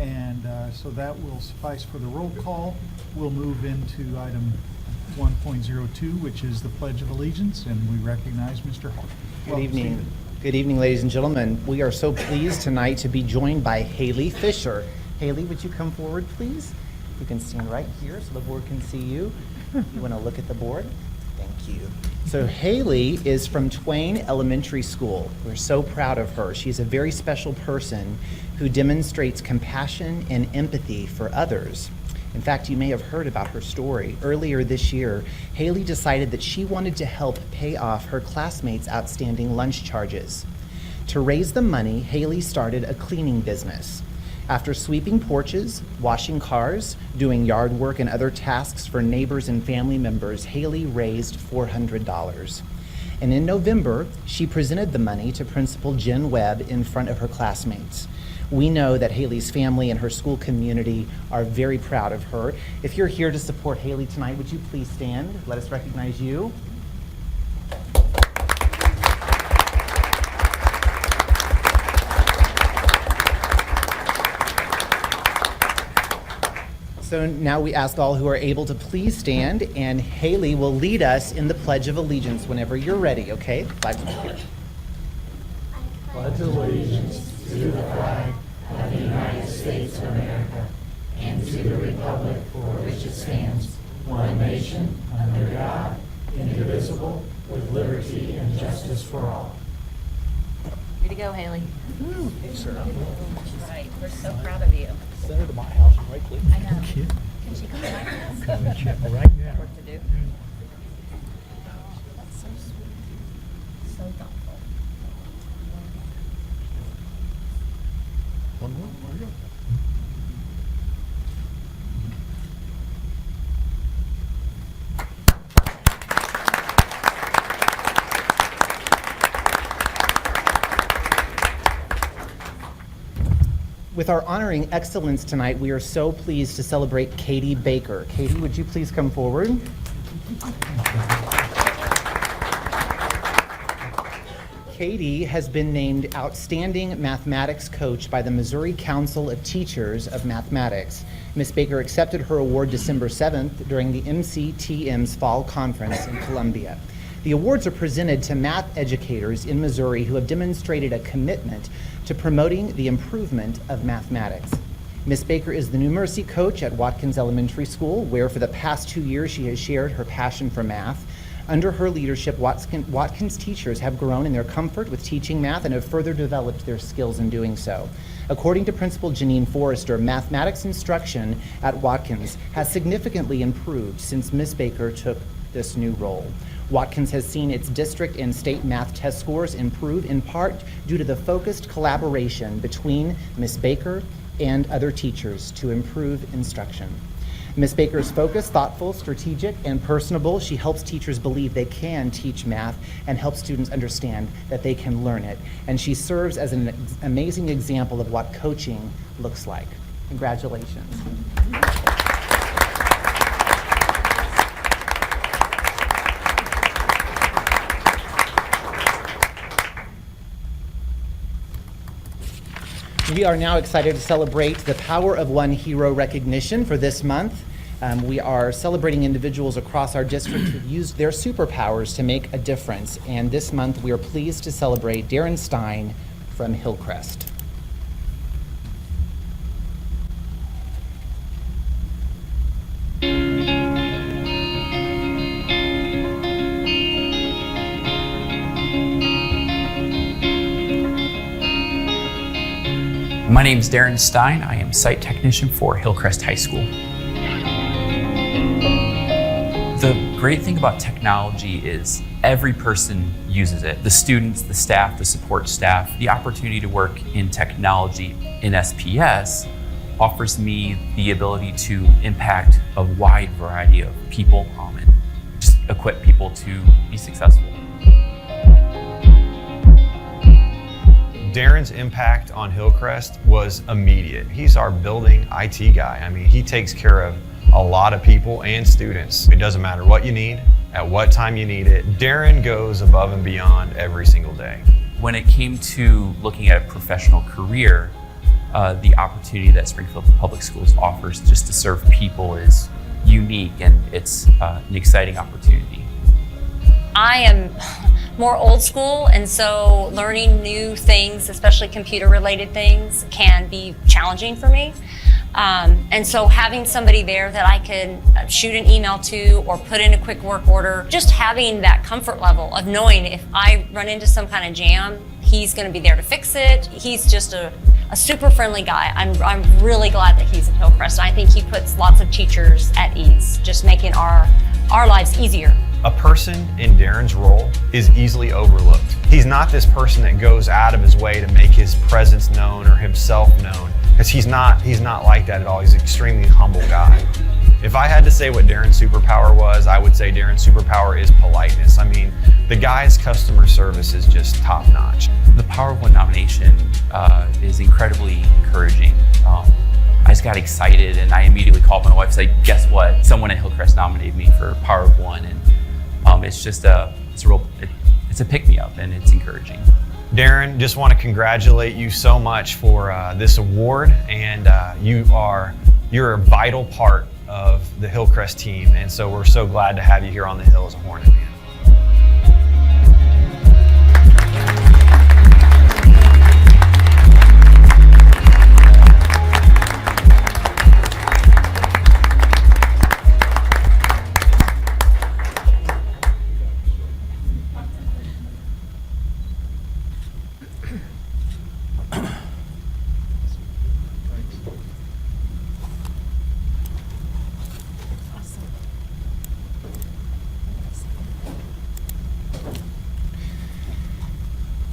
And so that will suffice for the roll call. We'll move into item 1.02, which is the Pledge of Allegiance, and we recognize Mr. Hall. Good evening. Good evening, ladies and gentlemen. We are so pleased tonight to be joined by Haley Fisher. Haley, would you come forward, please? You can stand right here so the board can see you. You want to look at the board? Thank you. So Haley is from Twain Elementary School. We're so proud of her. She's a very special person who demonstrates compassion and empathy for others. In fact, you may have heard about her story. Earlier this year, Haley decided that she wanted to help pay off her classmates' outstanding lunch charges. To raise the money, Haley started a cleaning business. After sweeping porches, washing cars, doing yard work and other tasks for neighbors and family members, Haley raised $400. And in November, she presented the money to Principal Jen Webb in front of her classmates. We know that Haley's family and her school community are very proud of her. If you're here to support Haley tonight, would you please stand? Let us recognize you. So now we ask all who are able to please stand, and Haley will lead us in the Pledge of Allegiance whenever you're ready, okay? Flag is here. Pledge allegiance to the flag of the United States of America and to the republic for which it stands, one nation, under God, indivisible, with liberty and justice for all. Way to go, Haley. Yes, sir. Right, we're so proud of you. Send her to my house right quick. I know. Can she come to my house? Right now. Work to do. That's so sweet. So thoughtful. One more. There you go. With our honoring excellence tonight, we are so pleased to celebrate Katie Baker. Katie, would you please come forward? Katie has been named Outstanding Mathematics Coach by the Missouri Council of Teachers of Mathematics. Ms. Baker accepted her award December 7th during the MCTM's Fall Conference in Columbia. The awards are presented to math educators in Missouri who have demonstrated a commitment to promoting the improvement of mathematics. Ms. Baker is the numeracy coach at Watkins Elementary School, where for the past 2 years she has shared her passion for math. Under her leadership, Watkins teachers have grown in their comfort with teaching math and have further developed their skills in doing so. According to Principal Janine Forrester, mathematics instruction at Watkins has significantly improved since Ms. Baker took this new role. Watkins has seen its district and state math test scores improve in part due to the focused collaboration between Ms. Baker and other teachers to improve instruction. Ms. Baker is focused, thoughtful, strategic, and personable. She helps teachers believe they can teach math and helps students understand that they can learn it. And she serves as an amazing example of what coaching looks like. Congratulations. We are now excited to celebrate the Power of One Hero recognition for this month. We are celebrating individuals across our district who used their superpowers to make a difference. And this month we are pleased to celebrate Darren Stein from Hillcrest. My name is Darren Stein. I am site technician for Hillcrest High School. The great thing about technology is every person uses it. The students, the staff, the support staff. The opportunity to work in technology in SPS offers me the ability to impact a wide variety of people and just equip people to be successful. Darren's impact on Hillcrest was immediate. He's our building IT guy. I mean, he takes care of a lot of people and students. It doesn't matter what you need, at what time you need it. Darren goes above and beyond every single day. When it came to looking at a professional career, the opportunity that Springfield Public Schools offers just to serve people is unique, and it's an exciting opportunity. I am more old school, and so learning new things, especially computer-related things, can be challenging for me. And so having somebody there that I can shoot an email to or put in a quick work order, just having that comfort level of knowing if I run into some kind of jam, he's going to be there to fix it. He's just a super friendly guy. I'm really glad that he's at Hillcrest. I think he puts lots of teachers at ease, just making our lives easier. A person in Darren's role is easily overlooked. He's not this person that goes out of his way to make his presence known or himself known, because he's not like that at all. He's an extremely humble guy. If I had to say what Darren's superpower was, I would say Darren's superpower is politeness. I mean, the guy's customer service is just top notch. The Power of One nomination is incredibly encouraging. I just got excited and I immediately called my wife and said, guess what? Someone at Hillcrest nominated me for Power of One, and it's just it's a pick-me-up, and it's encouraging. Darren, just want to congratulate you so much for this award, and you're a vital part of the Hillcrest team, and so we're so glad to have you here on the Hill as a Hornet man.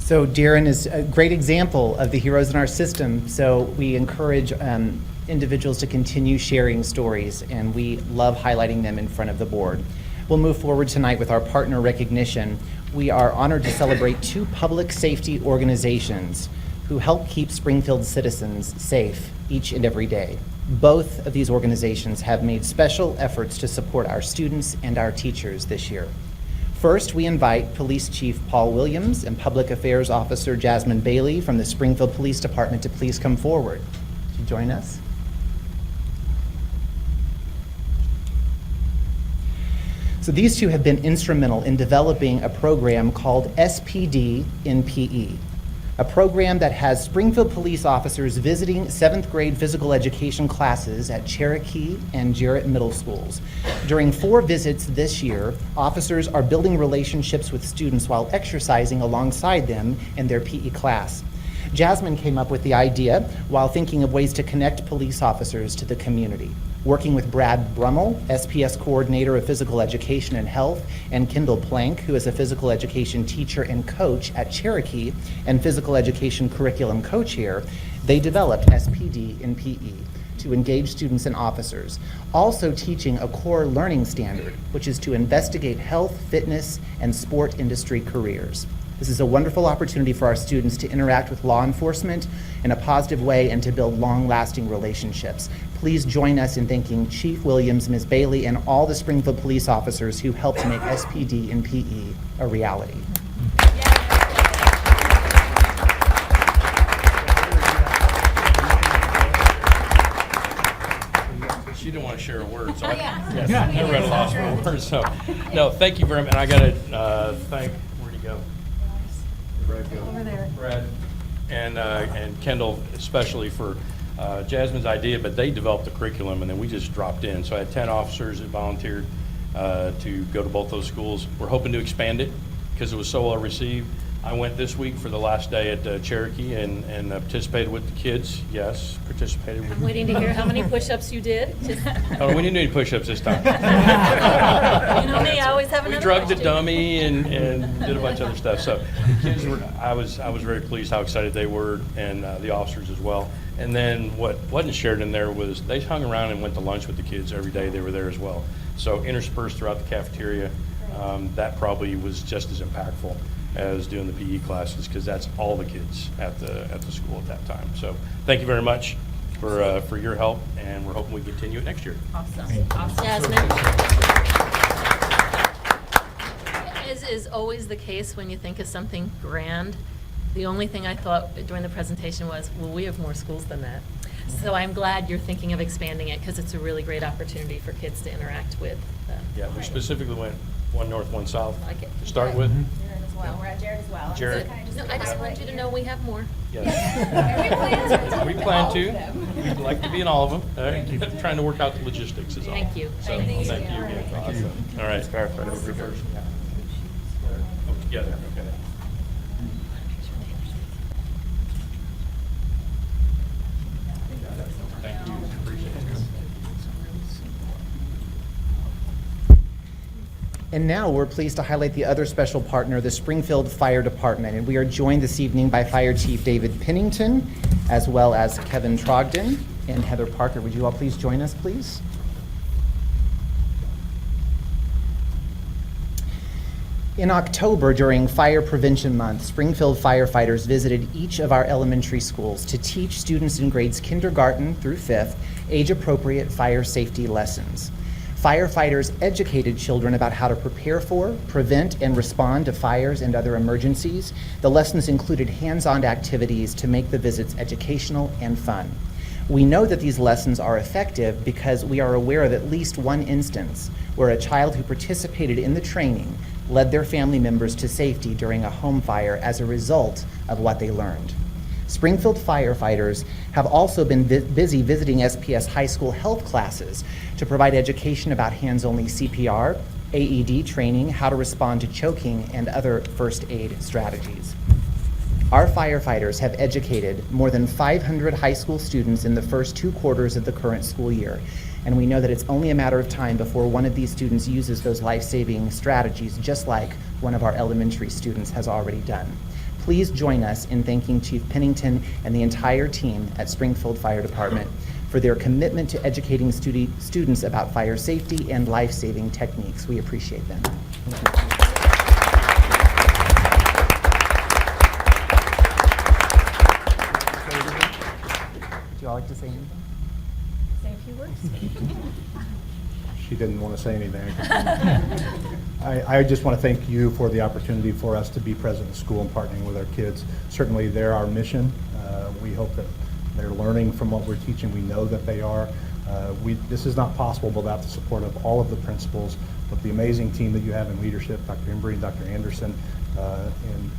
So Darren is a great example of the heroes in our system. So we encourage individuals to continue sharing stories, and we love highlighting them in front of the board. We'll move forward tonight with our partner recognition. We are honored to celebrate 2 public safety organizations who help keep Springfield citizens safe each and every day. Both of these organizations have made special efforts to support our students and our teachers this year. First, we invite Police Chief Paul Williams and Public Affairs Officer Jasmine Bailey from the Springfield Police Department to please come forward. Would you join us? So these two have been instrumental in developing a program called SPD in PE, a program that has Springfield police officers visiting 7th grade physical education classes at Cherokee and Jarrett Middle Schools. During 4 visits this year, officers are building relationships with students while exercising alongside them in their PE class. Jasmine came up with the idea while thinking of ways to connect police officers to the community. Working with Brad Brummel, SPS Coordinator of Physical Education and Health, and Kendall Plank, who is a physical education teacher and coach at Cherokee and physical education curriculum co-chair, they developed SPD in PE to engage students and officers, also teaching a core learning standard, which is to investigate health, fitness, and sport industry careers. This is a wonderful opportunity for our students to interact with law enforcement in a positive way and to build long-lasting relationships. Please join us in thanking Chief Williams, Ms. Bailey, and all the Springfield police officers who helped to make SPD in PE a reality. She didn't want to share a word, so I never had a loss for a word. So, no, thank you very much. And I got to thank, where'd he go? Brad go. Over there. Brad and Kendall especially for Jasmine's idea, but they developed the curriculum and then we just dropped in. So I had 10 officers that volunteered to go to both those schools. We're hoping to expand it because it was so well received. I went this week for the last day at Cherokee and participated with the kids. Yes, participated with. I'm waiting to hear how many push-ups you did. Oh, we didn't do any push-ups this time. You know me, I always have another We drugged the question. dummy and did a bunch of other stuff. So the kids were, I was very pleased how excited they were, and the officers as well. And then what wasn't shared in there was they hung around and went to lunch with the kids every day they were there as well. So interspersed throughout the cafeteria, that probably was just as impactful as doing the PE classes, because that's all the kids at the school at that time. So thank you very much for your help, and we're hoping we continue it next year. Awesome. Jasmine. As is always the case when you think of something grand, The only thing I thought during the presentation was, well, we have more schools than that. So I'm glad you're thinking of expanding it because it's a really great opportunity for kids to interact with. Yeah, we specifically went one north, one south Like it. to start with. Jared as well. We're at Jared as well. Jared. No, I just wanted you to know we have more. Yes. We plan to. We'd like to be in all of them. Trying to work out the logistics is all. Thank you. So, thank you again. Awesome. All right. Over first. Oh, together, okay. Thank you. Appreciate it. And now we're pleased to highlight the other special partner, the Springfield Fire Department. And we are joined this evening by Fire Chief David Pennington, as well as Kevin Trogdon and Heather Parker. Would you all please join us, please? In October, during Fire Prevention Month, Springfield firefighters visited each of our elementary schools to teach students in grades kindergarten through 5th age-appropriate fire safety lessons. Firefighters educated children about how to prepare for, prevent, and respond to fires and other emergencies. The lessons included hands-on activities to make the visits educational and fun. We know that these lessons are effective because we are aware of at least one instance where a child who participated in the training led their family members to safety during a home fire as a result of what they learned. Springfield firefighters have also been busy visiting SPS high school health classes to provide education about hands-only CPR, AED training, how to respond to choking, and other first aid strategies. Our firefighters have educated more than 500 high school students in the first 2 quarters of the current school year, and we know that it's only a matter of time before one of these students uses those life-saving strategies, just like one of our elementary students has already done. Please join us in thanking Chief Pennington and the entire team at Springfield Fire Department for their commitment to educating students about fire safety and life-saving techniques. We appreciate them. Would you all like to say anything? Say a few words. She didn't want to say anything. I just want to thank you for the opportunity for us to be present in school and partnering with our kids. Certainly, they're our mission. We hope that they're learning from what we're teaching. We know that they are. This is not possible without the support of all of the principals, but the amazing team that you have in leadership, Dr. Embry and Dr. Anderson. And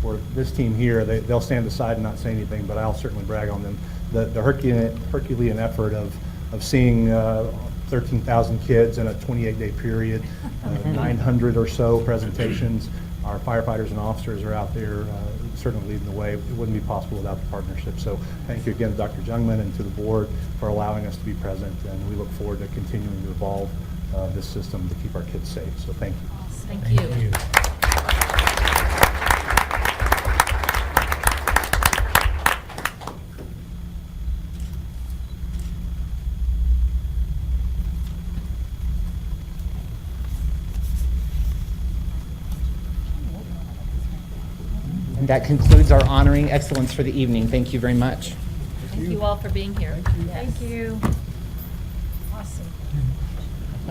for this team here, they'll stand aside and not say anything, but I'll certainly brag on them. The Herculean effort of seeing 13,000 kids in a 28-day period, 900 or so presentations. Our firefighters and officers are out there certainly leading the way. It wouldn't be possible without the partnership. So thank you again to Dr. Jungman and to the board for allowing us to be present, and we look forward to continuing to evolve this system to keep our kids safe. So thank you. Thank you. And that concludes our honoring excellence for the evening. Thank you very much. Thank you all for being here. Thank you. Awesome.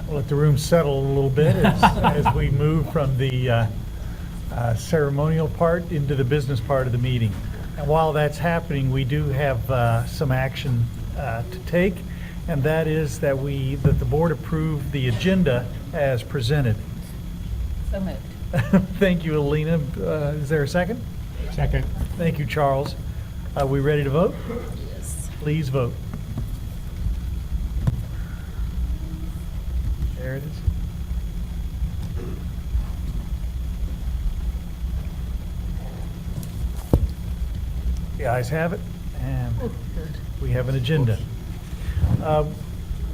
We'll let the room settle a little bit as we move from the ceremonial part into the business part of the meeting. And while that's happening, we do have some action to take, and that is that the board approve the agenda as presented. So moved. Thank you, Alina. Is there a second? Second. Thank you, Charles. Are we ready to vote? Yes. Please vote. There it is. The ayes have it, and we have an agenda.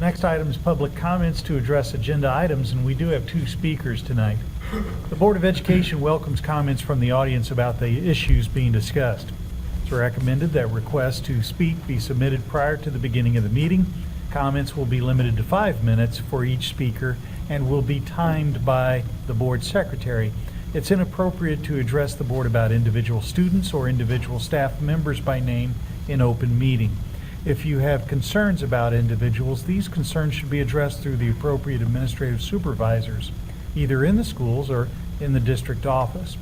Next item is public comments to address agenda items, and we do have 2 speakers tonight. The Board of Education welcomes comments from the audience about the issues being discussed. It's recommended that requests to speak be submitted prior to the beginning of the meeting. Comments will be limited to 5 minutes for each speaker and will be timed by the board secretary. It's inappropriate to address the board about individual students or individual staff members by name in open meeting. If you have concerns about individuals, these concerns should be addressed through the appropriate administrative supervisors, either in the schools or in the district office.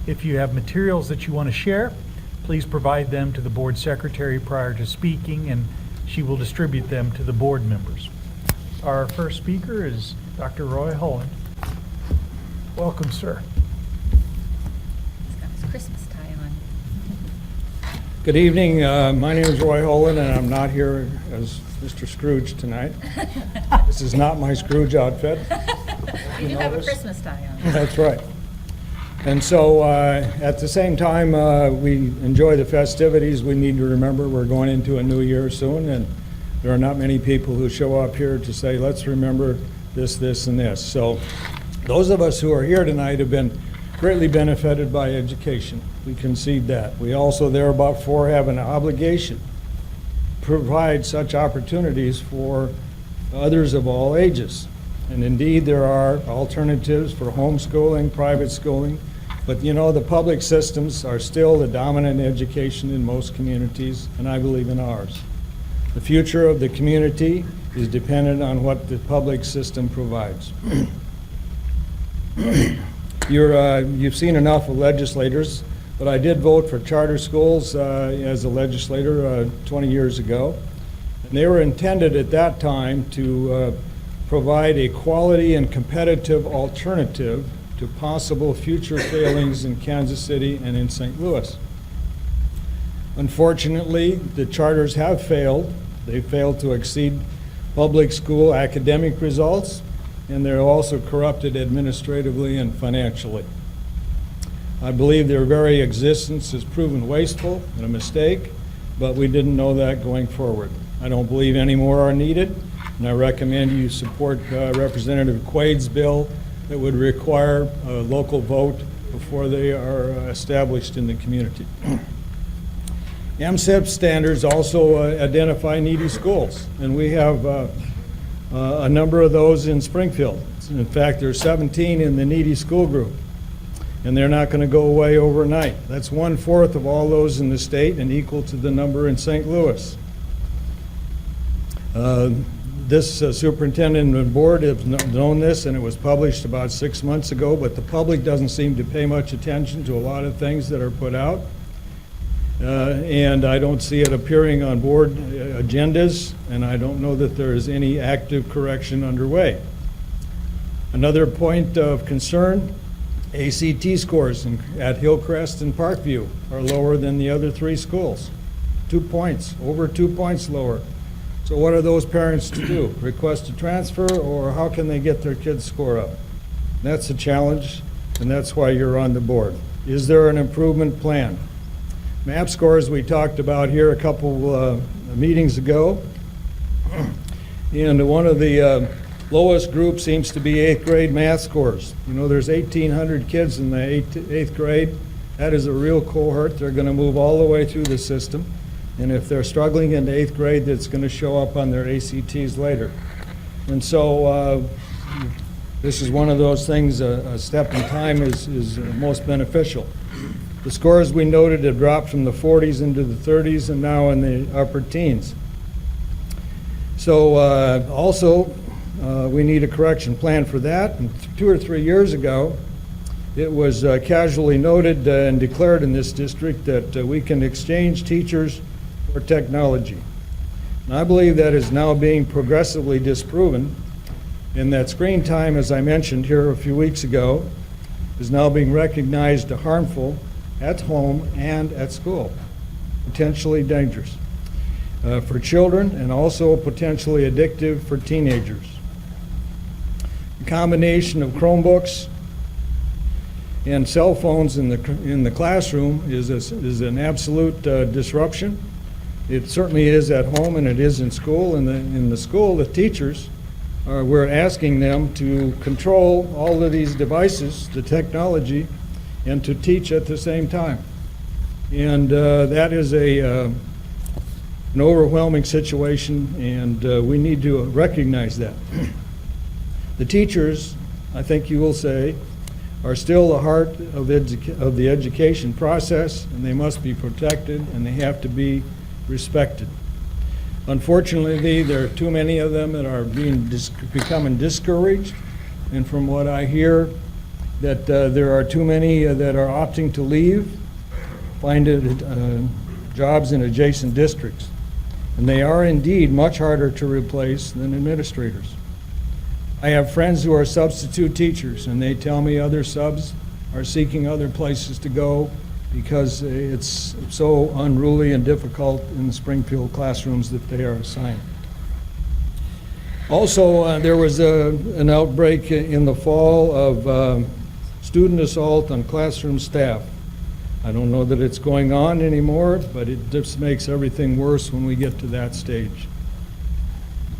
If you have materials that you want to share, Please provide them to the board secretary prior to speaking, and she will distribute them to the board members. Our first speaker is Dr. Roy Holland. Welcome, sir. He's got his Christmas tie on. Good evening. My name is Roy Holland, and I'm not here as Mr. Scrooge tonight. This is not my Scrooge outfit. You do have a notice? Christmas tie on. That's right. And so at the same time, we enjoy the festivities. We need to remember we're going into a new year soon, and there are not many people who show up here to say, let's remember this, this, and this. So those of us who are here tonight have been greatly benefited by education. We concede that. We also therefore have an obligation to provide such opportunities for others of all ages. And indeed, there are alternatives for homeschooling, private schooling, but you know, the public systems are still the dominant education in most communities, and I believe in ours. The future of the community is dependent on what the public system provides. You've seen enough of legislators, but I did vote for charter schools as a legislator 20 years ago. And they were intended at that time to provide a quality and competitive alternative to possible future failings in Kansas City and in St. Louis. Unfortunately, the charters have failed. They failed to exceed public school academic results, and they're also corrupted administratively and financially. I believe their very existence has proven wasteful and a mistake, but we didn't know that going forward. I don't believe any more are needed, and I recommend you support Representative Quaid's bill that would require a local vote before they are established in the community. MSIP standards also identify needy schools, and we have a number of those in Springfield. In fact, there's 17 in the needy school group, and they're not going to go away overnight. That's 1/4 of all those in the state and equal to the number in St. Louis. This superintendent and board have known this, and it was published about 6 months ago, but the public doesn't seem to pay much attention to a lot of things that are put out. And I don't see it appearing on board agendas, and I don't know that there is any active correction underway. Another point of concern, ACT scores at Hillcrest and Parkview are lower than the other 3 schools. 2 points, over 2 points lower. So what are those parents to do? Request a transfer, or how can they get their kids' score up? That's a challenge, and that's why you're on the board. Is there an improvement plan? MAP scores we talked about here a couple meetings ago, and one of the lowest group seems to be 8th grade math scores. You know, there's 1,800 kids in the 8th grade. That is a real cohort. They're going to move all the way through the system. And if they're struggling in the 8th grade, that's going to show up on their ACTs later. And so this is one of those things, a step in time is most beneficial. The scores we noted have dropped from the 40s into the 30s and now in the upper teens. So also, we need a correction plan for that. And 2 or 3 years ago, it was casually noted and declared in this district that we can exchange teachers for technology. And I believe that is now being progressively disproven, and that screen time, as I mentioned here a few weeks ago, is now being recognized as harmful at home and at school, potentially dangerous for children and also potentially addictive for teenagers. The combination of Chromebooks and cell phones in the classroom is an absolute disruption. It certainly is at home and it is in school. In the school, the teachers we're asking them to control all of these devices, the technology, and to teach at the same time. And that is an overwhelming situation, and we need to recognize that. The teachers, I think you will say, are still the heart of the education process, and they must be protected, and they have to be respected. Unfortunately, there are too many of them that are becoming discouraged, and from what I hear, that there are too many that are opting to leave, jobs in adjacent districts. And they are indeed much harder to replace than administrators. I have friends who are substitute teachers, and they tell me other subs are seeking other places to go because it's so unruly and difficult in the Springfield classrooms that they are assigned. Also, there was an outbreak in the fall of student assault on classroom staff. I don't know that it's going on anymore, but it just makes everything worse when we get to that stage.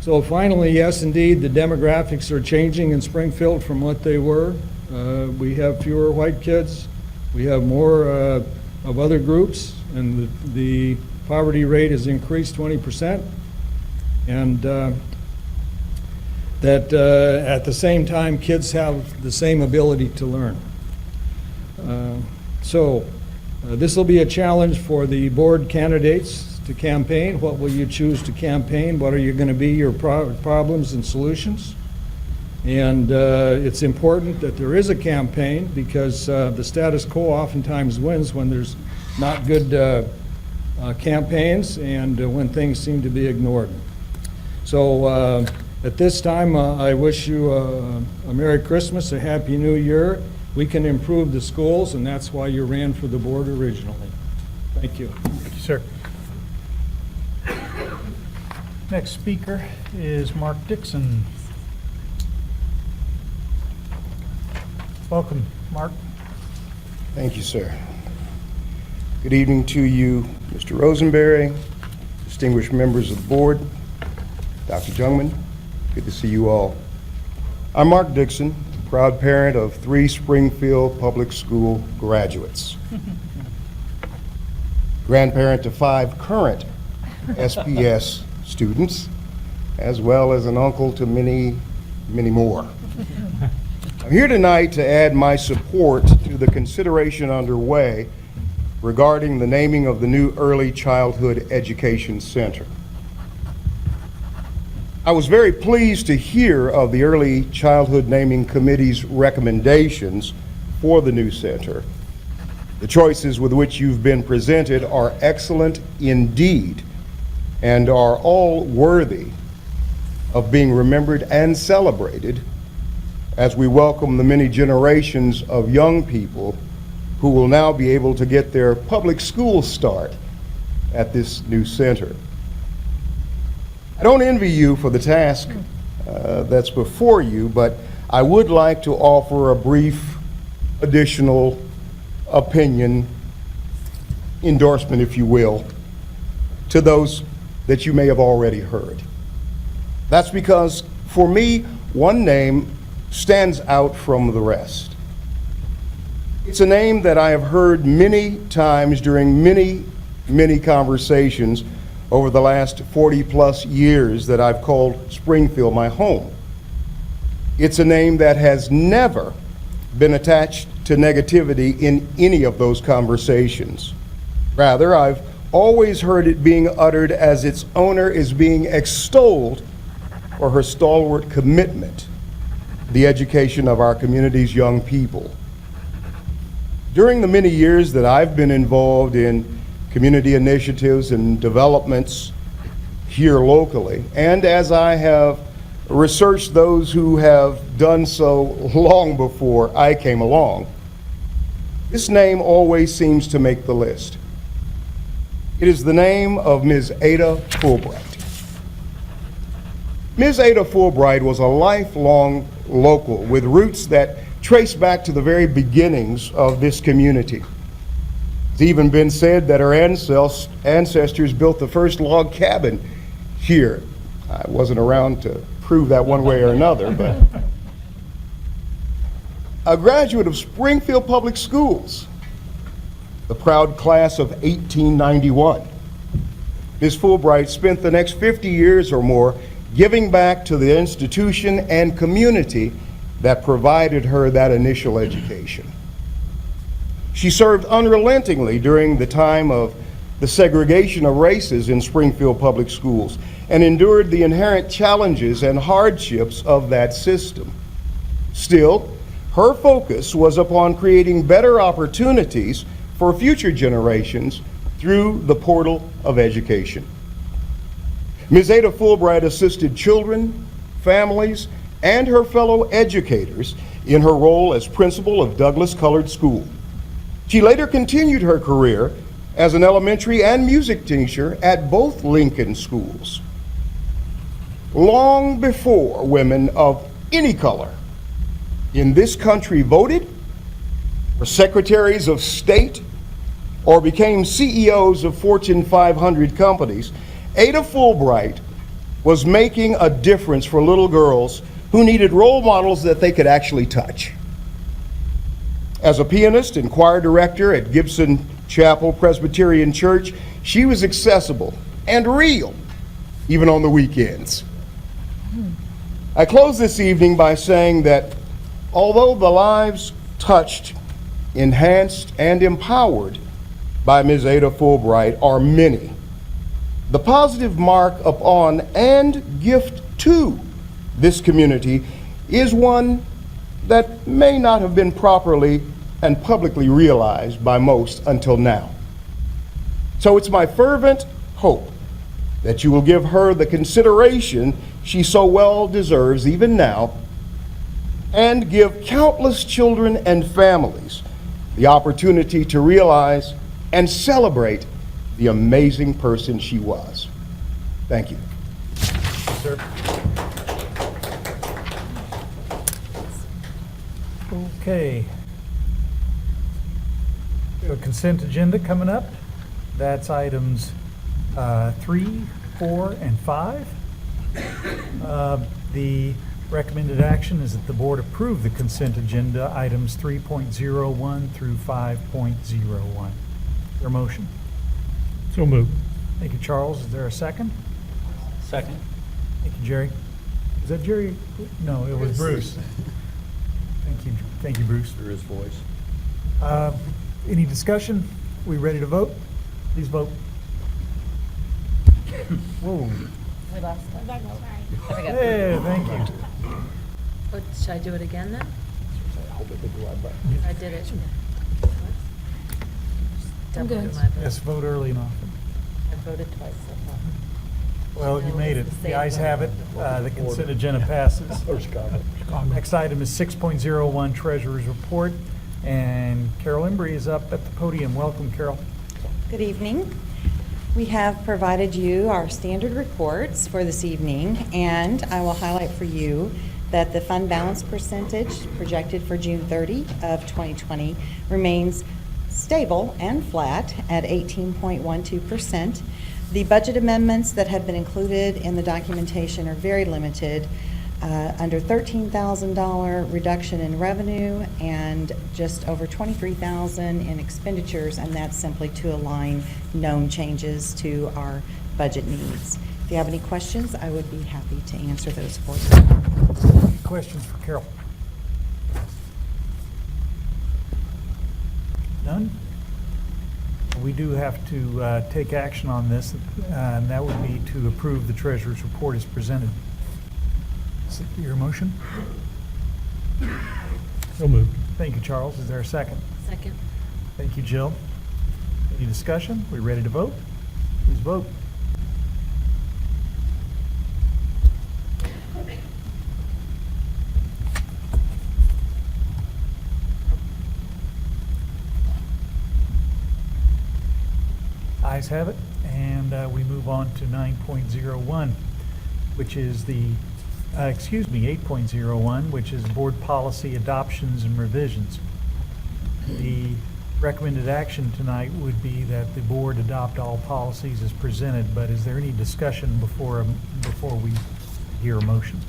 So finally, yes, indeed, the demographics are changing in Springfield from what they were. We have fewer white kids. We have more of other groups, and the poverty rate has increased 20%. And that at the same time, kids have the same ability to learn. This will be a challenge for the board candidates to campaign. What will you choose to campaign? What are going to be your problems and solutions? And it's important that there is a campaign because the status quo oftentimes wins when there's not good campaigns and when things seem to be ignored. So at this time, I wish you a Merry Christmas, a Happy New Year. We can improve the schools, and that's why you ran for the board originally. Thank you. Thank you, sir. Next speaker is Mark Dixon. Welcome, Mark. Thank you, sir. Good evening to you, Mr. Rosenberry, distinguished members of the board, Dr. Jungman. Good to see you all. I'm Mark Dixon, proud parent of 3 Springfield Public School graduates. Grandparent to 5 current SPS students, as well as an uncle to many, many more. I'm here tonight to add my support to the consideration underway regarding the naming of the new Early Childhood Education Center. I was very pleased to hear of the Early Childhood Naming Committee's recommendations for the new center. The choices with which you've been presented are excellent indeed and are all worthy of being remembered and celebrated as we welcome the many generations of young people who will now be able to get their public school start at this new center. I don't envy you for the task that's before you, but I would like to offer a brief additional opinion, endorsement, if you will, to those that you may have already heard. That's because, for me, one name stands out from the rest. It's a name that I have heard many times during many, many conversations over the last 40-plus years that I've called Springfield my home. It's a name that has never been attached to negativity in any of those conversations. Rather, I've always heard it being uttered as its owner is being extolled for her stalwart commitment to the education of our community's young people. During the many years that I've been involved in community initiatives and developments here locally, and as I have researched those who have done so long before I came along, this name always seems to make the list. It is the name of Ms. Ada Fulbright. Ms. Ada Fulbright was a lifelong local with roots that trace back to the very beginnings of this community. It's even been said that her ancestors built the first log cabin here. I wasn't around to prove that one way or another, but a graduate of Springfield Public Schools, the proud class of 1891. Ms. Fulbright spent the next 50 years or more giving back to the institution and community that provided her that initial education. She served unrelentingly during the time of the segregation of races in Springfield Public Schools and endured the inherent challenges and hardships of that system. Still, her focus was upon creating better opportunities for future generations through the portal of education. Ms. Ada Fulbright assisted children, families, and her fellow educators in her role as principal of Douglas Colored School. She later continued her career as an elementary and music teacher at both Lincoln schools. Long before women of any color in this country voted, were secretaries of state, or became CEOs of Fortune 500 companies, Ada Fulbright was making a difference for little girls who needed role models that they could actually touch. As a pianist and choir director at Gibson Chapel Presbyterian Church, she was accessible and real, even on the weekends. I close this evening by saying that although the lives touched, enhanced, and empowered by Ms. Ada Fulbright are many, the positive mark upon and gift to this community is one that may not have been properly and publicly realized by most until now. So it's my fervent hope that you will give her the consideration she so well deserves even now, and give countless children and families the opportunity to realize and celebrate the amazing person she was. Thank you. Yes, sir. Okay. We have a consent agenda coming up. That's items 3, 4, and 5. The recommended action is that the board approve the consent agenda items 3.01 through 5.01. Your motion? So moved. Thank you, Charles. Is there a second? Second. Thank you, Jerry. Is that Jerry? No, it was Bruce. Thank you, Bruce. Through his voice. Any discussion? We ready to vote? Please vote. Whoa. We lost it. There we go. Hey, thank you. What, should I do it again then? I did it. Double do my vote. Yes, vote early and often. I voted twice so far. Well, you No, made it's it. the The same ayes vote. have it. The consent agenda passes. Next item is 6.01, Treasurer's Report, and Carol Embry is up at the podium. Welcome, Carol. Good evening. We have provided you our standard reports for this evening, and I will highlight for you that the fund balance percentage projected for June 30 of 2020 remains stable and flat at 18.12%. The budget amendments that have been included in the documentation are very limited, under $13,000 reduction in revenue and just over $23,000 in expenditures, and that's simply to align known changes to our budget needs. If you have any questions, I would be happy to answer those for you. Any questions for Carol? None? We do have to take action on this, and that would be to approve the treasurer's report as presented. Is it your motion? So moved. Thank you, Charles. Is there a second? Second. Thank you, Jill. Any discussion? We ready to vote? Please vote. Ayes have it, and we move on to 9.01, which is the, 8.01, which is board policy adoptions and revisions. The recommended action tonight would be that the board adopt all policies as presented, but is there any discussion before we hear a motion?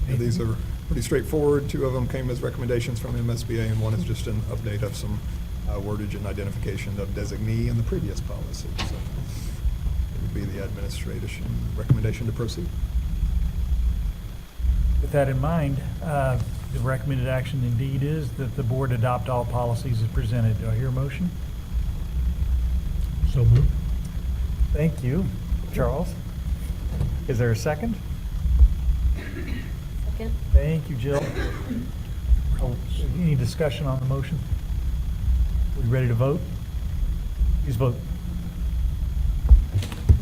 Yeah, these are pretty straightforward. 2 of them came as recommendations from MSBA, and 1 is just an update of some wordage and identification of designee in the previous policy. So it would be the administration recommendation to proceed. With that in mind, the recommended action indeed is that the board adopt all policies as presented. Do I hear a motion? So moved. Thank you, Charles. Is there a second? Second. Thank you, Jill. Oh, any discussion on the motion? We ready to vote? Please vote.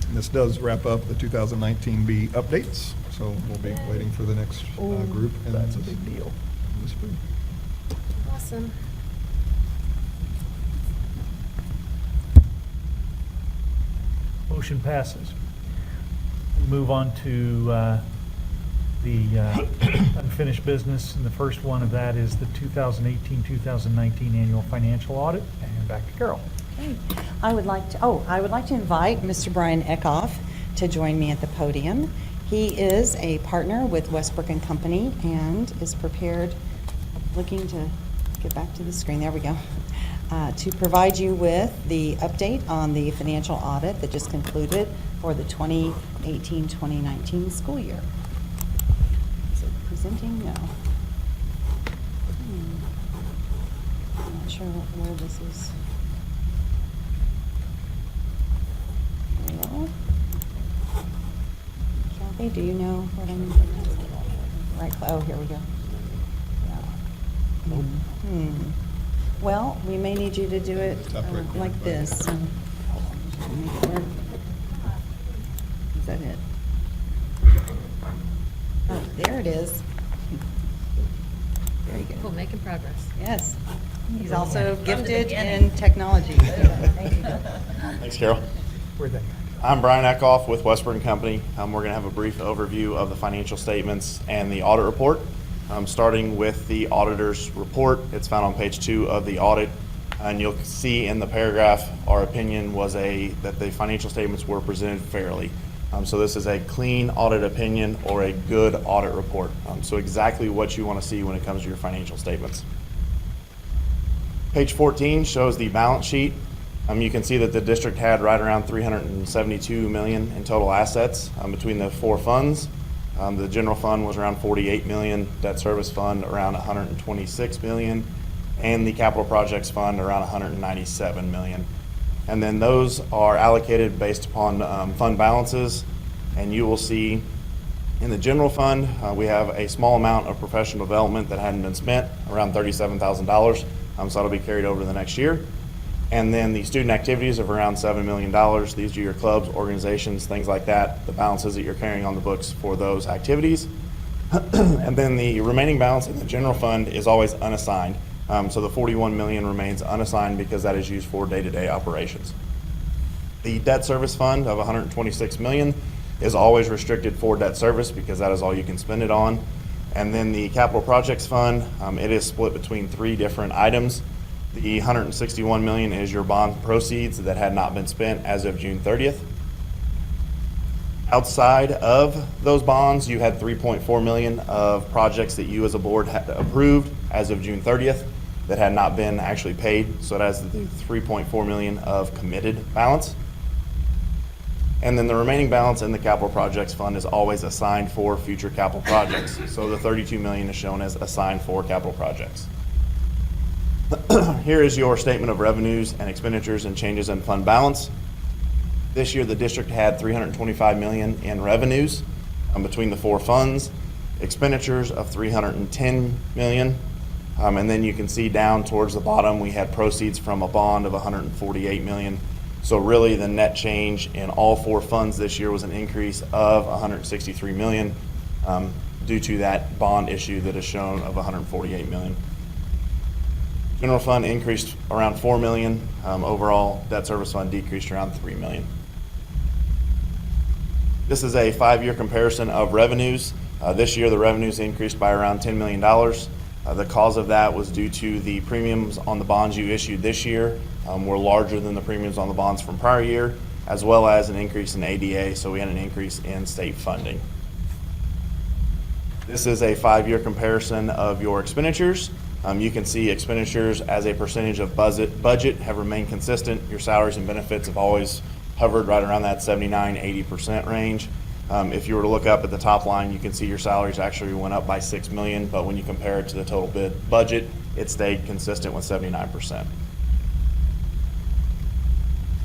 And this does wrap up the 2019B updates, so we'll be waiting for the next group. And That's a big deal. this spring. Awesome. Motion passes. We move on to the unfinished business, and the first one of that is the 2018-2019 annual financial audit. And back to Carol. Okay. I would like to invite Mr. Brian Eckhoff to join me at the podium. He is a partner with Westbrook and Company and is prepared, looking to get back to the screen, there we go, to provide you with the update on the financial audit that just concluded for the 2018-2019 school year. Is it presenting? No. I'm not sure where this is. Well, Kathy, do you know what I'm, right, oh, here we go. Yeah. Well, we may need you to do it like this. So, make it work. Is that it? Oh, there it is. Very good. Cool, making progress. Yes. He's also From the gifted beginning. in technology. Thank you. Thanks, Carol. Where'd that go? I'm Brian Eckhoff with Westbrook and Company. We're going to have a brief overview of the financial statements and the audit report. Starting with the auditor's report. It's found on page 2 of the audit, and you'll see in the paragraph our opinion was that the financial statements were presented fairly. So this is a clean audit opinion or a good audit report. So exactly what you want to see when it comes to your financial statements. Page 14 shows the balance sheet. You can see that the district had right around $372 million in total assets between the 4 funds. The general fund was around $48 million, debt service fund around $126 million, and the capital projects fund around $197 million. And then those are allocated based upon fund balances, and you will see in the general fund, we have a small amount of professional development that hadn't been spent, around $37,000, so that'll be carried over the next year. And then the student activities of around $7 million. These are your clubs, organizations, things like that, the balances that you're carrying on the books for those activities. And then the remaining balance in the general fund is always unassigned. So the $41 million remains unassigned because that is used for day-to-day operations. The debt service fund of $126 million is always restricted for debt service because that is all you can spend it on. And then the capital projects fund, it is split between 3 different items. The $161 million is your bond proceeds that had not been spent as of June 30th. Outside of those bonds, you had $3.4 million of projects that you as a board had approved as of June 30th that had not been actually paid. So that's the $3.4 million of committed balance. And then the remaining balance in the capital projects fund is always assigned for future capital projects. So the $32 million is shown as assigned for capital projects. Here is your statement of revenues and expenditures and changes in fund balance. This year, the district had $325 million in revenues between the 4 funds, expenditures of $310 million, and then you can see down towards the bottom, we had proceeds from a bond of $148 million. So really, the net change in all 4 funds this year was an increase of $163 million due to that bond issue that is shown of $148 million. General fund increased around $4 million. Overall, debt service fund decreased around $3 million. This is a 5-year comparison of revenues. This year, the revenues increased by around $10 million. The cause of that was due to the premiums on the bonds you issued this year were larger than the premiums on the bonds from prior year, as well as an increase in ADA, so we had an increase in state funding. This is a 5-year comparison of your expenditures. You can see expenditures as a percentage of budget have remained consistent. Your salaries and benefits have always hovered right around that 79–80% range. If you were to look up at the top line, you can see your salaries actually went up by $6 million, but when you compare it to the total budget, it stayed consistent with 79%.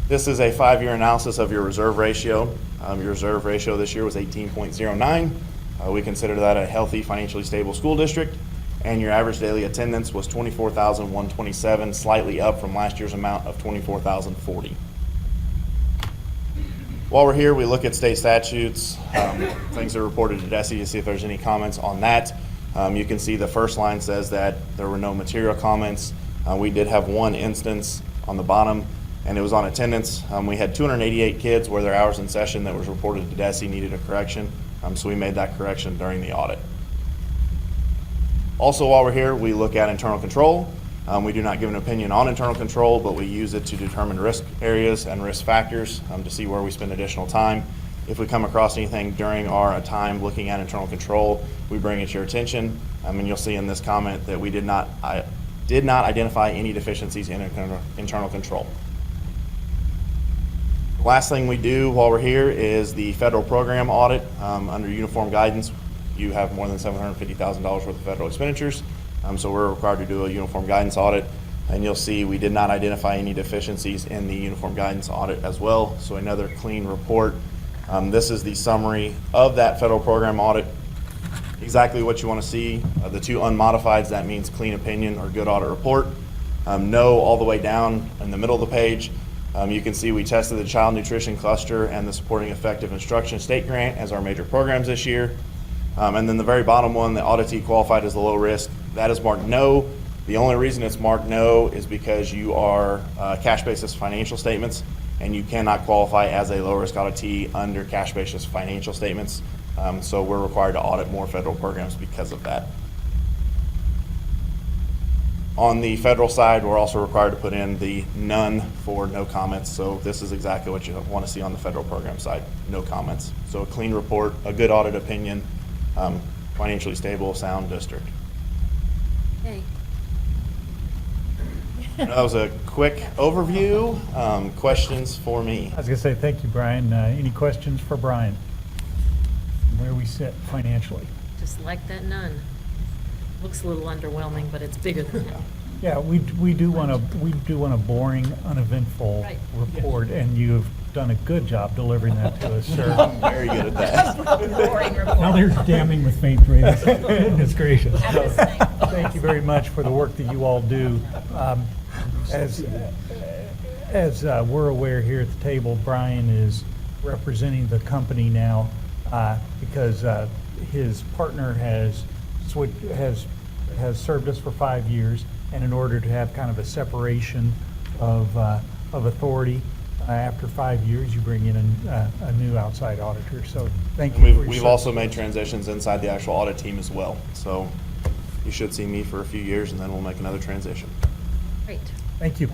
This is a 5-year analysis of your reserve ratio. Your reserve ratio this year was 18.09. We consider that a healthy, financially stable school district. and your average daily attendance was 24,127, slightly up from last year's amount of 24,040. While we're here, we look at state statutes, things that are reported to DESE to see if there's any comments on that. You can see the first line says that there were no material comments. We did have one instance on the bottom, and it was on attendance. We had 288 kids where their hours in session that was reported to DESE needed a correction, so we made that correction during the audit. Also, while we're here, we look at internal control. We do not give an opinion on internal control, but we use it to determine risk areas and risk factors to see where we spend additional time. If we come across anything during our time looking at internal control, we bring it to your attention. And you'll see in this comment that we did not identify any deficiencies in internal control. The last thing we do while we're here is the federal program audit. Under uniform guidance, you have more than $750,000 worth of federal expenditures. So we're required to do a uniform guidance audit. And you'll see we did not identify any deficiencies in the uniform guidance audit as well. So another clean report. This is the summary of that federal program audit. Exactly what you want to see. The two unmodifieds, that means clean opinion or good audit report. No all the way down in the middle of the page. You can see we tested the child nutrition cluster and the supporting effective instruction state grant as our major programs this year. And then the very bottom one, the auditee qualified as a low risk, that is marked no. The only reason it's marked no is because you are cash basis financial statements, and you cannot qualify as a low risk auditee under cash basis financial statements. So we're required to audit more federal programs because of that. On the federal side, we're also required to put in the none for no comments. So this is exactly what you want to see on the federal program side, no comments. So a clean report, a good audit opinion, financially stable, sound district. Yay. That was a quick overview. Questions for me? I was going to say thank you, Brian. Any questions for Brian? Where we sit financially? Just like that none. Looks a little underwhelming, but it's bigger than that. Yeah, we do want a boring, uneventful Right. report, and you've done a good job delivering that to us, sir. I'm very good at that. Boring report. Now there's damning with faint praise. Goodness gracious. Thank you very much for the work that you all do. As we're aware here at the table, Brian is representing the company now because his partner has served us for 5 years, and in order to have kind of a separation of authority, after 5 years, you bring in a new outside auditor. So thank you. for your We've service. also made transitions inside the actual audit team as well. So you should see me for a few years, and then we'll make another transition. Great. Thank you.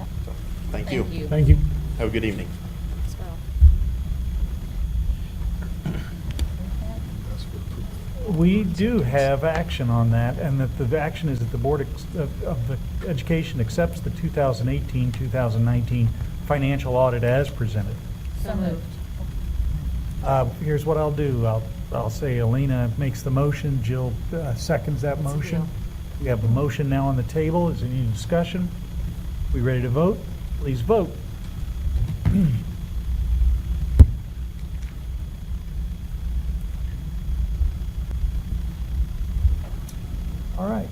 Thank you. Thank you. Have a good evening. As well. We do have action on that, and that the action is that the Board of the Education accepts the 2018-2019 financial audit as presented. So moved. Here's what I'll do. I'll say Elena makes the motion, Jill seconds that That's a motion. deal. We have a motion now on the table. Is there any discussion? We ready to vote? Please vote. All right.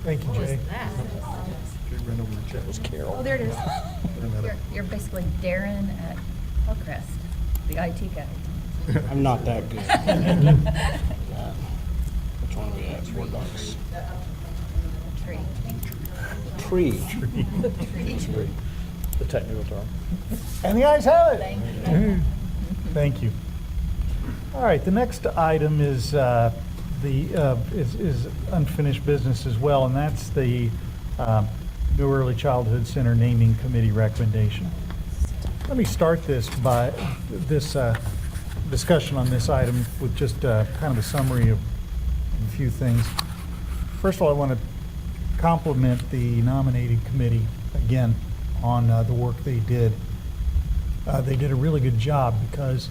Thank you, What was Jay. that? Oh, there it is. You're basically Darren at Hillcrest, the IT guy. I'm not that good. Which one are we at? Word docs. Tree. Tree. The technical term. And the ayes have it. Thank you. Thank you. All right, the next item is is unfinished business as well, and that's the New Early Childhood Center Naming Committee recommendation. Let me start this discussion on this item with just kind of a summary of a few things. First of all, I want to compliment the nominating committee again on the work they did. They did a really good job because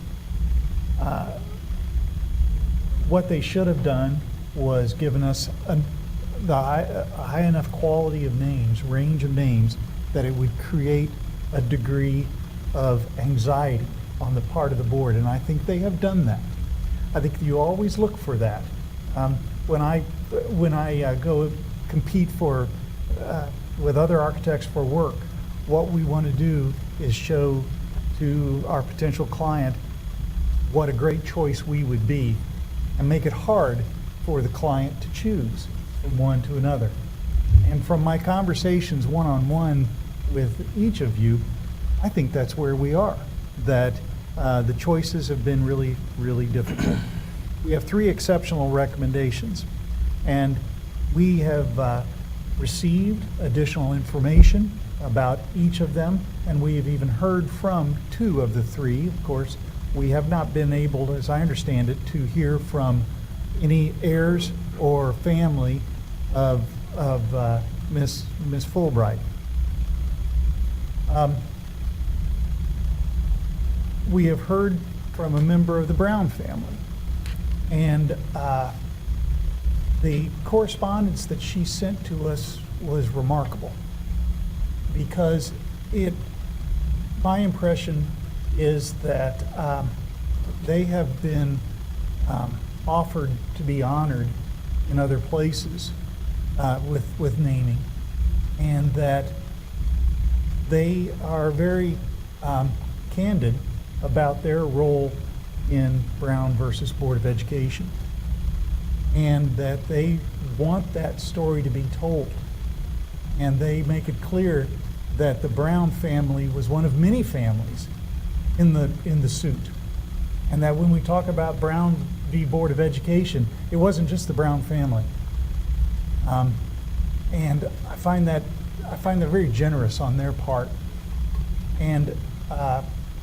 what they should have done was given us a high enough quality of names, range of names, that it would create a degree of anxiety on the part of the board, and I think they have done that. I think you always look for that. When I go compete for with other architects for work, what we want to do is show to our potential client what a great choice we would be, and make it hard for the client to choose from one to another. And from my conversations one-on-one with each of you, I think that's where we are, that the choices have been really, really difficult. We have 3 exceptional recommendations, and we have received additional information about each of them, and we have even heard from 2 of the 3. Of course, we have not been able, as I understand it, to hear from any heirs or family of Miss Fulbright. We have heard from a member of the Brown family, and the correspondence that she sent to us was remarkable, because my impression is that they have been offered to be honored in other places with naming, and that they are very candid about their role in Brown versus Board of Education, and that they want that story to be told. And they make it clear that the Brown family was one of many families in the suit, and that when we talk about Brown v. Board of Education, it wasn't just the Brown family. And I find that very generous on their part. And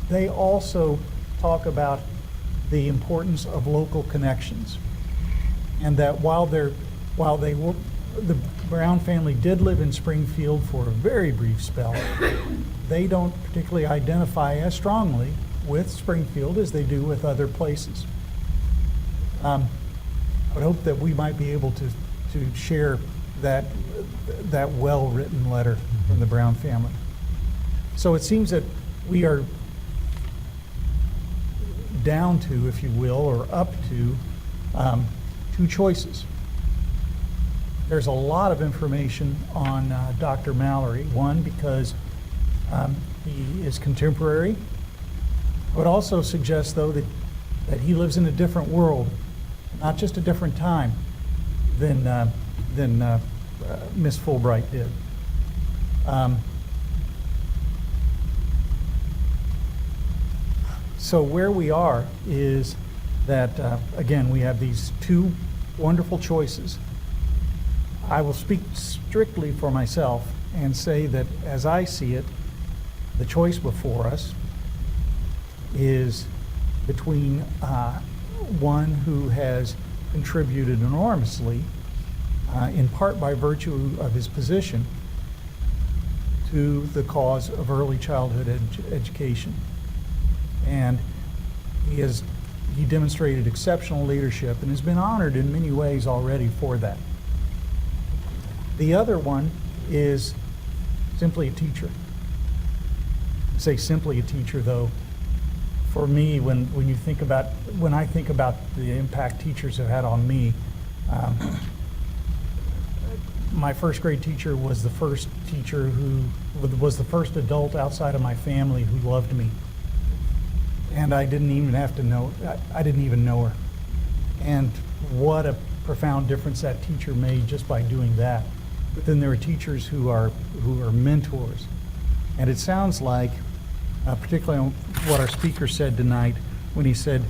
they also talk about the importance of local connections, and that while the Brown family did live in Springfield for a very brief spell, they don't particularly identify as strongly with Springfield as they do with other places. I would hope that we might be able to share that well-written letter from the Brown family. So it seems that we are down to, if you will, or up to 2 choices. There's a lot of information on Dr. Mallory. One, because he is contemporary. I would also suggest, though, that he lives in a different world, not just a different time than Miss Fulbright did. So where we are is that, again, we have these 2 wonderful choices. I will speak strictly for myself and say that, as I see it, the choice before us is between one who has contributed enormously, in part by virtue of his position, to the cause of early childhood education. And he demonstrated exceptional leadership and has been honored in many ways already for that. The other one is simply a teacher. I say simply a teacher, though. For me, when I think about the impact teachers have had on me, my first grade teacher was the first teacher who was the first adult outside of my family who loved me. And I didn't even have to know, I didn't even know her. And what a profound difference that teacher made just by doing that. But then there are teachers who are mentors. And it sounds like, particularly on what our speaker said tonight, when he said,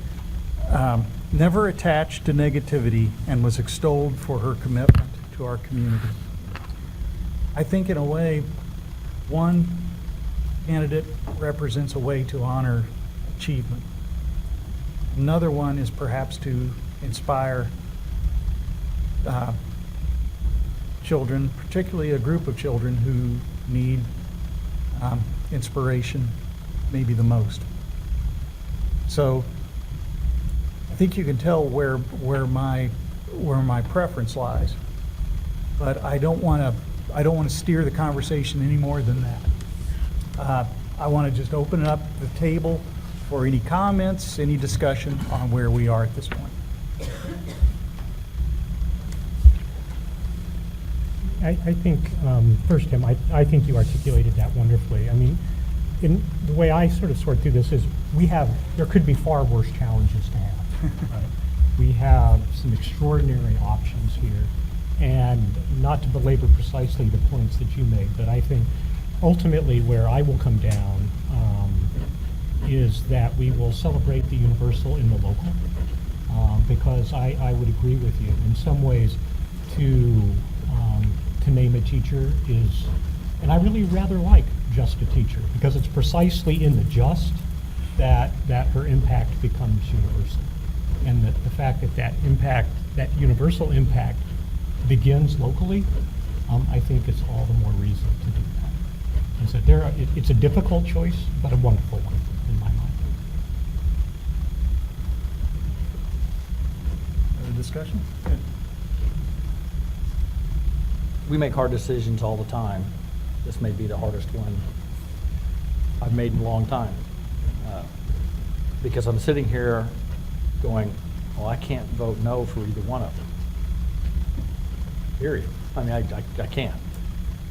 never attached to negativity and was extolled for her commitment to our community. I think in a way, one candidate represents a way to honor achievement. Another one is perhaps to inspire children, particularly a group of children who need inspiration maybe the most. So I think you can tell where my preference lies, but I don't want to steer the conversation any more than that. I want to just open it up the table for any comments, any discussion on where we are at this point. I think, first, Tim, I think you articulated that wonderfully. I mean, in the way I sort of sort through this is there could be far worse challenges to have. Right? We have some extraordinary options here. And not to belabor precisely the points that you made, but I think ultimately where I will come down is that we will celebrate the universal in the local, because I would agree with you. In some ways, to name a teacher is, and I really rather like just a teacher, because it's precisely in the just that her impact becomes universal. And that the fact that impact, that universal impact begins locally, I think is all the more reason to do that. And so it's a difficult choice, but a wonderful one in my mind. Other discussion? We make hard decisions all the time. This may be the hardest one I've made in a long time. Because I'm sitting here going, well, I can't vote no for either one of them. Period. I mean, I can't.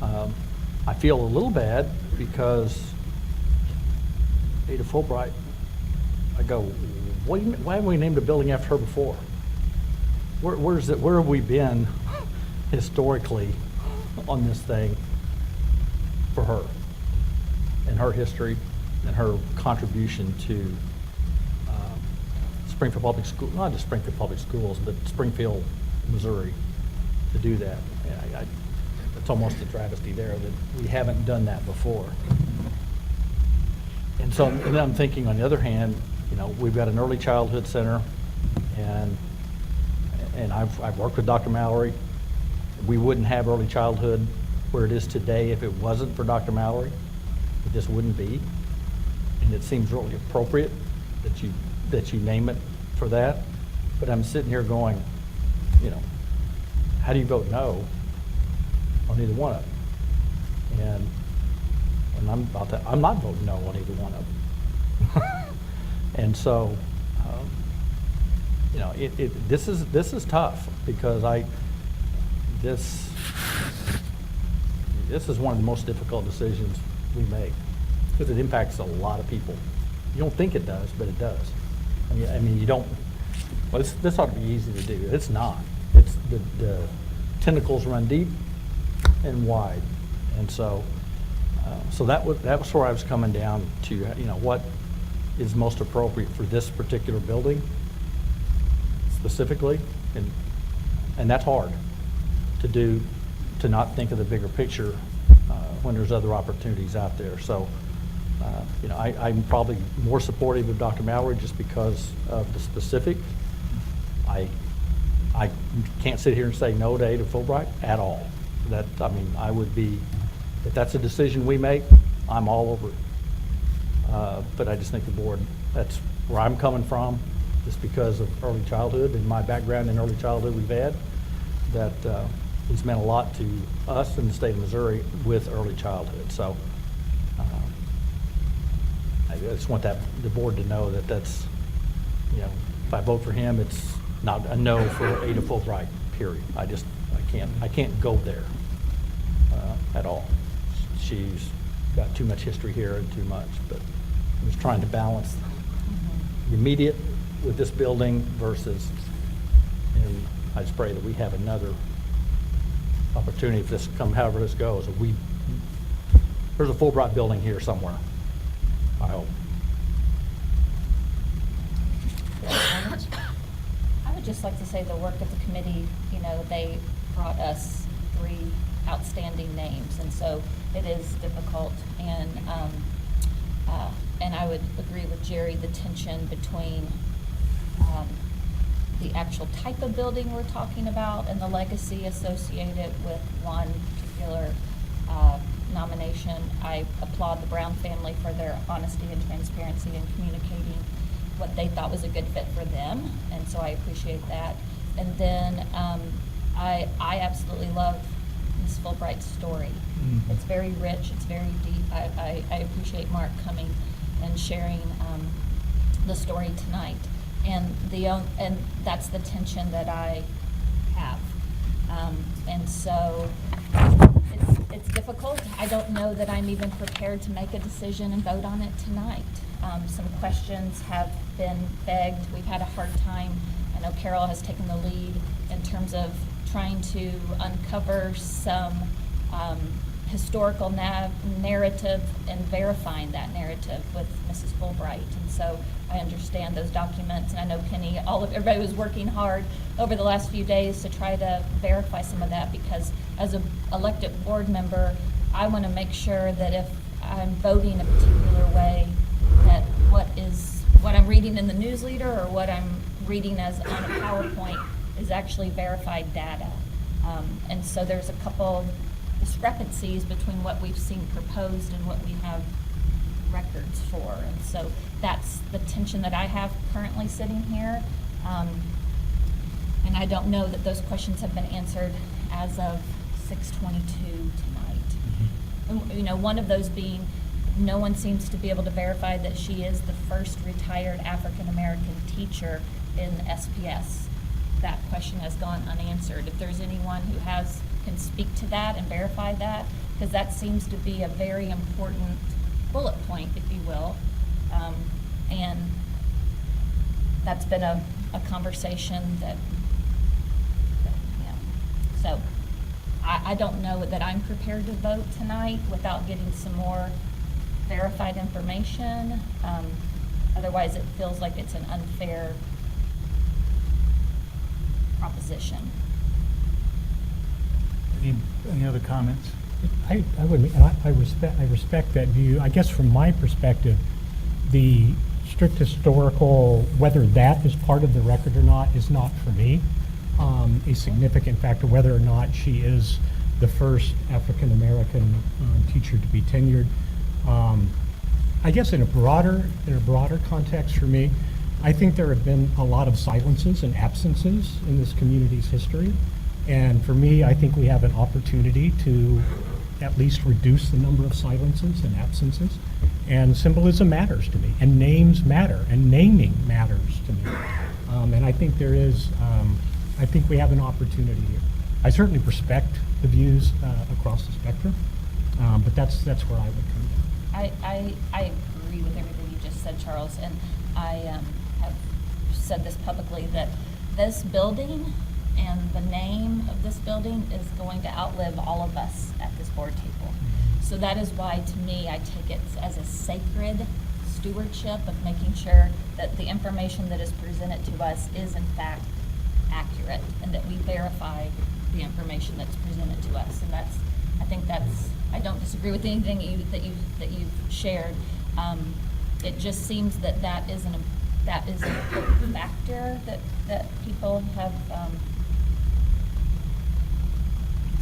I feel a little bad because Ada Fulbright, I go, why haven't we named a building after her before? Where have we been historically on this thing for her and her history and her contribution to Springfield Public School, not just Springfield Public Schools, but Springfield, Missouri, to do that. It's almost a travesty there that we haven't done that before. And so, and then I'm thinking on the other hand, we've got an early childhood center, and I've worked with Dr. Mallory. We wouldn't have early childhood where it is today if it wasn't for Dr. Mallory. It just wouldn't be. And it seems really appropriate that you name it for that. But I'm sitting here going, how do you vote no on either one of them? And I'm not voting no on either one of them. And so, this is tough because this is one of the most difficult decisions we make because it impacts a lot of people. You don't think it does, but it does. I mean, you don't. Well, this ought to be easy to do. It's not. It's the tentacles run deep and wide, and so that was where I was coming down to. What is most appropriate for this particular building specifically, and that's hard to do. To not think of the bigger picture when there's other opportunities out there. So. I'm probably more supportive of Dr. Mallory just because of the specific. I can't sit here and say no to Ada Fulbright at all. I would be, if that's a decision we make, I'm all over it. But I just think the board, that's where I'm coming from, just because of early childhood and my background in early childhood we've had, that it's meant a lot to us in the state of Missouri with early childhood. So. I just want the board to know that's, if I vote for him, it's not a no for Ada Fulbright, period. I can't go there at all. She's got too much history here and too much, but I'm just trying to balance the immediate with this building versus, and I just pray that we have another opportunity if this however this goes. There's a Fulbright building here somewhere. I hope. I would just like to say the work of the committee, they brought us 3 outstanding names, and so it is difficult. And I would agree with Jerry, the tension between the actual type of building we're talking about and the legacy associated with one particular nomination. I applaud the Brown family for their honesty and transparency in communicating what they thought was a good fit for them, and so I appreciate that. And then I absolutely love Ms. Fulbright's story. Mm-hmm. It's very rich, it's very deep. I appreciate Mark coming and sharing the story tonight. And that's the tension that I have. And so it's difficult. I don't know that I'm even prepared to make a decision and vote on it tonight. Some questions have been begged. We've had a hard time. I know Carol has taken the lead in terms of trying to uncover some historical narrative and verifying that narrative with Mrs. Fulbright. And so I understand those documents, and I know Penny, everybody was working hard over the last few days to try to verify some of that, because as an elected board member, I want to make sure that if I'm voting a particular way, that what I'm reading in the newsletter or what I'm reading as on a PowerPoint is actually verified data. And so there's a couple discrepancies between what we've seen proposed and what we have records for. And so that's the tension that I have currently sitting here. And I don't know that those questions have been answered as of 6/22 tonight. And, one of those being, no one seems to be able to verify that she is the first retired African-American teacher in SPS. That question has gone unanswered. If there's anyone who can speak to that and verify that, because that seems to be a very important bullet point, if you will. And that's been a conversation that so I don't know that I'm prepared to vote tonight without getting some more verified information. Otherwise, it feels like it's an unfair proposition. Any other comments? I wouldn't, and I respect that view. I guess from my perspective, the strict historical, whether that is part of the record or not, is not for me a significant factor. Whether or not she is the first African-American teacher to be tenured. I guess in a broader context for me, I think there have been a lot of silences and absences in this community's history. And for me, I think we have an opportunity to at least reduce the number of silences and absences. And symbolism matters to me, and names matter, and naming matters to me. And I think I think we have an opportunity here. I certainly respect the views across the spectrum, but that's where I would come down. I agree with everything you just said, Charles, and I have said this publicly, that this building and the name of this building is going to outlive all of us at this board table. So that is why, to me, I take it as a sacred stewardship of making sure that the information that is presented to us is in fact accurate, and that we verify the information that's presented to us. And I don't disagree with anything that you've shared. It just seems that is an important factor that people have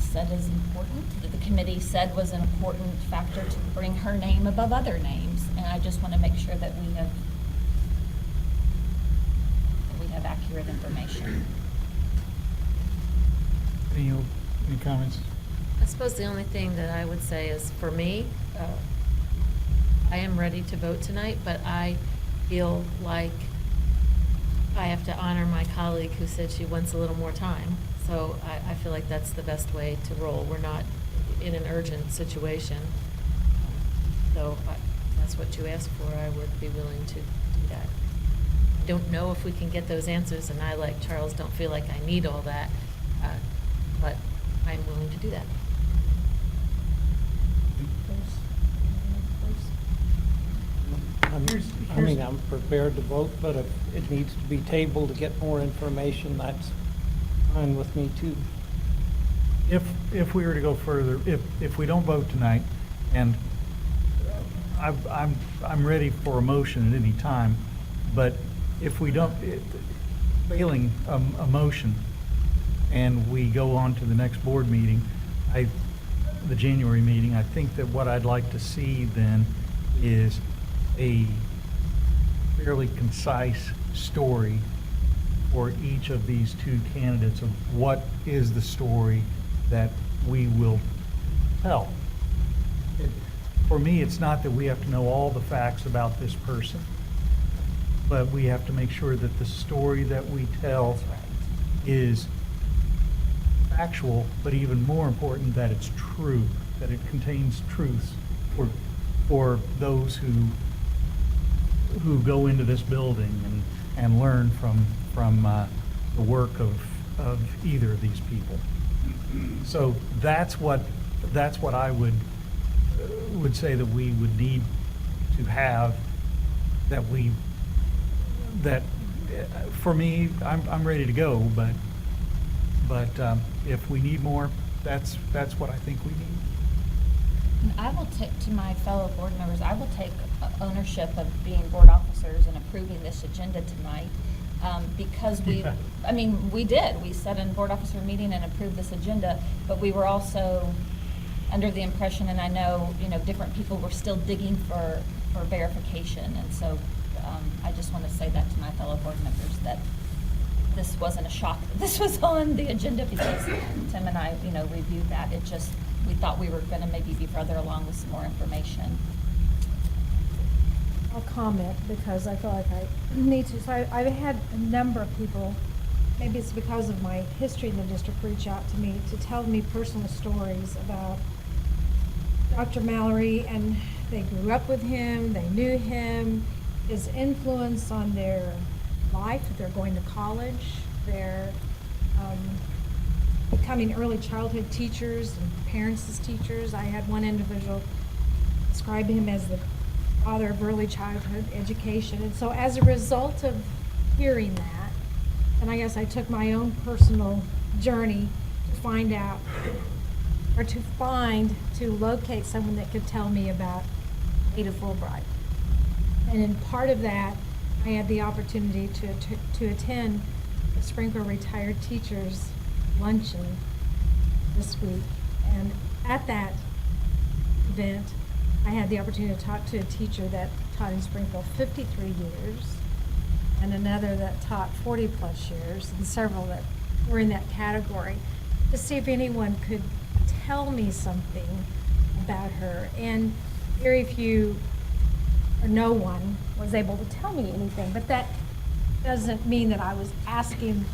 said is important, that the committee said was an important factor to bring her name above other names. And I just want to make sure that we have accurate information. Any comments? I suppose the only thing that I would say is, for me, I am ready to vote tonight, but I feel like I have to honor my colleague who said she wants a little more time. So I feel like that's the best way to roll. We're not in an urgent situation. So that's what you asked for. I would be willing to do that. I don't know if we can get those answers, and I, like Charles, don't feel like I need all that, but I'm willing to do that. I'm prepared to vote, but if it needs to be tabled to get more information, that's fine with me too. If we were to go further, if we don't vote tonight, and I'm ready for a motion at any time, but if we don't, failing a motion, and we go on to the next board meeting, the January meeting, I think that what I'd like to see then is a fairly concise story for each of these two candidates of what is the story that we will tell. For me, it's not that we have to know all the facts about this person. but we have to make sure that the story that we tell is factual, but even more important, that it's true, that it contains truths for those who go into this building and learn from the work of either of these people. So that's what I would say that we would need to have, for me, I'm ready to go, but if we need more, that's what I think we need. And I will take, to my fellow board members, I will take ownership of being board officers and approving this agenda tonight. Because we, Yeah. I mean, we did. We sat in board officer meeting and approved this agenda, but we were also under the impression, and I know, different people were still digging for verification. And so I just want to say that to my fellow board members, that this wasn't a shock that this was on the agenda, because Tim and I, reviewed that. It just, we thought we were going to maybe be further along with some more information. I'll comment because I feel like I need to. So I've had a number of people, maybe it's because of my history in the district, reach out to me to tell me personal stories about Dr. Mallory, and they grew up with him, they knew him, his influence on their life, they're going to college, they're becoming early childhood teachers and parents as teachers. I had one individual describe him as the father of early childhood education. And so as a result of hearing that, and I guess I took my own personal journey to find out, or to locate someone that could tell me about Ada Fulbright. And in part of that, I had the opportunity to attend the Springfield Retired Teachers Luncheon this week. And at that event, I had the opportunity to talk to a teacher that taught in Springfield 53 years, and another that taught 40 plus years, and several that were in that category, to see if anyone could tell me something about her. And very few, or no one, was able to tell me anything. But that doesn't mean that I was asking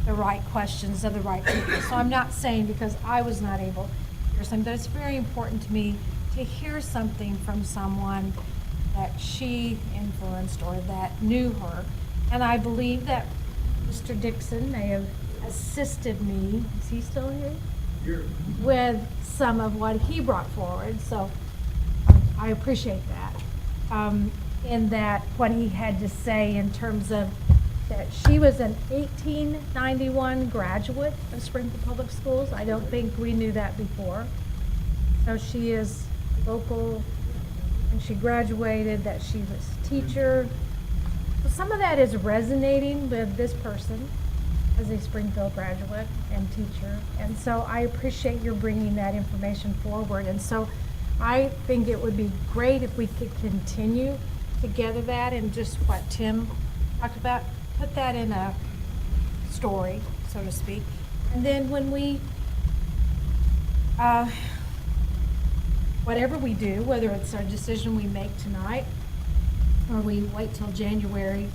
the right questions of the right people. So I'm not saying because I was not able to hear something, but it's very important to me to hear something from someone that she influenced or that knew her. And I believe that Mr. Dixon may have assisted me, is he still here? With some of what he brought forward. So I appreciate that. In that what he had to say in terms of that she was an 1891 graduate of Springfield Public Schools. I don't think we knew that before. So she is local, and she graduated, that she was a teacher. So some of that is resonating with this person as a Springfield graduate and teacher. And so I appreciate your bringing that information forward. And so I think it would be great if we could continue to gather that, and just what Tim talked about, put that in a story, so to speak. And then when we, whatever we do, whether it's a decision we make tonight or we wait till January,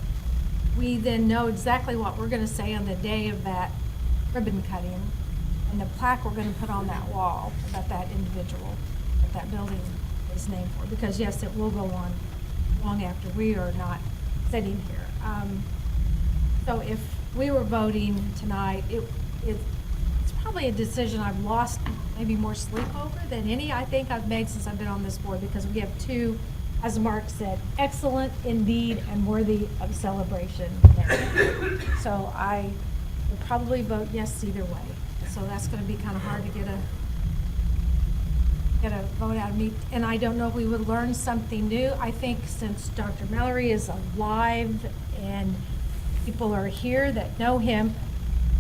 we then know exactly what we're going to say on the day of that ribbon cutting and the plaque we're going to put on that wall about that individual that that building is named for. Because yes, it will go on long after we are not sitting here. So if we were voting tonight, it's probably a decision I've lost maybe more sleep over than any I think I've made since I've been on this board, because we have two, as Mark said, excellent indeed and worthy of celebration. So I would probably vote yes either way. So that's going to be kind of hard to get a vote out of me. And I don't know if we would learn something new. I think since Dr. Mallory is alive and people are here that know him,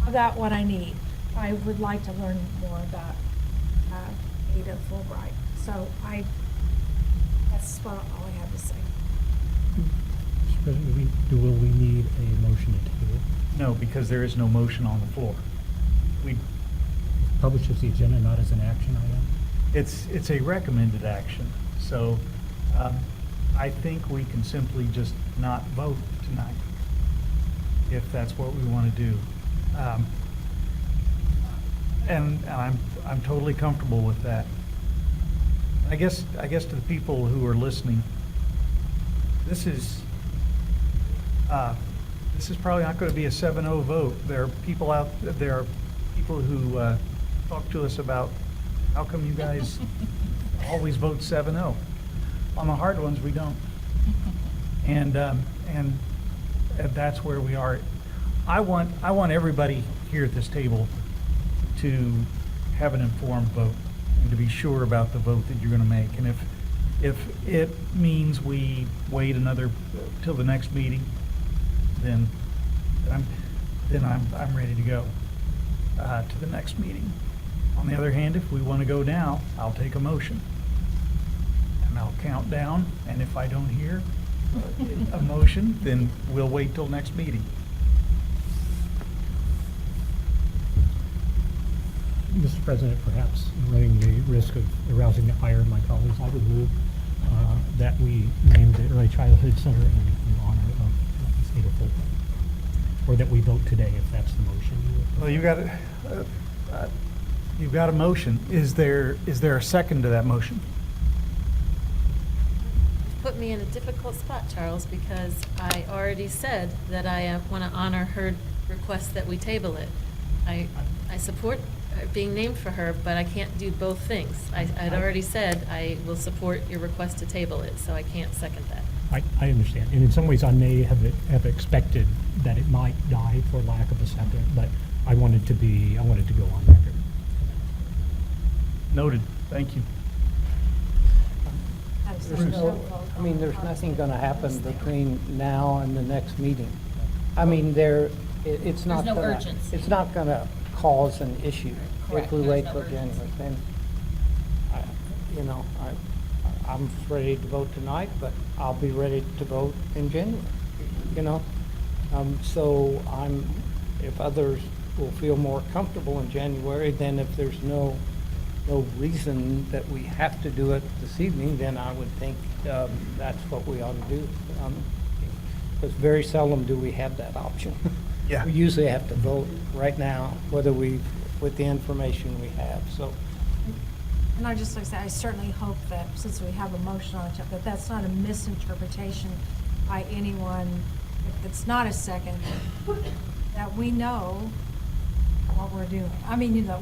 I got what I need. I would like to learn more about Ada Fulbright. So that's all I have to say. Mr. President, will we need a motion to table? No, because there is no motion on the floor. We Published as the agenda, not as an action item? It's a recommended action. So I think we can simply just not vote tonight, if that's what we want to do. And I'm totally comfortable with that. I guess to the people who are listening, this is probably not going to be a 7-0 vote. There are people who talk to us about, how come you guys always vote 7-0? On the hard ones, we don't. And that's where we are. I want everybody here at this table to have an informed vote and to be sure about the vote that you're going to make. And if it means we wait till the next meeting, then I'm ready to go to the next meeting. On the other hand, if we want to go now, I'll take a motion and I'll count down. And if I don't hear a motion, then we'll wait till next meeting. Mr. President, perhaps running the risk of arousing the ire of my colleagues, I would move that we name the Early Childhood Center in honor of the state of Fulton. Or that we vote today, if that's the motion. Well, you've got a motion. Is there a second to that motion? Put me in a difficult spot, Charles, because I already said that I want to honor her request that we table it. I support being named for her, but I can't do both things. I'd already said I will support your request to table it, so I can't second that. I understand. And in some ways, I may have expected that it might die for lack of a second, but I wanted to go on record. Noted. Thank you. There's nothing going to happen between now and the next meeting. It's not no gonna, urgency. It's not going to cause an issue if we wait till January. Then, I'm ready to vote tonight, but I'll be ready to vote in January. So if others will feel more comfortable in January, then if there's no reason that we have to do it this evening, then I would think that's what we ought to do. Because very seldom do we have that option. Yeah. We usually have to vote right now, with the information we have. So. And I just like to say, I certainly hope that since we have a motion on it, that that's not a misinterpretation by anyone. If it's not a second, that we know what we're doing.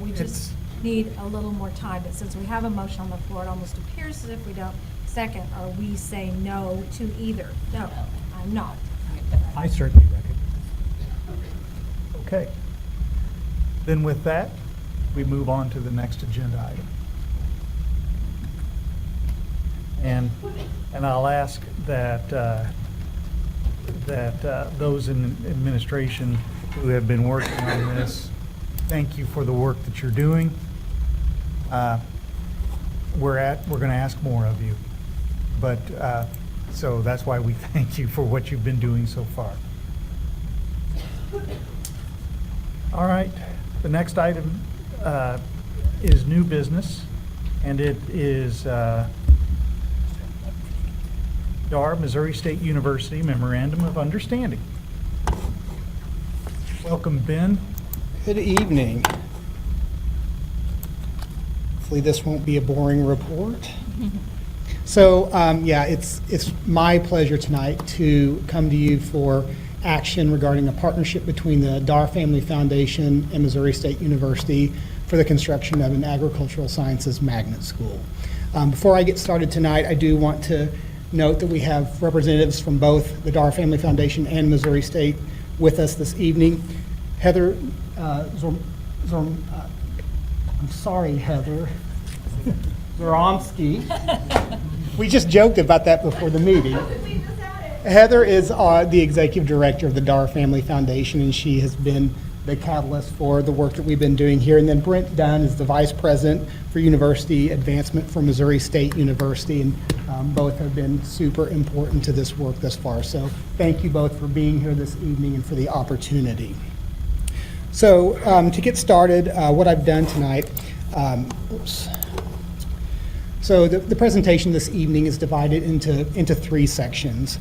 We just need a little more time. But since we have a motion on the floor, it almost appears as if we don't second, or we say no to either. No, I'm not. I certainly recognize. Okay. Then with that, we move on to the next agenda item. And I'll ask that those in administration who have been working on this, thank you for the work that you're doing. We're going to ask more of you, but so that's why we thank you for what you've been doing so far. All right, the next item is new business, and it is DAR, Missouri State University Memorandum of Understanding. Welcome, Ben. Good evening. Hopefully this won't be a boring report. So, it's my pleasure tonight to come to you for action regarding a partnership between the Dar Family Foundation and Missouri State University for the construction of an agricultural sciences magnet school. Before I get started tonight, I do want to note that we have representatives from both the Dar Family Foundation and Missouri State with us this evening. Heather I'm sorry, Heather Zoromsky. We just joked about that before the meeting. Heather is the executive director of the Dar Family Foundation, and she has been the catalyst for the work that we've been doing here. And then Brent Dunn is the vice president for university advancement for Missouri State University, and both have been super important to this work thus far. So thank you both for being here this evening and for the opportunity. So to get started, what I've done tonight, So the presentation this evening is divided into three sections.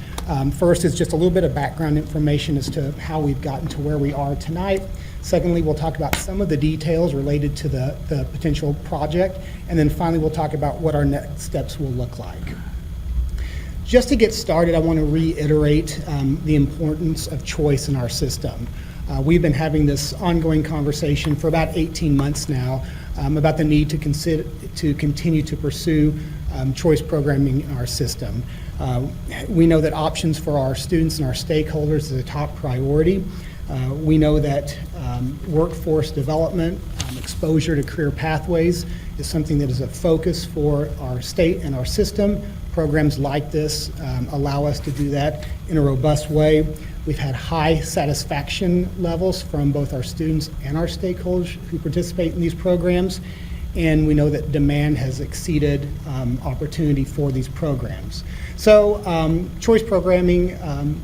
First is just a little bit of background information as to how we've gotten to where we are tonight. Secondly, we'll talk about some of the details related to the potential project. And then finally, we'll talk about what our next steps will look like. Just to get started, I want to reiterate the importance of choice in our system. We've been having this ongoing conversation for about 18 months now about the need to continue to pursue choice programming in our system. We know that options for our students and our stakeholders is a top priority. We know that workforce development, exposure to career pathways is something that is a focus for our state and our system. Programs like this allow us to do that in a robust way. We've had high satisfaction levels from both our students and our stakeholders who participate in these programs, and we know that demand has exceeded opportunity for these programs. So choice programming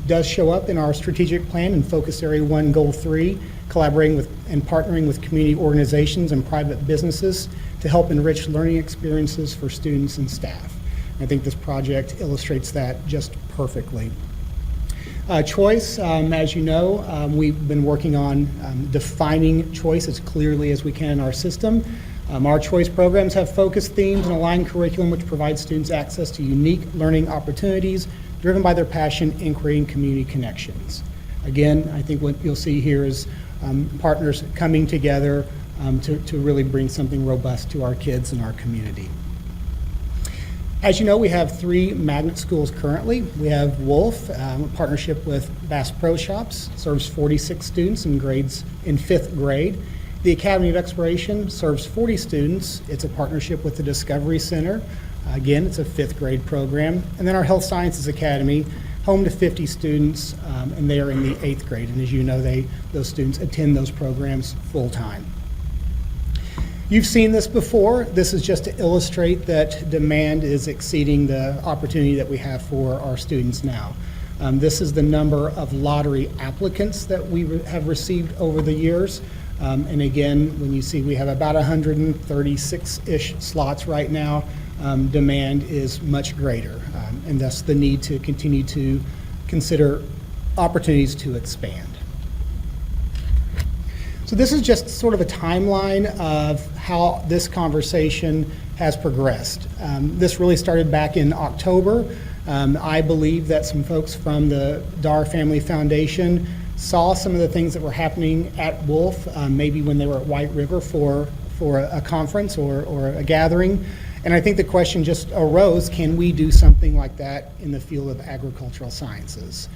does show up in our strategic plan in Focus Area 1, Goal 3, collaborating with and partnering with community organizations and private businesses to help enrich learning experiences for students and staff. I think this project illustrates that just perfectly. Choice, as you know, we've been working on defining choice as clearly as we can in our system. Our choice programs have focused themes and aligned curriculum which provides students access to unique learning opportunities driven by their passion in creating community connections. Again, I think what you'll see here is partners coming together to really bring something robust to our kids and our community. As you know, we have 3 magnet schools currently. We have Wolf, a partnership with Bass Pro Shops, serves 46 students in 5th grade. The Academy of Exploration serves 40 students. It's a partnership with the Discovery Center. Again, it's a 5th grade program. And then our Health Sciences Academy, home to 50 students, and they are in the 8th grade. And as you know, those students attend those programs full time. You've seen this before. This is just to illustrate that demand is exceeding the opportunity that we have for our students now. This is the number of lottery applicants that we have received over the years. And again, when you see we have about 136-ish slots right now, demand is much greater, and thus the need to continue to consider opportunities to expand. So this is just sort of a timeline of how this conversation has progressed. This really started back in October. I believe that some folks from the Dar Family Foundation saw some of the things that were happening at Wolf, maybe when they were at White River for a conference or a gathering. And I think the question just arose, can we do something like that in the field of agricultural sciences?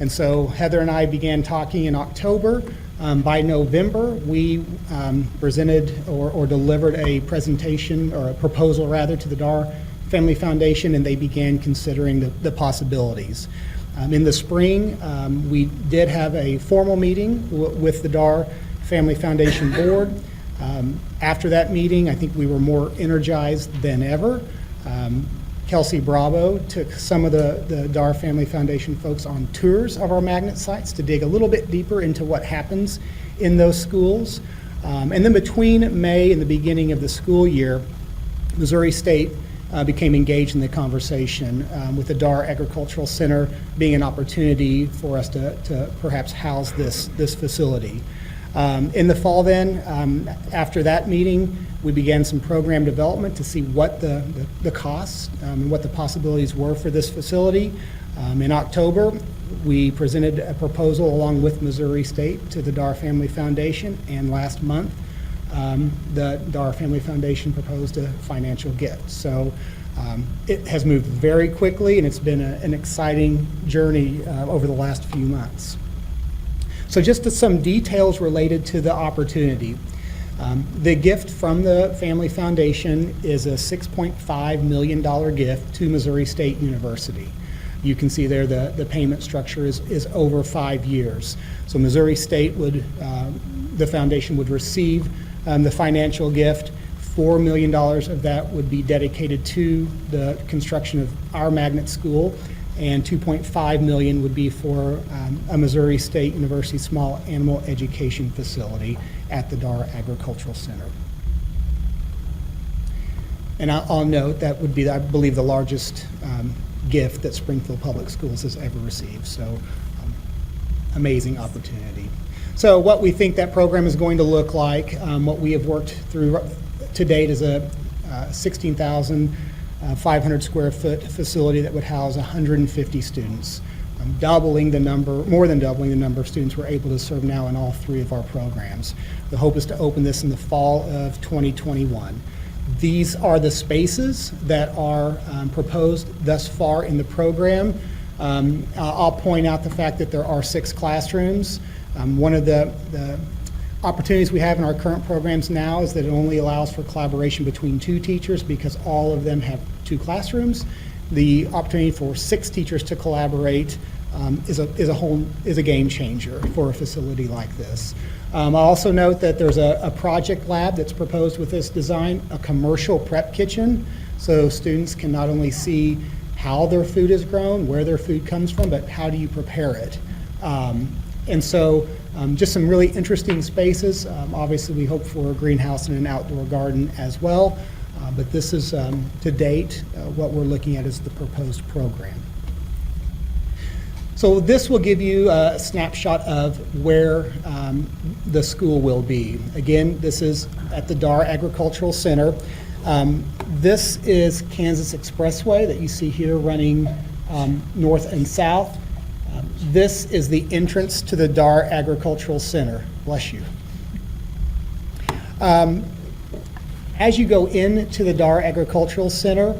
And so Heather and I began talking in October. By November, we presented or delivered a presentation, or a proposal rather, to the Dar Family Foundation, and they began considering the possibilities. In the spring, we did have a formal meeting with the Dar Family Foundation board. After that meeting, I think we were more energized than ever. Kelsey Bravo took some of the Dar Family Foundation folks on tours of our magnet sites to dig a little bit deeper into what happens in those schools. And then between May and the beginning of the school year, Missouri State became engaged in the conversation, with the Dar Agricultural Center being an opportunity for us to perhaps house this facility. In the fall then, after that meeting, we began some program development to see what the costs and what the possibilities were for this facility. In October, we presented a proposal along with Missouri State to the Dar Family Foundation, and last month, the Dar Family Foundation proposed a financial gift. So it has moved very quickly, and it's been an exciting journey over the last few months. So just some details related to the opportunity. The gift from the Family Foundation is a $6.5 million gift to Missouri State University. You can see there the payment structure is over 5 years. So Missouri State the foundation would receive the financial gift. $4 million of that would be dedicated to the construction of our magnet school, and $2.5 million would be for a Missouri State University small animal education facility at the Dar Agricultural Center. And I'll note that would be, I believe, the largest gift that Springfield Public Schools has ever received. So amazing opportunity. So what we think that program is going to look like, what we have worked through to date is a 16,500 square foot facility that would house 150 students, doubling the number, more than doubling the number of students we're able to serve now in all 3 of our programs. The hope is to open this in the fall of 2021. These are the spaces that are proposed thus far in the program. I'll point out the fact that there are 6 classrooms. One of the opportunities we have in our current programs now is that it only allows for collaboration between 2 teachers because all of them have 2 classrooms. The opportunity for 6 teachers to collaborate is a game changer for a facility like this. I'll also note that there's a project lab that's proposed with this design, a commercial prep kitchen, so students can not only see how their food is grown, where their food comes from, but how do you prepare it. And so just some really interesting spaces. Obviously, we hope for a greenhouse and an outdoor garden as well, but this is, to date, what we're looking at is the proposed program. So this will give you a snapshot of where the school will be. Again, this is at the Dar Agricultural Center. This is Kansas Expressway that you see here running north and south. This is the entrance to the Dar Agricultural Center. Bless you. As you go into the Dar Agricultural Center,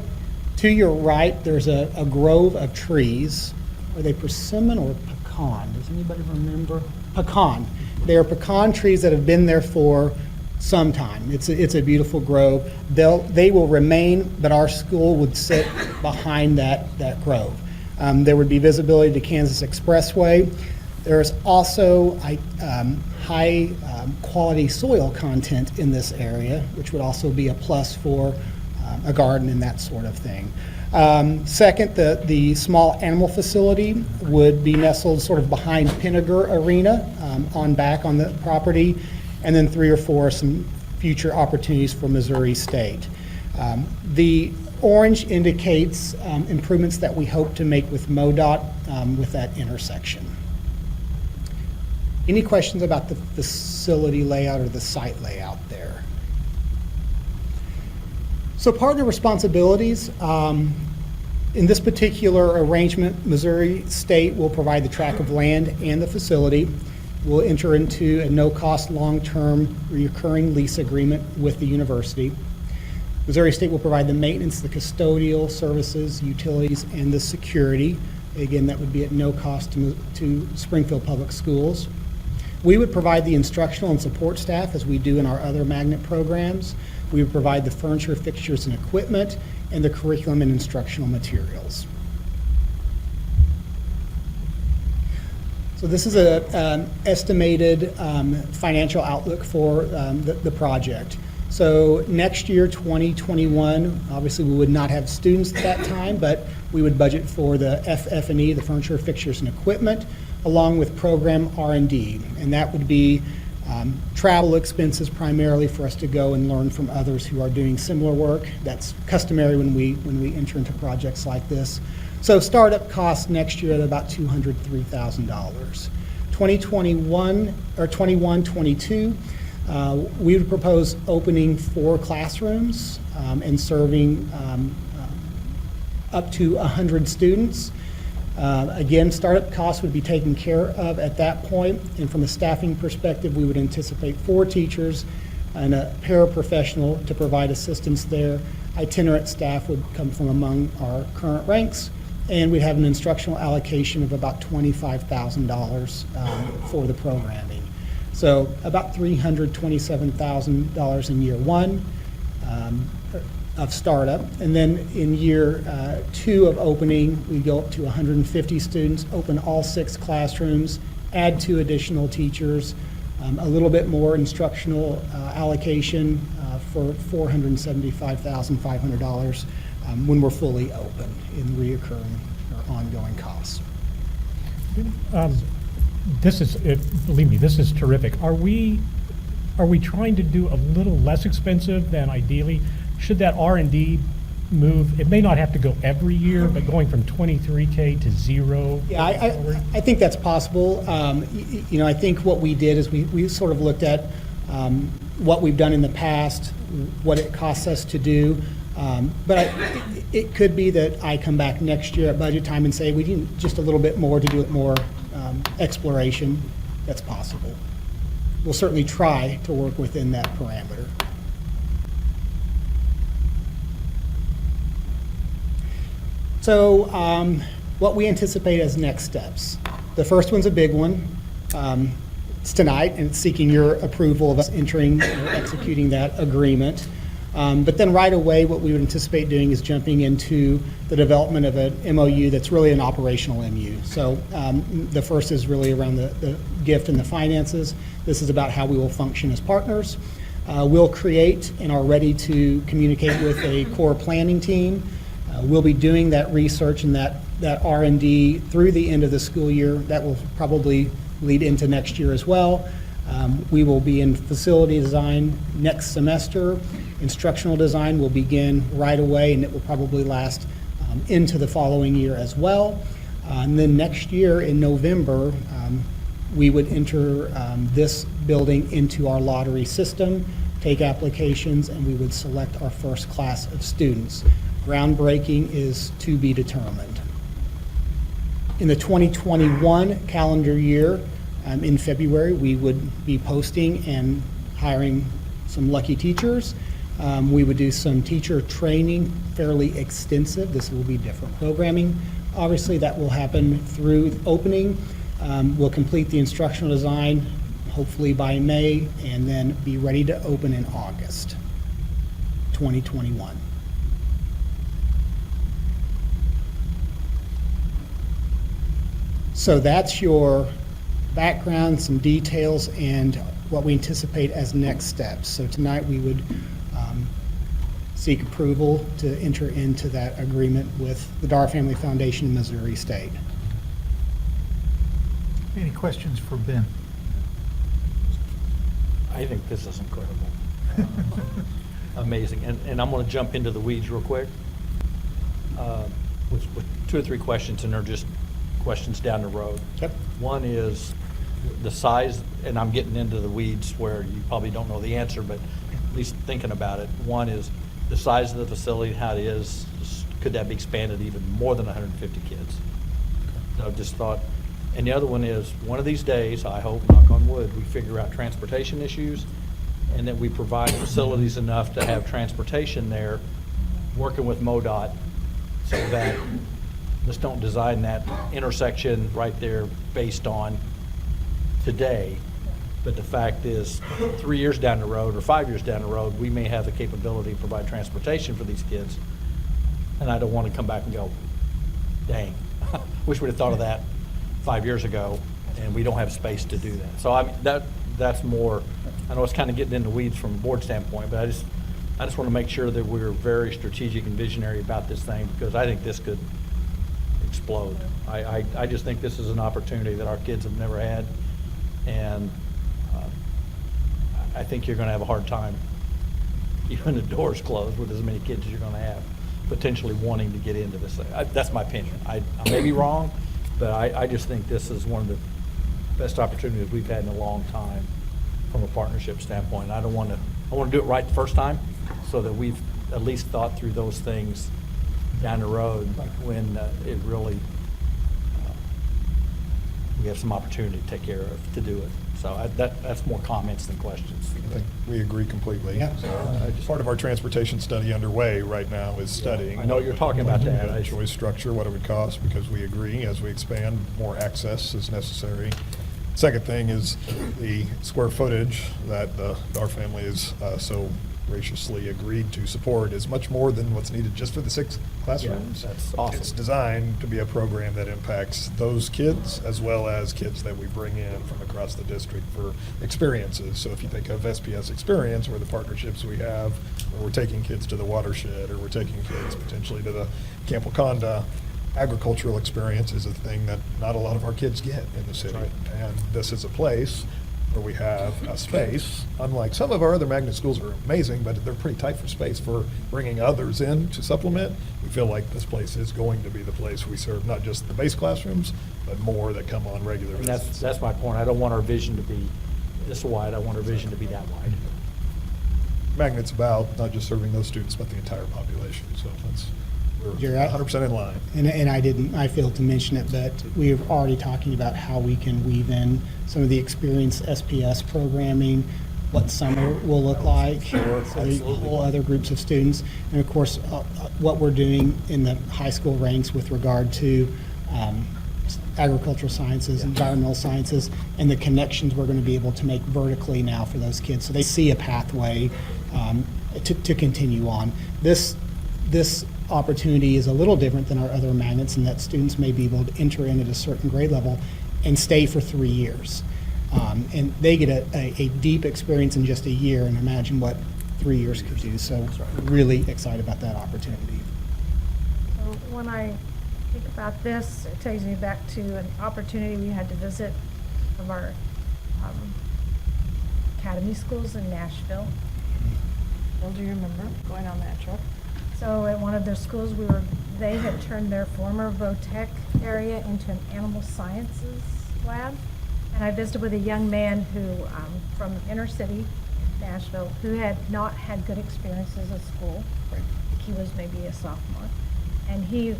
to your right, there's a grove of trees. Are they persimmon or pecan? Does anybody remember? Pecan. They are pecan trees that have been there for some time. It's a beautiful grove. They will remain, but our school would sit behind that grove. There would be visibility to Kansas Expressway. There's also high quality soil content in this area, which would also be a plus for a garden and that sort of thing. Second, the small animal facility would be nestled sort of behind Pinnager Arena on the property, and then 3 or 4 some future opportunities for Missouri State. The orange indicates improvements that we hope to make with MoDOT with that intersection. Any questions about the facility layout or the site layout there? So part of the responsibilities, in this particular arrangement, Missouri State will provide the tract of land and the facility. We'll enter into a no-cost, long-term, recurring lease agreement with the university. Missouri State will provide the maintenance, the custodial services, utilities, and the security. Again, that would be at no cost to Springfield Public Schools. We would provide the instructional and support staff as we do in our other magnet programs. We would provide the furniture, fixtures, and equipment, and the curriculum and instructional materials. So this is an estimated financial outlook for the project. So next year, 2021, obviously we would not have students at that time, but we would budget for the FF&E, the furniture, fixtures, and equipment, along with program R&D. And that would be travel expenses primarily for us to go and learn from others who are doing similar work. That's customary when we enter into projects like this. So startup costs next year at about $203,000. 2021 or 21-22, we would propose opening 4 classrooms and serving up to 100 students. Again, startup costs would be taken care of at that point, and from a staffing perspective, we would anticipate 4 teachers and a paraprofessional to provide assistance there. Itinerant staff would come from among our current ranks, and we'd have an instructional allocation of about $25,000 for the programming. So about $327,000 in year 1 of startup, and then in year 2 of opening, we go up to 150 students, open all 6 classrooms, add 2 additional teachers, a little bit more instructional allocation for $475,500 when we're fully open in reoccurring or ongoing costs. Believe me, this is terrific. Are we trying to do a little less expensive than ideally should that R&D move, it may not have to go every year, but going from 23K to 0? Yeah, I think that's possible. You know, I think what we did is we sort of looked at what we've done in the past, what it costs us to do. But it could be that I come back next year at budget time and say, we need just a little bit more to do it more exploration. That's possible. We'll certainly try to work within that parameter. So what we anticipate as next steps. The first one's a big one. It's tonight, and it's seeking your approval of us entering or executing that agreement. But then right away, what we would anticipate doing is jumping into the development of an MOU that's really an operational MU. So the first is really around the gift and the finances. This is about how we will function as partners. We'll create and are ready to communicate with a core planning team. We'll be doing that research and that R&D through the end of the school year. That will probably lead into next year as well. We will be in facility design next semester. Instructional design will begin right away, and it will probably last into the following year as well. And then next year in November, we would enter this building into our lottery system, take applications, and we would select our first class of students. Groundbreaking is to be determined. In the 2021 calendar year, in February, we would be posting and hiring some lucky teachers. We would do some teacher training, fairly extensive. This will be different programming. Obviously, that will happen through opening. We'll complete the instructional design, hopefully by May, and then be ready to open in August 2021. So that's your background, some details, and what we anticipate as next steps. So tonight we would seek approval to enter into that agreement with the Dar Family Foundation in Missouri State. Any questions for Ben? I think this is incredible. Amazing. And I'm going to jump into the weeds real quick with 2 or 3 questions, and they're just questions down the road. Yep. One is the size, and I'm getting into the weeds where you probably don't know the answer, but at least thinking about it. One is the size of the facility, how it is. Could that be expanded even more than 150 kids? So I just thought. And the other one is, one of these days, I hope, knock on wood, we figure out transportation issues and that we provide facilities enough to have transportation there, working with MoDOT, so that let's don't design that intersection right there based on today. But the fact is, 3 years down the road or 5 years down the road, we may have the capability to provide transportation for these kids. And I don't want to come back and go, dang, wish we'd have thought of that 5 years ago, and we don't have space to do that. So I mean, that's more, I know it's kind of getting in the weeds from a board standpoint, but I just want to make sure that we're very strategic and visionary about this thing, because I think this could explode. I just think this is an opportunity that our kids have never had, and I think you're going to have a hard time, even the doors closed, with as many kids as you're going to have potentially wanting to get into this thing. That's my opinion. I may be wrong, but I just think this is one of the best opportunities we've had in a long time from a partnership standpoint. I want to do it right the first time, so that we've at least thought through those things down the road when it really we have some opportunity to take care of, to do it. So that's more comments than questions. I think we agree completely. Yeah. Part of our transportation study underway right now is studying. I know you're talking about that. The choice structure, what it would cost, because we agree as we expand, more access is necessary. Second thing is the square footage that our family is so graciously agreed to support is much more than what's needed just for the 6 classrooms. Yeah, that's awesome. It's designed to be a program that impacts those kids as well as kids that we bring in from across the district for experiences. So if you think of SPS Experience, or the partnerships we have, where we're taking kids to the watershed, or we're taking kids potentially to the Camp Wakanda, agricultural experience is a thing that not a lot of our kids get in the city. Right. And this is a place where we have a space, unlike some of our other magnet schools are amazing, but they're pretty tight for space for bringing others in to supplement. We feel like this place is going to be the place we serve not just the base classrooms, but more that come on regular And visits. that's my point. I don't want our vision to be this wide. I want our vision to be that wide. Magnet's about not just serving those students, but the entire population, so we're You're right. 100% in line. And I failed to mention it, but we are already talking about how we can weave in some of the experienced SPS programming, what summer will look like for the whole other groups of students. And of course, what we're doing in the high school ranks with regard to agricultural sciences, environmental sciences, and the connections we're going to be able to make vertically now for those kids. So they see a pathway to continue on. This opportunity is a little different than our other magnets in that students may be able to enter in at a certain grade level and stay for 3 years. And they get a deep experience in just a year, and imagine what 3 years could do. So really excited about that opportunity. So when I think about this, it takes me back to an opportunity we had to visit of our academy schools in Nashville. Bill, do you remember going on that trip? So at one of their schools, they had turned their former VOTEC area into an animal sciences lab. And I visited with a young man who, from inner city Nashville, who had not had good experiences at school. I think he was maybe a sophomore. And he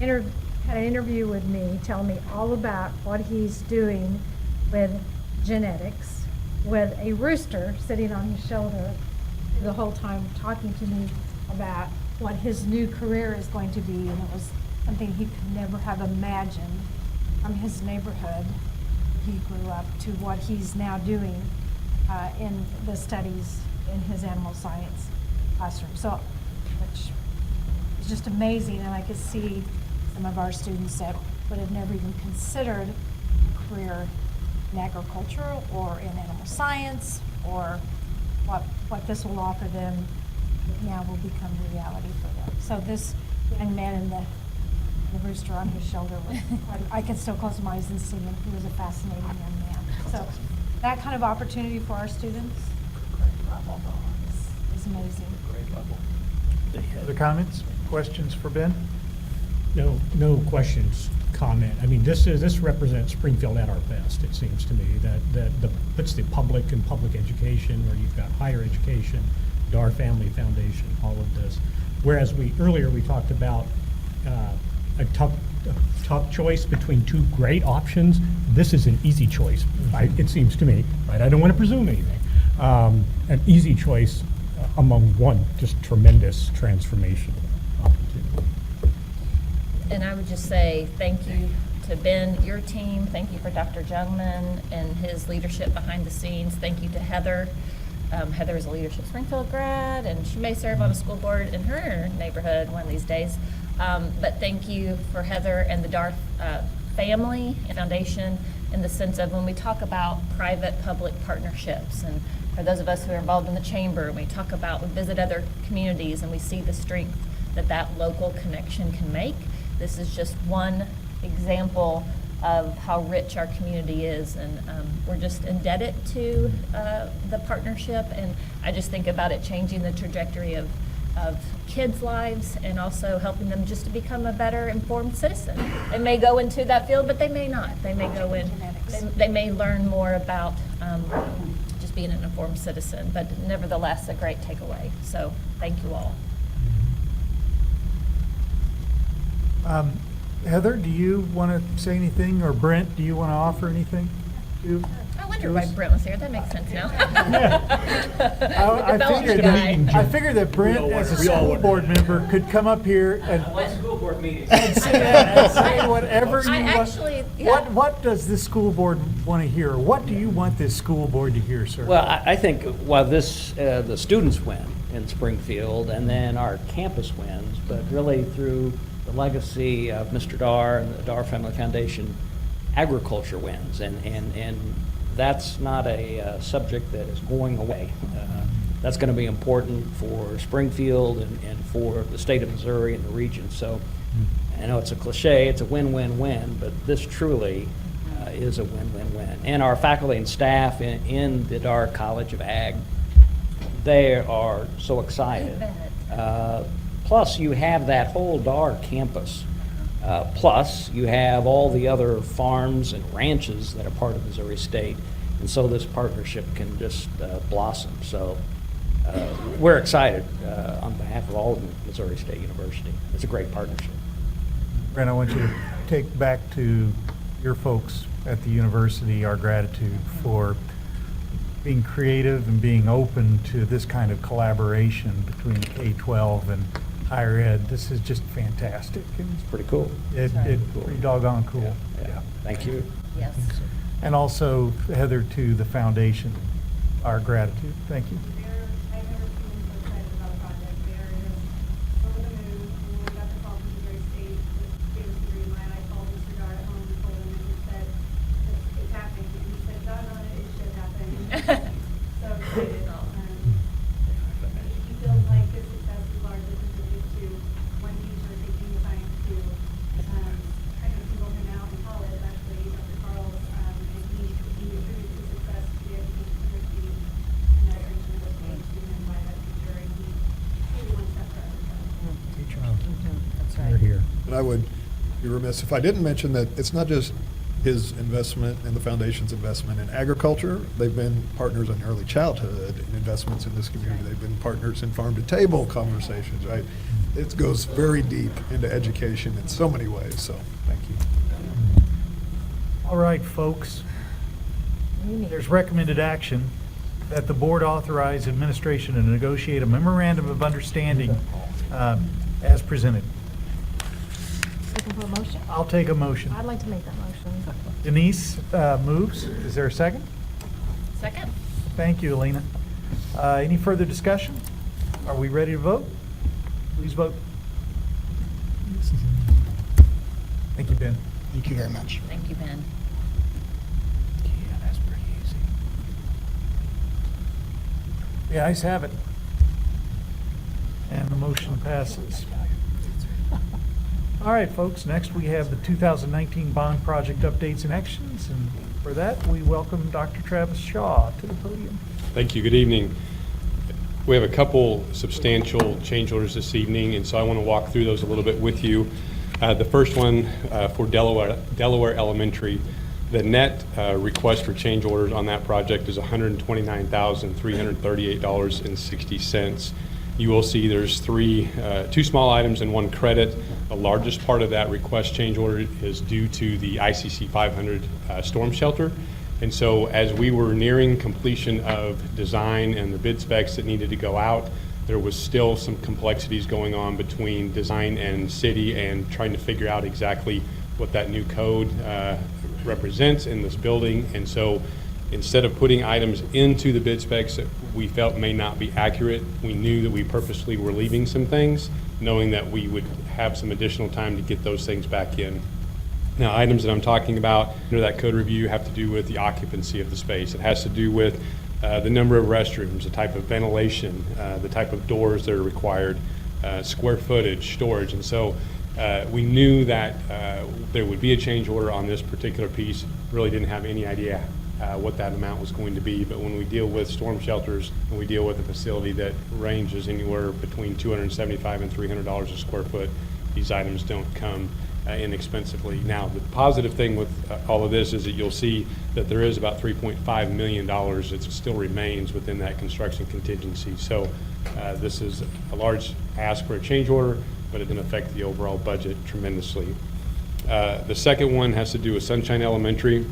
had an interview with me, telling me all about what he's doing with genetics, with a rooster sitting on his shoulder the whole time talking to me about what his new career is going to be, and it was something he could never have imagined from his neighborhood. He grew up to what he's now doing in the studies in his animal science classroom. So, which is just amazing, and I could see some of our students that would have never even considered a career in agriculture or in animal science, or what this will offer them now will become reality for them. So this young man in the rooster on his shoulder was I can still close my eyes and see him. He was a fascinating young man. So that kind of opportunity for our students is amazing. Great level. Other comments, questions for Ben? No questions, comment. I mean, this represents Springfield at our best, it seems to me, that puts the public and public education, where you've got higher education, Dar Family Foundation, all of this. Whereas earlier we talked about a tough choice between two great options. This is an easy choice, it seems to me, right? I don't want to presume anything. An easy choice among one just tremendous transformation opportunity. And I would just say thank you to Ben, your team. Thank you for Dr. Jungman and his leadership behind the scenes. Thank you to Heather. Heather is a Leadership Springfield grad, and she may serve on a school board in her neighborhood one of these days. But thank you for Heather and the DAR family and foundation, in the sense of when we talk about private-public partnerships, and for those of us who are involved in the chamber, we visit other communities and we see the strength that local connection can make. This is just one example of how rich our community is, and we're just indebted to the partnership, and I just think about it changing the trajectory of kids' lives, and also helping them just to become a better informed citizen. They may go into that field, but they may not. They may go in, they may learn more about just being an informed citizen, but nevertheless, a great takeaway. So thank you all. Heather, do you want to say anything, or Brent, do you want to offer anything? I wonder why Brent was here. That makes sense now. I figured that Brent, as a school board member, could come up here and school board meeting. and say whatever you want. What does this school board want to hear? What do you want this school board to hear, sir? Well, I think while the students win in Springfield, and then our campus wins, but really through the legacy of Mr. Dar and the Dar Family Foundation, agriculture wins, and that's not a subject that is going away. That's going to be important for Springfield and for the state of Missouri and the region. So I know it's a cliche, it's a win-win-win, but this truly is a win-win-win. And our faculty and staff in the Darr College of Ag, they are so excited. Plus, you have that whole Darr campus. Plus, you have all the other farms and ranches that are part of Missouri State. And so this partnership can just blossom. So we're excited on behalf of all of Missouri State University. It's a great partnership. Brent, I want you to take back to your folks at the university our gratitude for being creative and being open to this kind of collaboration between K-12 and higher ed. This is just fantastic. It's pretty cool. It's pretty doggone cool. Yeah. Thank you. Yes. And also, Heather, to the foundation, our gratitude. Thank you. And I would be remiss if I didn't mention that it's not just his investment and the foundation's investment in agriculture. They've been partners in early childhood and investments in this community. They've been partners in farm-to-table conversations, right? It goes very deep into education in so many ways, so thank you. All right, folks. There's recommended action that the board authorize administration to negotiate a memorandum of understanding as presented. Looking for a motion? I'll take a motion. I'd like to make that motion. Denise moves. Is there a second? Second. Thank you, Alina. Any further discussion? Are we ready to vote? Please vote. Thank you, Ben. Thank you very much. Thank you, Ben. Yeah, that's pretty easy. The ayes have it. And the motion passes. All right, folks, next we have the 2019 bond project updates and actions. And for that, we welcome Dr. Travis Shaw to the podium. Thank you. Good evening. We have a couple substantial change orders this evening, and so I want to walk through those a little bit with you. The first one for Delaware Elementary, the net request for change orders on that project is $129,338.60. You will see there's two small items and one credit. The largest part of that request change order is due to the ICC 500 storm shelter. And so as we were nearing completion of design and the bid specs that needed to go out, there was still some complexities going on between design and city and trying to figure out exactly what that new code represents in this building. And so instead of putting items into the bid specs that we felt may not be accurate, we knew that we purposely were leaving some things, knowing that we would have some additional time to get those things back in. Now, items that I'm talking about under that code review have to do with the occupancy of the space. It has to do with the number of restrooms, the type of ventilation, the type of doors that are required, square footage, storage. And so we knew that there would be a change order on this particular piece. Really didn't have any idea what that amount was going to be. But when we deal with storm shelters and we deal with a facility that ranges anywhere between $275 and $300 a square foot, these items don't come inexpensively. Now, the positive thing with all of this is that you'll see that there is about $3.5 million that still remains within that construction contingency. So this is a large ask for a change order, but it didn't affect the overall budget tremendously. The second one has to do with Sunshine Elementary.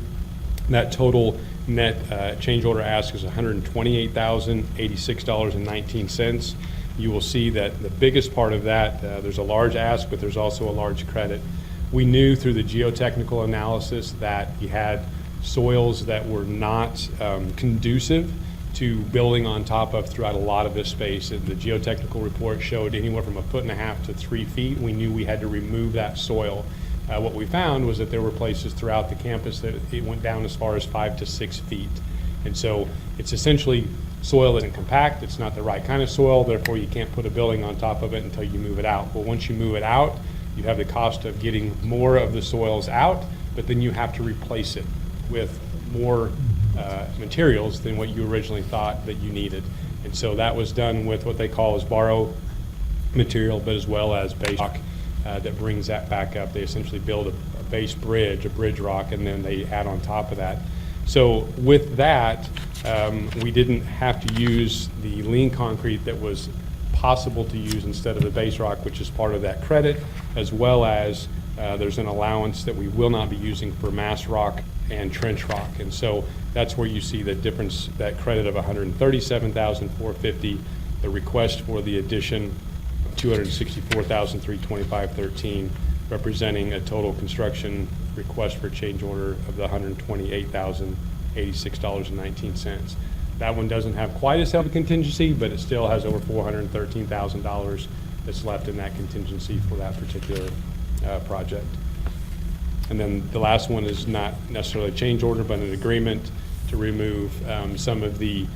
That total net change order ask is $128,086.19. You will see that the biggest part of that, there's a large ask, but there's also a large credit. We knew through the geotechnical analysis that you had soils that were not conducive to building on top of throughout a lot of this space. And the geotechnical report showed anywhere from 1.5 feet to 3 feet. We knew we had to remove that soil. What we found was that there were places throughout the campus that it went down as far as 5 to 6 feet. And so it's essentially soil that isn't compact, it's not the right kind of soil, therefore you can't put a building on top of it until you move it out. But once you move it out, you have the cost of getting more of the soils out, but then you have to replace it. with more materials than what you originally thought that you needed. And so that was done with what they call as borrow material, but as well as base rock that brings that back up. They essentially build a base bridge, a bridge rock, and then they add on top of that. So with that, we didn't have to use the lean concrete that was possible to use instead of the base rock, which is part of that credit, as well as there's an allowance that we will not be using for mass rock and trench rock. And so that's where you see the difference, that credit of $137,450, the request for the addition of $264,325.13, representing a total construction request for change order of the $128,086.19. That one doesn't have quite as heavy contingency, but it still has over $413,000 that's left in that contingency for that particular project. And then the last one is not necessarily a change order, but an agreement to remove some of the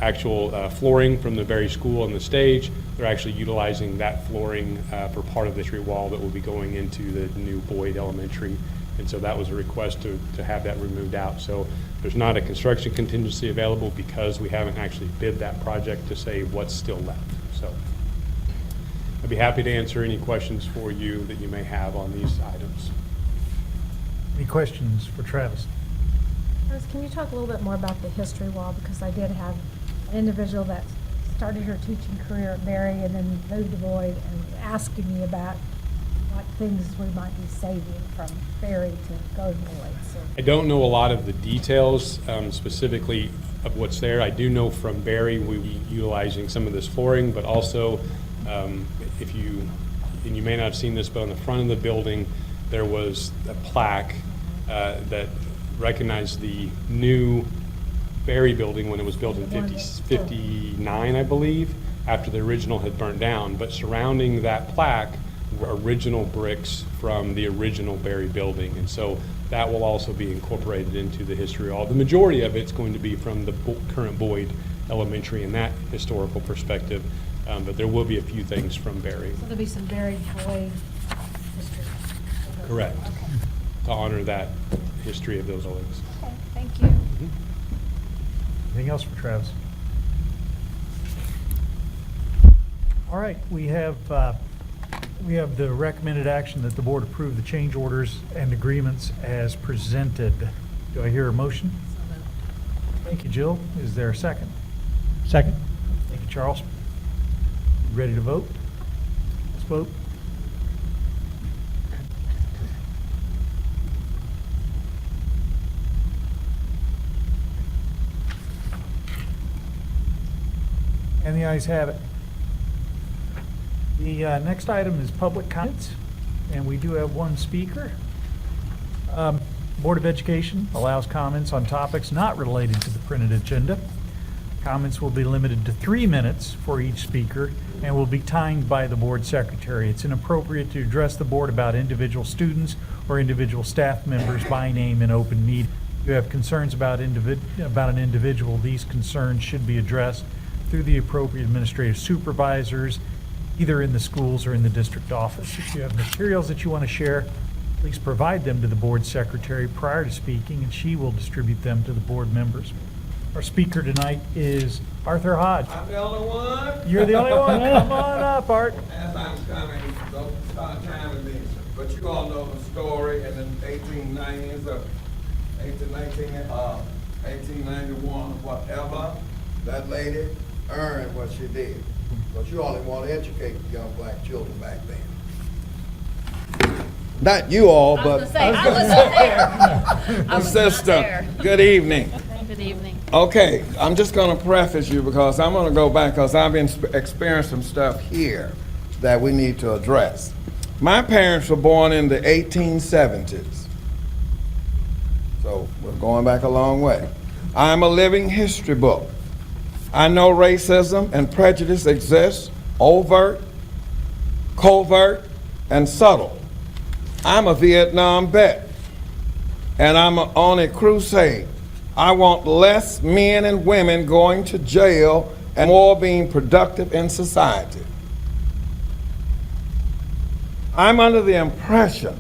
actual flooring from the Berry School and the stage. They're actually utilizing that flooring for part of this wall that will be going into the new Boyd Elementary. And so that was a request to have that removed out. So there's not a construction contingency available because we haven't actually bid that project to say what's still left. So I'd be happy to answer any questions for you that you may have on these items. Any questions for Travis? Travis, can you talk a little bit more about the history wall? Because I did have an individual that started her teaching career at Berry and then moved to Boyd and asking me about what things we might be saving from Berry to go to Boyd. So. I don't know a lot of the details specifically of what's there. I do know from Berry we'll be utilizing some of this flooring, but also if you, and you may not have seen this, but on the front of the building there was a plaque that recognized the new Berry building when it was built in 59, I believe, after the original had burnt down. But surrounding that plaque were original bricks from the original Berry building. And so that will also be incorporated into the history wall. The majority of it's going to be from the current Boyd Elementary in that historical perspective. But there will be a few things from Berry. So there'll be some Berry Boyd history. Correct. Okay. To honor that history of those buildings. Okay, thank you. Mm-hmm. Anything else for Travis? All right, we have the recommended action that the board approve the change orders and agreements as presented. Do I hear a motion? Thank you, Jill. Is there a second? Second. Thank you, Charles. Ready to vote? Let's vote. And the ayes have it. The next item is public comments, and we do have one speaker. Board of Education allows comments on topics not related to the printed agenda. Comments will be limited to 3 minutes for each speaker and will be timed by the board secretary. It's inappropriate to address the board about individual students or individual staff members by name in open meeting. If you have concerns about an individual, these concerns should be addressed through the appropriate administrative supervisors, either in the schools or in the district office. If you have materials that you want to share, please provide them to the board secretary prior to speaking, and she will distribute them to the board members. Our speaker tonight is Arthur Hodge. I'm the only one? You're the only one. Come on up, Art. As I'm coming, don't start timing me. But you all know the story in the 1890s or 1891, whatever. That lady earned what she did. But you only want to educate young black children back then. Not you all, but my sister. Good evening. Good evening. Okay, I'm just going to preface you because I'm going to go back because I've been experiencing some stuff here that we need to address. My parents were born in the 1870s. So we're going back a long way. I'm a living history book. I know racism and prejudice exist, overt, covert, and subtle. I'm a Vietnam vet, and I'm on a crusade. I want less men and women going to jail and more being productive in society. I'm under the impression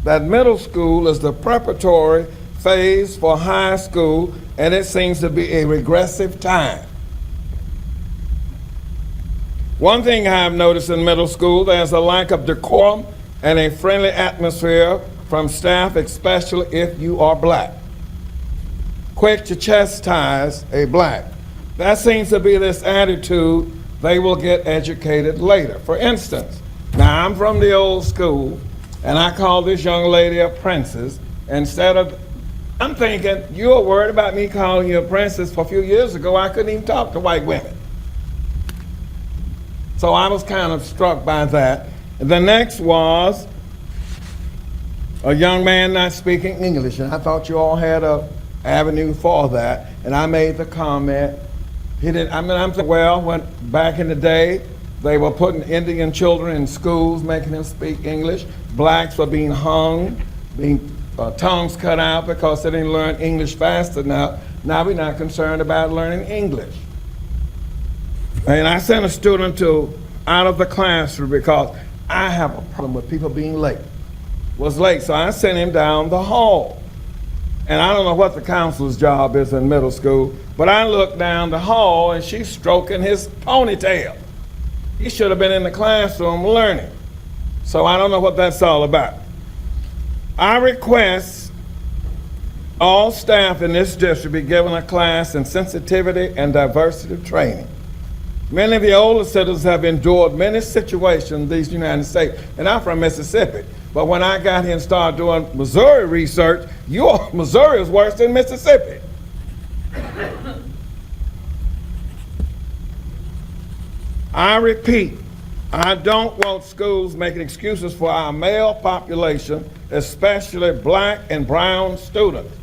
that middle school is the preparatory phase for high school, and it seems to be a regressive time. One thing I've noticed in middle school, there's a lack of decorum and a friendly atmosphere from staff, especially if you are black. Quick to chastise a black. That seems to be this attitude, they will get educated later. For instance, now I'm from the old school, and I call this young lady a princess. Instead of, I'm thinking, you're worried about me calling you a princess. For a few years ago, I couldn't even talk to white women. So I was kind of struck by that. The next was a young man not speaking English, and I thought you all had an avenue for that, and I made the comment. He didn't, I'm saying, well, when back in the day, they were putting Indian children in schools, making them speak English. Blacks were being hung, being tongues cut out because they didn't learn English fast enough. Now we're not concerned about learning English. And I sent a student out of the classroom because I have a problem with people being late. Was late, so I sent him down the hall. And I don't know what the counselor's job is in middle school, but I looked down the hall and she's stroking his ponytail. He should have been in the classroom learning. So I don't know what that's all about. I request all staff in this district be given a class in sensitivity and diversity training. Many of the older citizens have endured many situations in these United States, and I'm from Mississippi. But when I got here and started doing Missouri research, Missouri is worse than Mississippi. I repeat, I don't want schools making excuses for our male population, especially black and brown students.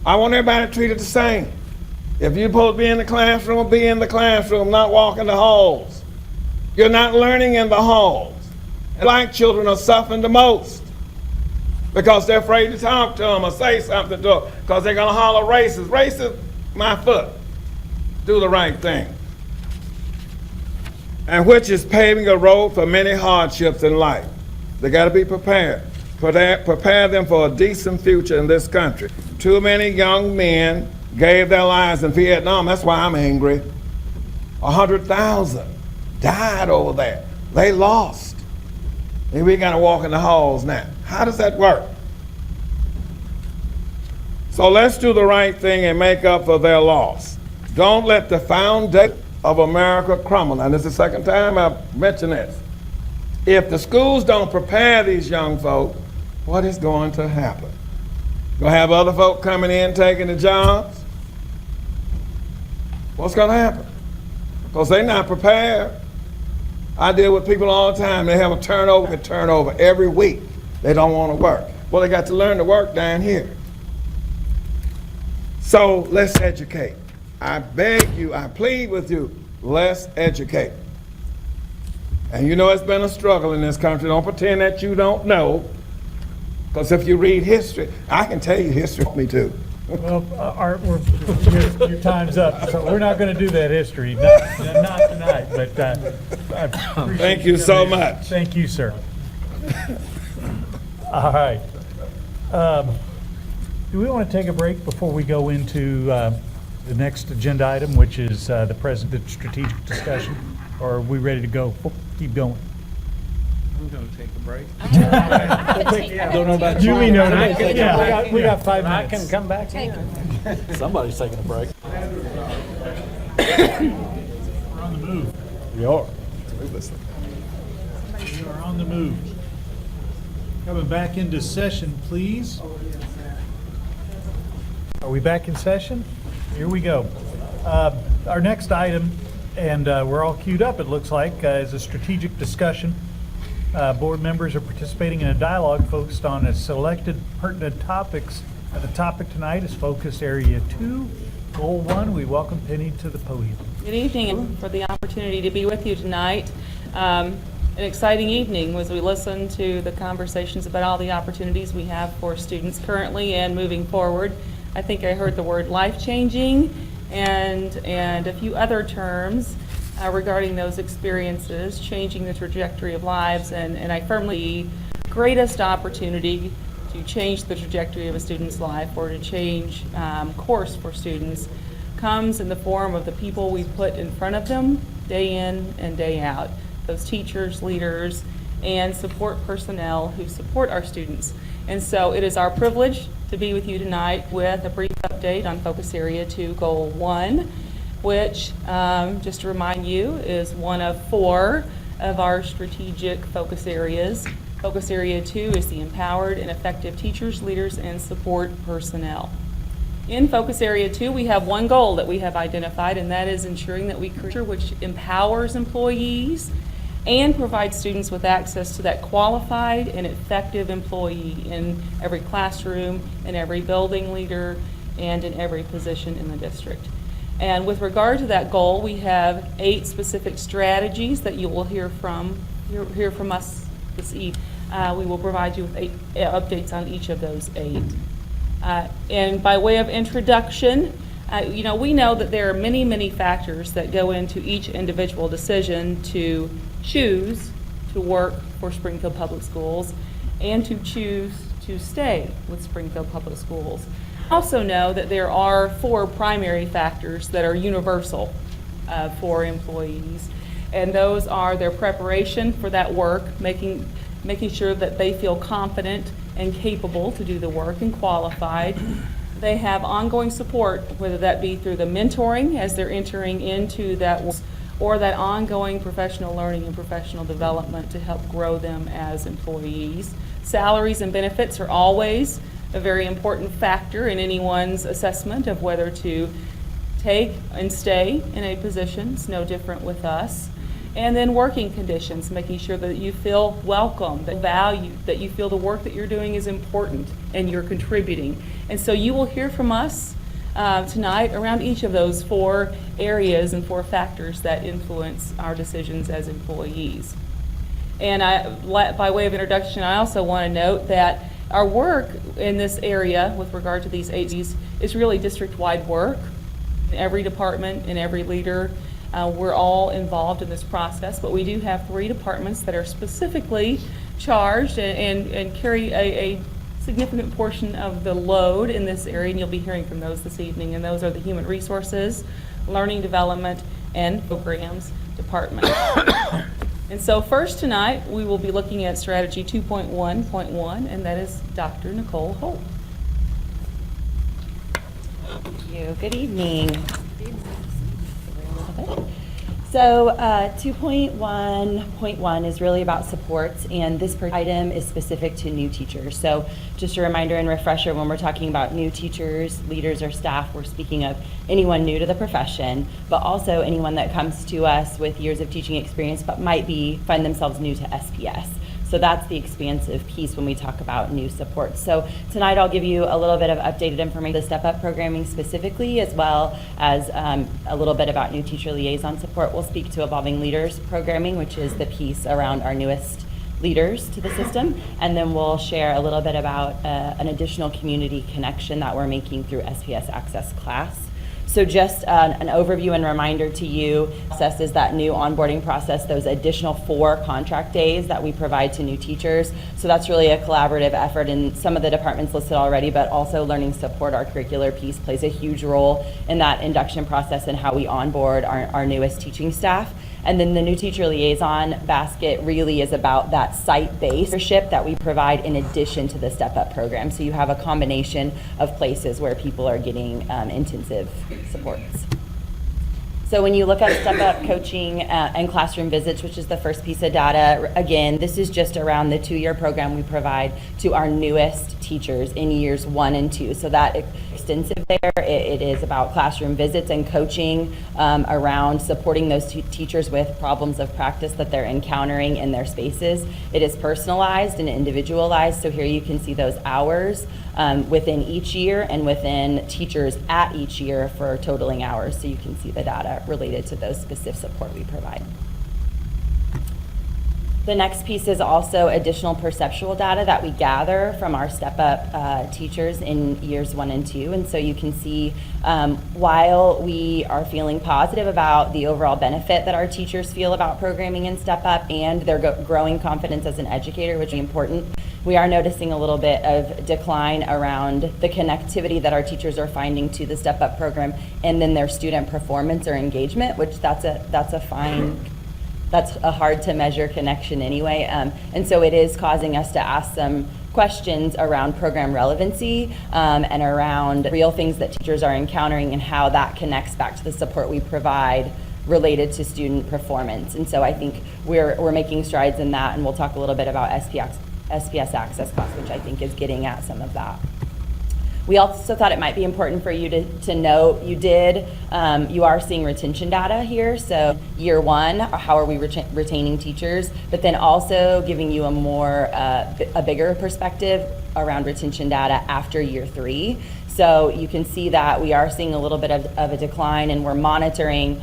I want everybody treated the same. If you're supposed to be in the classroom, be in the classroom, not walk in the halls. You're not learning in the halls. Black children are suffering the most because they're afraid to talk to them or say something to them because they're going to holler racist. Racist, my foot. Do the right thing. And which is paving a road for many hardships in life. They got to be prepared. Prepare them for a decent future in this country. Too many young men gave their lives in Vietnam. That's why I'm angry. 100,000 died over there. They lost. And we got to walk in the halls now. How does that work? So let's do the right thing and make up for their loss. Don't let the foundation of America crumble. And this is the second time I've mentioned this. If the schools don't prepare these young folk, what is going to happen? Going to have other folk coming in taking the jobs? What's going to happen? Because they're not prepared. I deal with people all the time. They have a turnover every week. They don't want to work. Well, they got to learn to work down here. So let's educate. I beg you, I plead with you, let's educate. And you know it's been a struggle in this country. Don't pretend that you don't know. Because if you read history, I can tell you history me too. Well, Art, your time's up, so we're not going to do that history, not tonight, but I appreciate Thank you so coming in. much. Thank you, sir. All right. Do we want to take a break before we go into the next agenda item, which is the president strategic discussion, or are we ready to go? Keep going. I'm going to take a break. Don't know about you. Yeah, we got 5 minutes. I can come back in. Somebody's taking a break. We're on the move. We are. We are on the move. Coming back into session, please. Are we back in session? Here we go. Our next item, and we're all queued up, it looks like, is a strategic discussion. Board members are participating in a dialogue focused on a selected pertinent topics. The topic tonight is Focus Area 2, Goal 1. We welcome Penny to the podium. Good evening, and for the opportunity to be with you tonight. An exciting evening as we listen to the conversations about all the opportunities we have for students currently and moving forward. I think I heard the word life-changing and a few other terms regarding those experiences, changing the trajectory of lives, and I firmly greatest opportunity to change the trajectory of a student's life or to change course for students comes in the form of the people we put in front of them day in and day out. Those teachers, leaders, and support personnel who support our students. And so it is our privilege to be with you tonight with a brief update on Focus Area 2 Goal 1, which, just to remind you, is one of 4 of our strategic focus areas. Focus Area 2 is the empowered and effective teachers, leaders, and support personnel. In Focus Area 2, we have one goal that we have identified, and that is ensuring that we create a culture which empowers employees and provides students with access to that qualified and effective employee in every classroom, in every building leader, and in every position in the district. And with regard to that goal, we have 8 specific strategies that you will hear from us this evening. We will provide you with 8 updates on each of those 8. And by way of introduction, we know that there are many, many factors that go into each individual decision to choose to work for Springfield Public Schools and to choose to stay with Springfield Public Schools. Also know that there are 4 primary factors that are universal for employees, and those are their preparation for that work, making sure that they feel confident and capable to do the work and qualified. They have ongoing support, whether that be through the mentoring as they're entering into that work, or that ongoing professional learning and professional development to help grow them as employees. Salaries and benefits are always a very important factor in anyone's assessment of whether to take and stay in a position. It's no different with us. And then working conditions, making sure that you feel welcome, that valued, that you feel the work that you're doing is important and you're contributing. And so you will hear from us tonight around each of those 4 areas and 4 factors that influence our decisions as employees. And by way of introduction, I also want to note that our work in this area with regard to these 8 is really district-wide work. In every department and every leader, we're all involved in this process, but we do have 3 departments that are specifically charged and carry a significant portion of the load in this area, and you'll be hearing from those this evening, and those are the Human Resources, Learning Development, and Programs Department. And so first tonight, we will be looking at Strategy 2.1.1, and that is Dr. Nicole Holt. Thank you. Good evening. So 2.1.1 is really about supports, and this item is specific to new teachers. So just a reminder and refresher, when we're talking about new teachers, leaders, or staff, we're speaking of anyone new to the profession, but also anyone that comes to us with years of teaching experience but might find themselves new to SPS. So that's the expansive piece when we talk about new supports. So tonight I'll give you a little bit of updated information, the step-up programming specifically, as well as a little bit about new teacher liaison support. We'll speak to evolving leaders programming, which is the piece around our newest leaders to the system, and then we'll share a little bit about an additional community connection that we're making through SPS Access class. So just an overview and reminder to you, process is that new onboarding process, those additional 4 contract days that we provide to new teachers. So that's really a collaborative effort in some of the departments listed already, but also learning support, our curricular piece, plays a huge role in that induction process and how we onboard our newest teaching staff. And then the new teacher liaison basket really is about that site-based leadership that we provide in addition to the step-up program. So you have a combination of places where people are getting intensive supports. So when you look at step-up coaching and classroom visits, which is the first piece of data, again, this is just around the 2-year program we provide to our newest teachers in years 1 and 2. So that extensive there, it is about classroom visits and coaching around supporting those teachers with problems of practice that they're encountering in their spaces. It is personalized and individualized, so here you can see those hours within each year and within teachers at each year for totaling hours, so you can see the data related to those specific support we provide. The next piece is also additional perceptual data that we gather from our step-up teachers in years 1 and 2. And so you can see while we are feeling positive about the overall benefit that our teachers feel about programming in step-up and their growing confidence as an educator, which is important, we are noticing a little bit of decline around the connectivity that our teachers are finding to the Step Up program and then their student performance or engagement, which that's a hard to measure connection anyway. And so it is causing us to ask some questions around program relevancy and around real things that teachers are encountering and how that connects back to the support we provide related to student performance. And so I think we're making strides in that, and we'll talk a little bit about SPS Access class, which I think is getting at some of that. We also thought it might be important for you to note, you are seeing retention data here. So year one, how are we retaining teachers, but then also giving you a bigger perspective around retention data after year three. So you can see that we are seeing a little bit of a decline, and we're monitoring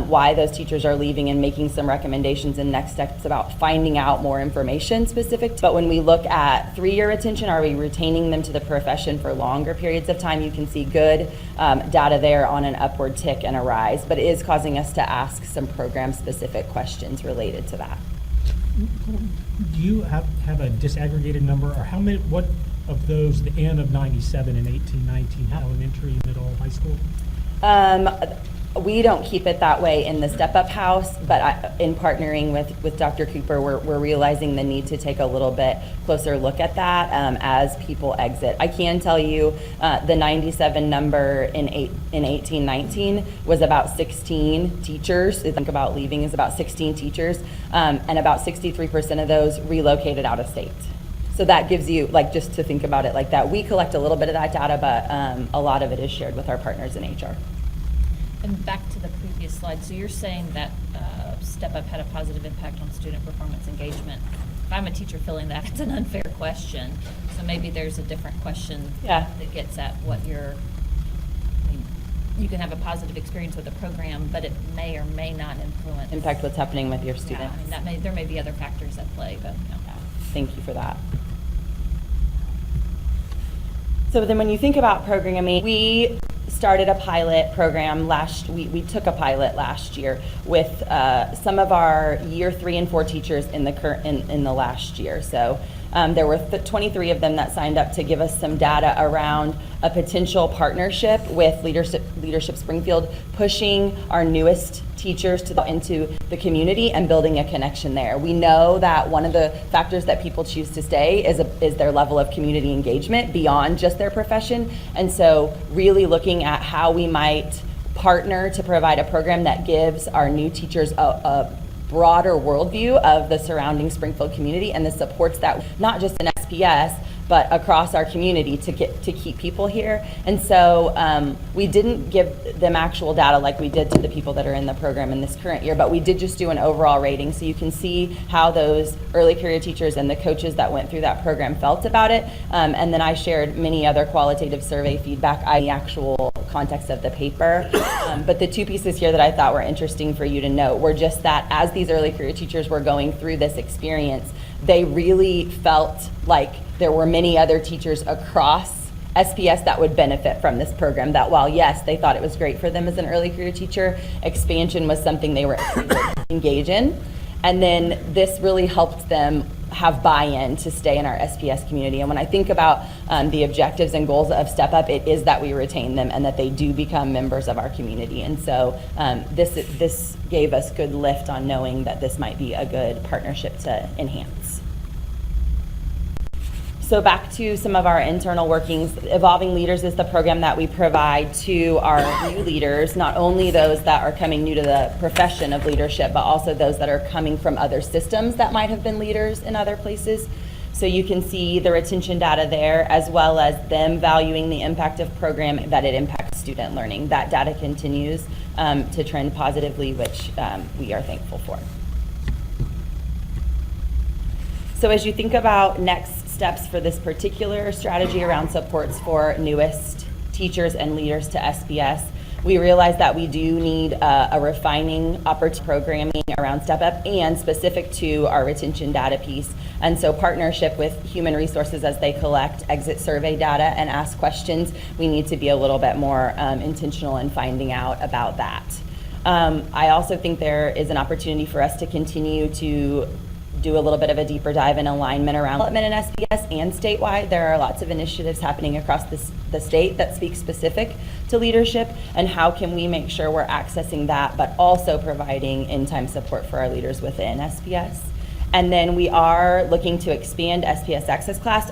why those teachers are leaving and making some recommendations and next steps about finding out more information specific. But when we look at 3-year retention, are we retaining them to the profession for longer periods of time? You can see good data there on an upward tick and a rise, but it is causing us to ask some program specific questions related to that. Do you have a disaggregated number, or what of those, the N of 97 and 1819, elementary, middle, high school? We don't keep it that way in the Step Up House, but in partnering with Dr. Cooper, we're realizing the need to take a little bit closer look at that as people exit. I can tell you the 97 number in 1819 was about 16 teachers. Think about leaving is about 16 teachers, and about 63% of those relocated out of state. So that gives you, just to think about it like that. We collect a little bit of that data, but a lot of it is shared with our partners in HR. And back to the previous slide, so you're saying that Step Up had a positive impact on student performance engagement. If I'm a teacher filling that, it's an unfair question. So maybe there's a different question that gets at what you can have a positive experience with the program, but it may or may not impact what's happening with your students. Yeah, I mean, there may be other factors at play, but Thank you for that. So then when you think about programming, we started a pilot program we took a pilot last year with some of our year 3 and 4 teachers in the last year. So there were 23 of them that signed up to give us some data around a potential partnership with Leadership Springfield, pushing our newest teachers into the community and building a connection there. We know that one of the factors that people choose to stay is their level of community engagement beyond just their profession. And so really looking at how we might partner to provide a program that gives our new teachers a broader worldview of the surrounding Springfield community and the supports that not just in SPS, but across our community to keep people here. And so we didn't give them actual data like we did to the people that are in the program in this current year, but we did just do an overall rating. So you can see how those early career teachers and the coaches that went through that program felt about it. And then I shared many other qualitative survey feedback in the actual context of the paper. But the 2 pieces here that I thought were interesting for you to note were just that as these early career teachers were going through this experience, they really felt like there were many other teachers across SPS that would benefit from this program, that while yes, they thought it was great for them as an early career teacher, expansion was something they were engaged in. And then this really helped them have buy-in to stay in our SPS community. And when I think about the objectives and goals of Step Up, it is that we retain them and that they do become members of our community. And so this gave us good lift on knowing that this might be a good partnership to enhance. So back to some of our internal workings, Evolving Leaders is the program that we provide to our new leaders, not only those that are coming new to the profession of leadership, but also those that are coming from other systems that might have been leaders in other places. So you can see the retention data there, as well as them valuing the impact of program, that it impacts student learning. That data continues to trend positively, which we are thankful for. So as you think about next steps for this particular strategy around supports for newest teachers and leaders to SPS, we realize that we do need a refining programming around Step Up and specific to our retention data piece. And so partnership with human resources as they collect exit survey data and ask questions, we need to be a little bit more intentional in finding out about that. I also think there is an opportunity for us to continue to do a little bit of a deeper dive in alignment around development in SPS and statewide. There are lots of initiatives happening across the state that speak specific to leadership, and how can we make sure we're accessing that, but also providing in-time support for our leaders within SPS. And then we are looking to expand SPS Access class.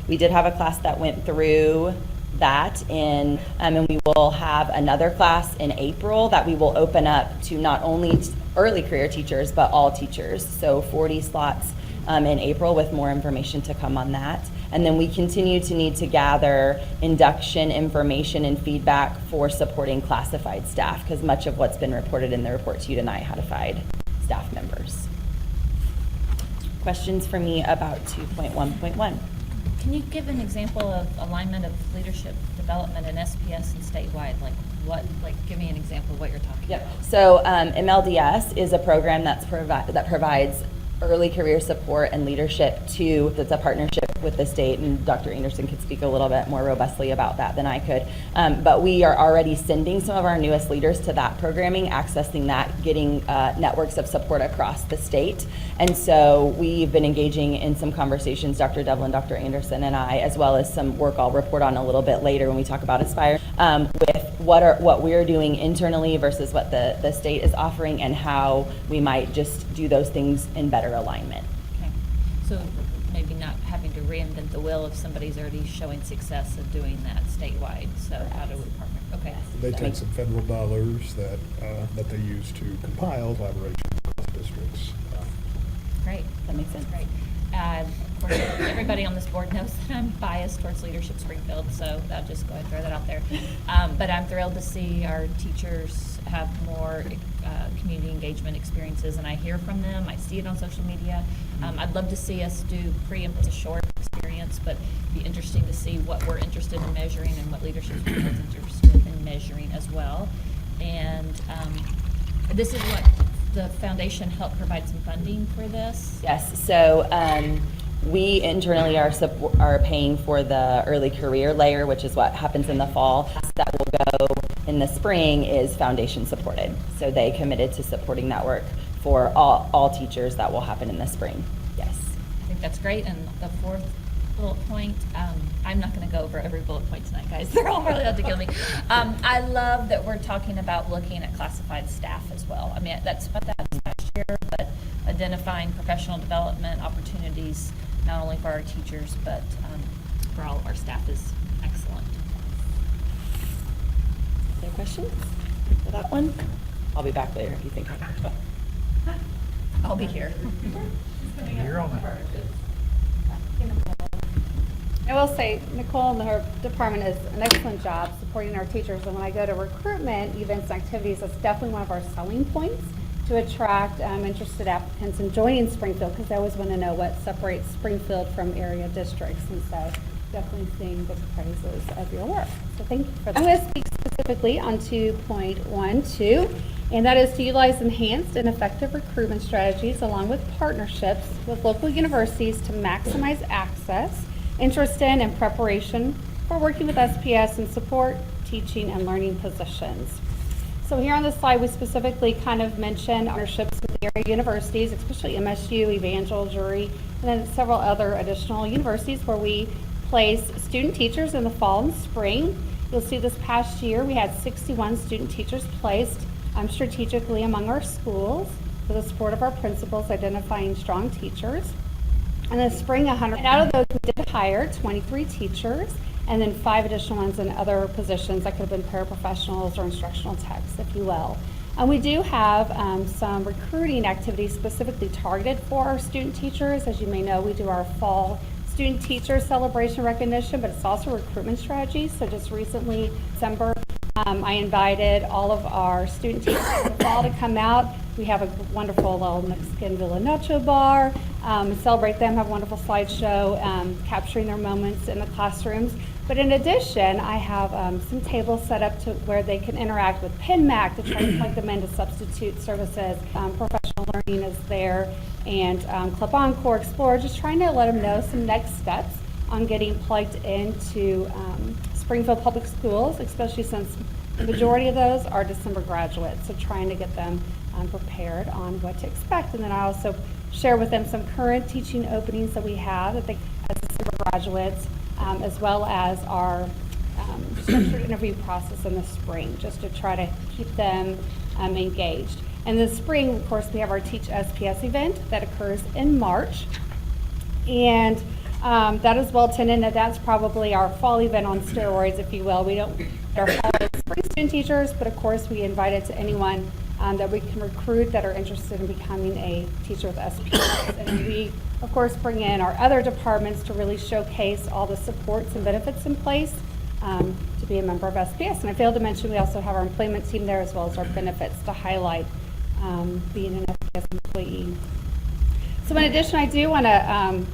We did have a class that went through that and we will have another class in April that we will open up to not only early career teachers, but all teachers. So 40 slots in April, with more information to come on that. And then we continue to need to gather induction information and feedback for supporting classified staff, because much of what's been reported in the report to you tonight had classified staff members. Questions for me about 2.1.1? Can you give an example of alignment of leadership development in SPS and statewide? Give me an example of what you're talking about. So MLDS is a program that provides early career support and leadership that's a partnership with the state, and Dr. Anderson could speak a little bit more robustly about that than I could. But we are already sending some of our newest leaders to that programming, accessing that, getting networks of support across the state. And so we've been engaging in some conversations, Dr. Devlin, Dr. Anderson, and I, as well as some work I'll report on a little bit later when we talk about Aspire, with what we're doing internally versus what the state is offering, and how we might just do those things in better alignment. Okay. So maybe not having to reinvent the wheel if somebody's already showing success of doing that statewide. So how do we partner? Okay. They take some federal dollars that they use to compile collaboration across districts. Great. That makes sense. Great. Of course, everybody on this board knows that I'm biased towards Leadership Springfield, so I'll just go ahead and throw that out there. But I'm thrilled to see our teachers have more community engagement experiences, and I hear from them. I see it on social media. I'd love to see us do a short experience, but it'd be interesting to see what we're interested in measuring and what Leadership Springfield is interested in measuring as well. And this is what the foundation helped provide some funding for this? Yes, so we internally are paying for the early career layer, which is what happens in the fall. That will go in the spring is foundation supported. So they committed to supporting that work for all teachers. That will happen in the spring. Yes. I think that's great. And the fourth bullet point, I'm not going to go over every bullet point tonight, guys. They're all really out to kill me. I love that we're talking about looking at classified staff as well. I mean, that's what that was last year, but identifying professional development opportunities, not only for our teachers, but for all of our staff is excellent. Any questions for that one? I'll be back later if you think I'll be here. You're on that. I will say Nicole and her department does an excellent job supporting our teachers. And when I go to recruitment events and activities, that's definitely one of our selling points to attract interested applicants in joining Springfield, because they always want to know what separates Springfield from area districts. And so definitely seeing good praises of your work. So thank you for that. I'm going to speak specifically on 2.12, and that is to utilize enhanced and effective recruitment strategies along with partnerships with local universities to maximize access, interest in, and preparation for working with SPS and support teaching and learning positions. So here on this slide, we specifically kind of mention partnerships with area universities, especially MSU, Evangel, Drury, and then several other additional universities where we place student teachers in the fall and spring. You'll see this past year we had 61 student teachers placed strategically among our schools with the support of our principals identifying strong teachers. And in the spring, 100. And out of those, we did hire 23 teachers, and then 5 additional ones in other positions that could have been paraprofessionals or instructional techs, if you will. And we do have some recruiting activities specifically targeted for our student teachers. As you may know, we do our fall student teacher celebration recognition, but it's also recruitment strategies. So just recently, December, I invited all of our student teachers in the fall to come out. We have a wonderful little Mexican Villa Nacho bar, celebrate them, have a wonderful slideshow, capturing their moments in the classrooms. But in addition, I have some tables set up to where they can interact with PenMac to try to plug them into substitute services. Professional learning is there, and Club Encore, Explorer, just trying to let them know some next steps on getting plugged into Springfield Public Schools, especially since the majority of those are December graduates. So trying to get them prepared on what to expect. And then I also share with them some current teaching openings that we have that they as December graduates, as well as our structured interview process in the spring, just to try to keep them engaged. In the spring, of course, we have our Teach SPS event that occurs in March. And that is well attended, and that's probably our fall event on steroids, if you will. We don't our fall spring student teachers, but of course we invite it to anyone that we can recruit that are interested in becoming a teacher with SPS. And we, of course, bring in our other departments to really showcase all the supports and benefits in place to be a member of SPS. And I failed to mention, we also have our employment team there as well as our benefits to highlight being an SPS employee. So in addition, I do want to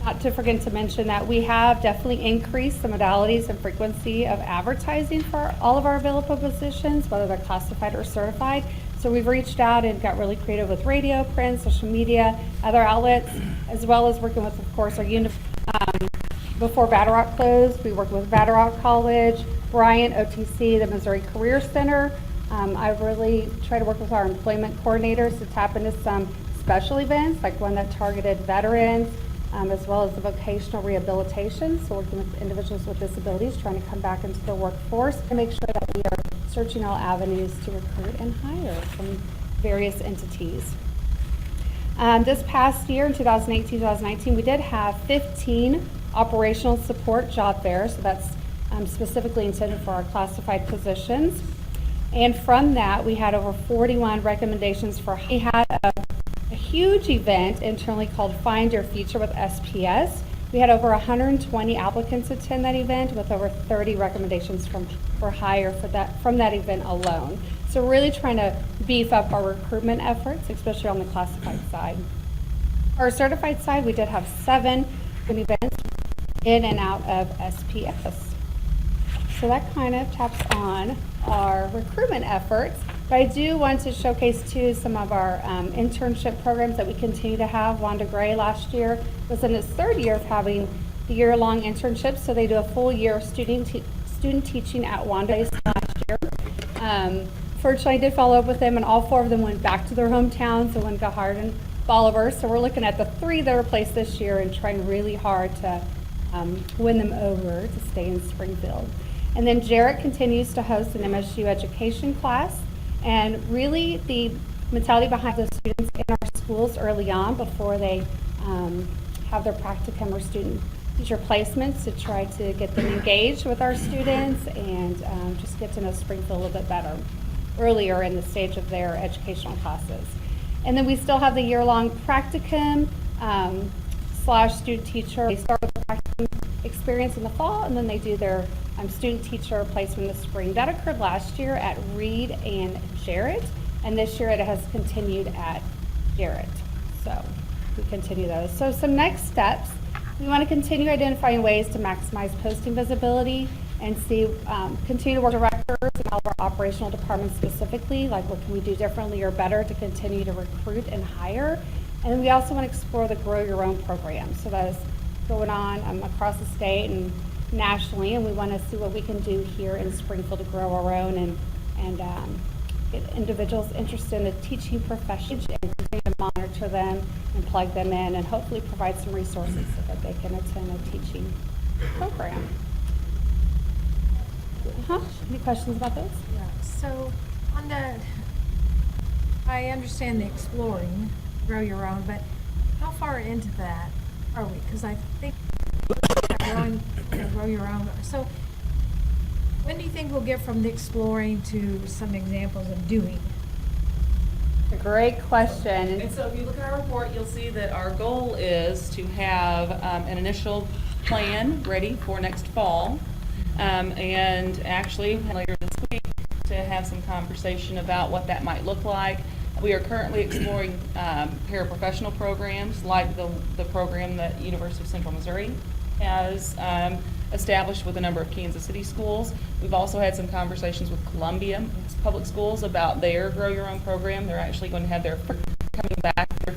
not to forget to mention that we have definitely increased the modalities and frequency of advertising for all of our available positions, whether they're classified or certified. So we've reached out and got really creative with radio, print, social media, other outlets, as well as working with, of course, our before Battle Rock closed, we worked with Battle Rock College, Bryant, OTC, the Missouri Career Center. I've really tried to work with our employment coordinators to tap into some special events, like one that targeted veterans, as well as the vocational rehabilitation, so working with individuals with disabilities trying to come back into the workforce and make sure that we are searching all avenues to recruit and hire from various entities. This past year, in 2018-2019, we did have 15 operational support job fairs, so that's specifically intended for our classified positions. And from that, we had over 41 recommendations for, we had a huge event internally called Find Your Future with SPS. We had over 120 applicants attend that event with over 30 recommendations for hire from that event alone. So really trying to beef up our recruitment efforts, especially on the classified side. Our certified side, we did have 7 events in and out of SPS. So that kind of taps on our recruitment efforts. But I do want to showcase too some of our internship programs that we continue to have. Wanda Gray last year was in its 3rd year of having the year-long internships. So they do a full year of student teaching at Wanda last year. Fortunately, I did follow up with them, and all 4 of them went back to their hometowns. So one got hired in Bolivar. So we're looking at the 3 that are placed this year and trying really hard to win them over to stay in Springfield. And then Jarrett continues to host an MSU education class. And really the mentality behind the students in our schools early on before they have their practicum or student teacher placements to try to get them engaged with our students and just get to know Springfield a little bit better earlier in the stage of their educational classes. And then we still have the year-long practicum / student teacher. They start with the practicum experience in the fall, and then they do their student teacher placement in the spring. That occurred last year at Reed and Jarrett, and this year it has continued at Jarrett. So we continue those. So some next steps, we want to continue identifying ways to maximize posting visibility and see, continue to work with directors and all of our operational departments specifically, like what can we do differently or better to continue to recruit and hire. And we also want to explore the Grow Your Own program. So that is going on across the state and nationally, and we want to see what we can do here in Springfield to grow our own and get individuals interested in the teaching profession and continue to monitor them and plug them in and hopefully provide some resources so that they can attend a teaching program. Any questions about those? Yeah, so on the, I understand the exploring, grow your own, but how far into that are we? Because I think grow your own. So when do you think we'll get from the exploring to some examples of doing? A great question. And so if you look at our report, you'll see that our goal is to have an initial plan ready for next fall. And actually later this week to have some conversation about what that might look like. We are currently exploring paraprofessional programs like the program that University of Central Missouri has established with a number of Kansas City schools. We've also had some conversations with Columbia Public Schools about their Grow Your Own program. They're actually going to have their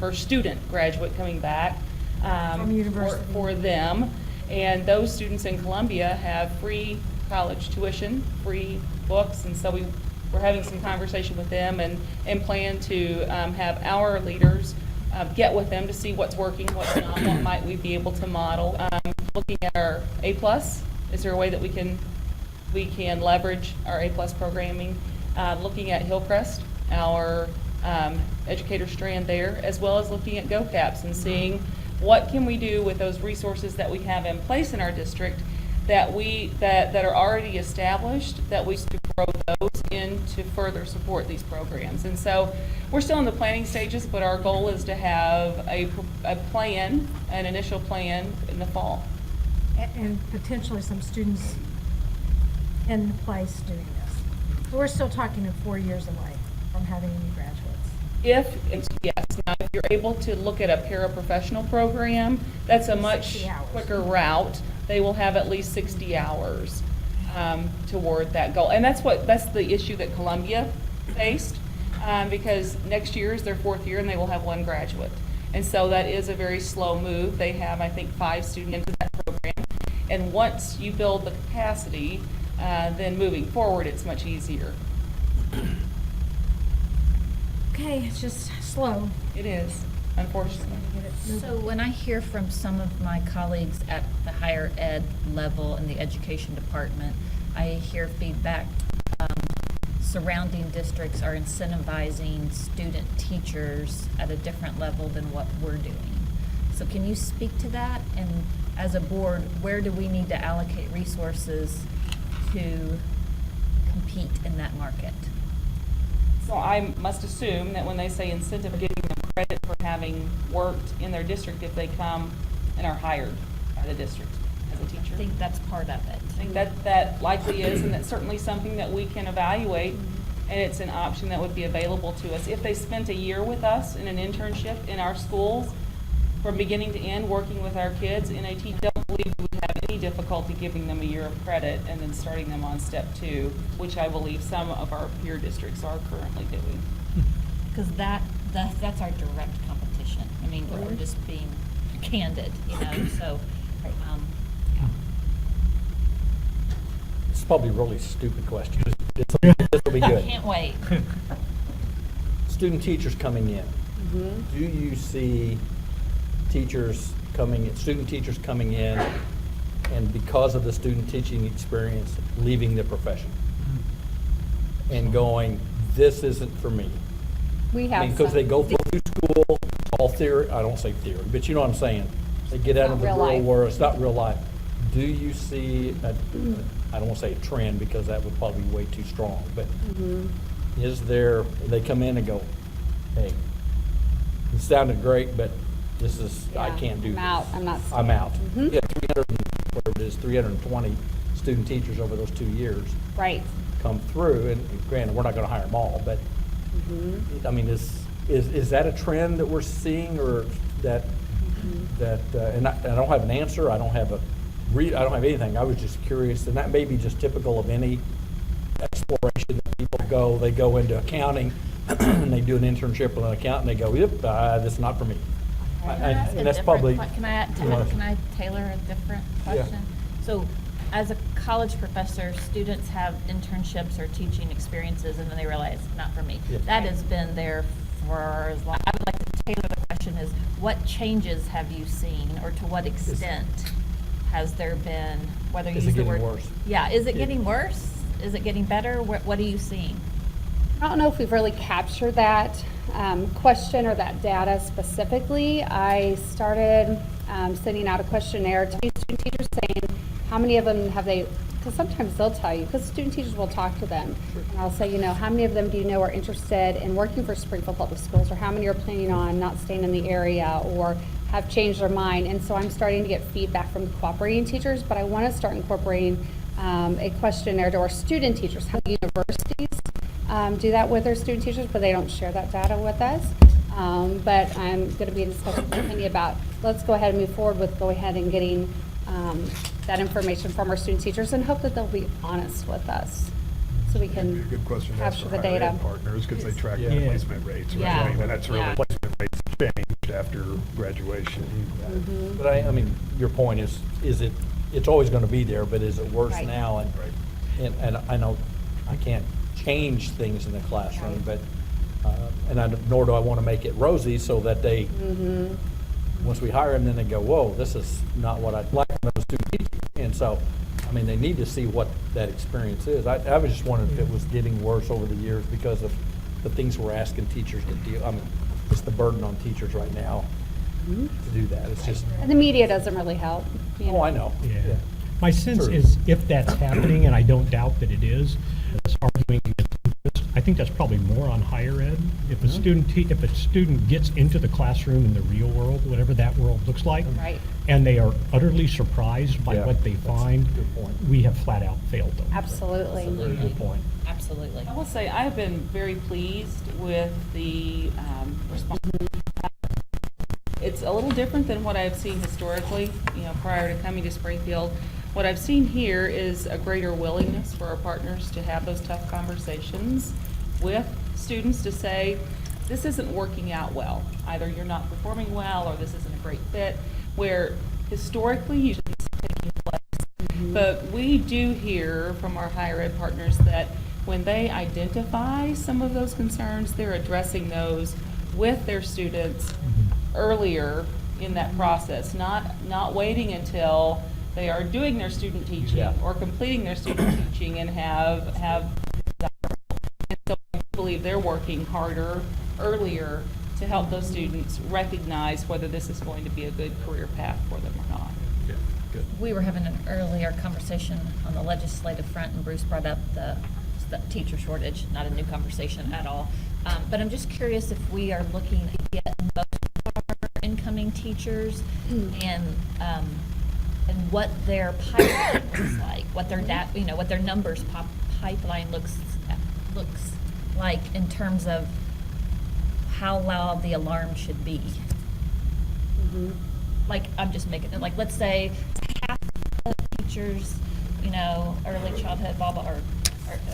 first student graduate coming back From university. for them. And those students in Columbia have free college tuition, free books, and so we we're having some conversation with them and plan to have our leaders get with them to see what's working, what's not, what might we be able to model. Looking at our A+, is there a way that we can leverage our A+ programming? Looking at Hillcrest, our educator strand there, as well as looking at GoCaps and seeing what can we do with those resources that we have in place in our district that are already established, that we should grow those in to further support these programs. And so we're still in the planning stages, but our goal is to have a plan, an initial plan in the fall. And potentially some students in place doing this. So we're still talking of 4 years away from having any graduates. Yes. Now, if you're able to look at a paraprofessional program, that's a much quicker route. They will have at least 60 hours toward that goal. And that's the issue that Columbia faced, because next year is their 4th year and they will have 1 graduate. And so that is a very slow move. They have, I think, 5 students into that program. And once you build the capacity, then moving forward, it's much easier. Okay, it's just slow. It is, unfortunately. So when I hear from some of my colleagues at the higher ed level in the education department, I hear feedback surrounding districts are incentivizing student teachers at a different level than what we're doing. So can you speak to that? And as a board, where do we need to allocate resources to compete in that market? So I must assume that when they say incentive, giving them credit for having worked in their district if they come and are hired by the district as a teacher. I think that's part of it. I think that likely is, and that's certainly something that we can evaluate, and it's an option that would be available to us. If they spent a year with us in an internship in our schools, from beginning to end, working with our kids in a team, don't believe we would have any difficulty giving them a year of credit and then starting them on step 2, which I believe some of our peer districts are currently doing. Because that's our direct competition. I mean, we're just being candid, so. It's probably a really stupid question. This will be good. I can't wait. Student teachers coming in. Do you see student teachers coming in, and because of the student teaching experience, leaving the profession and going, this isn't for me? We have because they go through school, all theory, I don't say theory, but you know what I'm saying. They get out of the real world, it's not real life. Do you see, I don't want to say a trend because that would probably be way too strong, but they come in and go, hey, it sounded great, but this is, I can't do this. I'm out. Yeah, 320 student teachers over those 2 years. Right. Come through, and granted, we're not going to hire them all, but I mean, is that a trend that we're seeing, or that and I don't have an answer. I don't have anything. I was just curious, and that may be just typical of any exploration that people go. They go into accounting, and they do an internship with an accountant, and they go, yep, this is not for me. Can I tailor a different question? Yeah. So, as a college professor, students have internships or teaching experiences, and then they realize, not for me. Yeah. That has been there for as long. I would like to tailor the question is, what changes have you seen, or to what extent has there been, whether you use the word... Is it getting worse? Yeah, is it getting worse? Is it getting better? What are you seeing? I don't know if we've really captured that question or that data specifically. I started sending out a questionnaire to student teachers saying, how many of them have they, because sometimes they'll tell you, because student teachers will talk to them. And I'll say, how many of them do you know are interested in working for Springfield Public Schools, or how many are planning on not staying in the area, or have changed their mind. And so I'm starting to get feedback from the cooperating teachers, but I want to start incorporating a questionnaire to our student teachers. How universities do that with their student teachers, but they don't share that data with us. But I'm going to be in discussion with Penny about, let's go ahead and move forward with getting that information from our student teachers, and hope that they'll be honest with us, so we can Good question to ask capture for the higher data. ed partners, because they track Yeah. their placement rates, right? Yeah. And that's really placement rates changed after graduation. But I mean, your point is it's always going to be there, but is it worse Right. now? And I know I can't change things in the classroom, but, nor do I want to make it rosy so that they, once we hire them, then they go, whoa, this is not what I'd like from those student teachers. And so, I mean, they need to see what that experience is. I was just wondering if it was getting worse over the years because of the things we're asking teachers to deal. I mean, it's the burden on teachers right now to do that. It's just. And the media doesn't really help. Oh, I know. Yeah. My sense Sure. is if that's happening, and I don't doubt that it is, it's arguing against interest. I think that's probably more on higher ed. If a student gets into the classroom in the real world, whatever that world looks like, Right. and they are utterly surprised by what they find, good point. we have flat out failed them. Absolutely. That's a very good point. Absolutely. I will say, I have been very pleased with the response. It's a little different than what I've seen historically, prior to coming to Springfield. What I've seen here is a greater willingness for our partners to have those tough conversations with students to say, this isn't working out well. Either you're not performing well or this isn't a great fit, where historically usually it's taking place. But we do hear from our higher ed partners that when they identify some of those concerns, they're addressing those with their students earlier in that process, not waiting until they are doing their student teaching or completing their student teaching and have and so I believe they're working harder earlier to help those students recognize whether this is going to be a good career path for them or not. We were having an earlier conversation on the legislative front, and Bruce brought up the teacher shortage, not a new conversation at all. But I'm just curious if we are looking to get most of our incoming teachers and what their pipeline looks like, what their what their numbers pipeline looks like in terms of how loud the alarm should be. Like, I'm just making it, like, let's say half the teachers, early childhood, blah, blah, or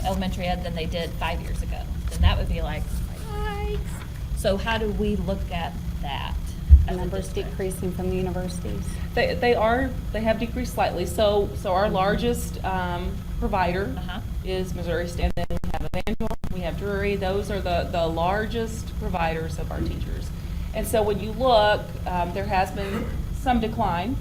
elementary ed than they did 5 years ago. Then that would be like, yikes. So how do we look at that? The numbers decreasing from the universities. They have decreased slightly. So our largest provider is Missouri State. And then we have Evangel, we have Drury. Those are the largest providers of our teachers. And so when you look, there has been some decline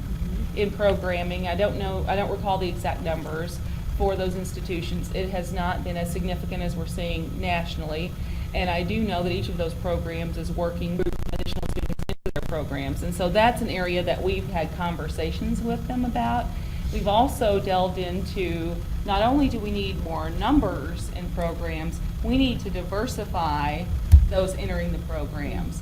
in programming. I don't recall the exact numbers for those institutions. It has not been as significant as we're seeing nationally. And I do know that each of those programs is working with additional students into their programs. And so that's an area that we've had conversations with them about. We've also delved into, not only do we need more numbers in programs, we need to diversify those entering the programs.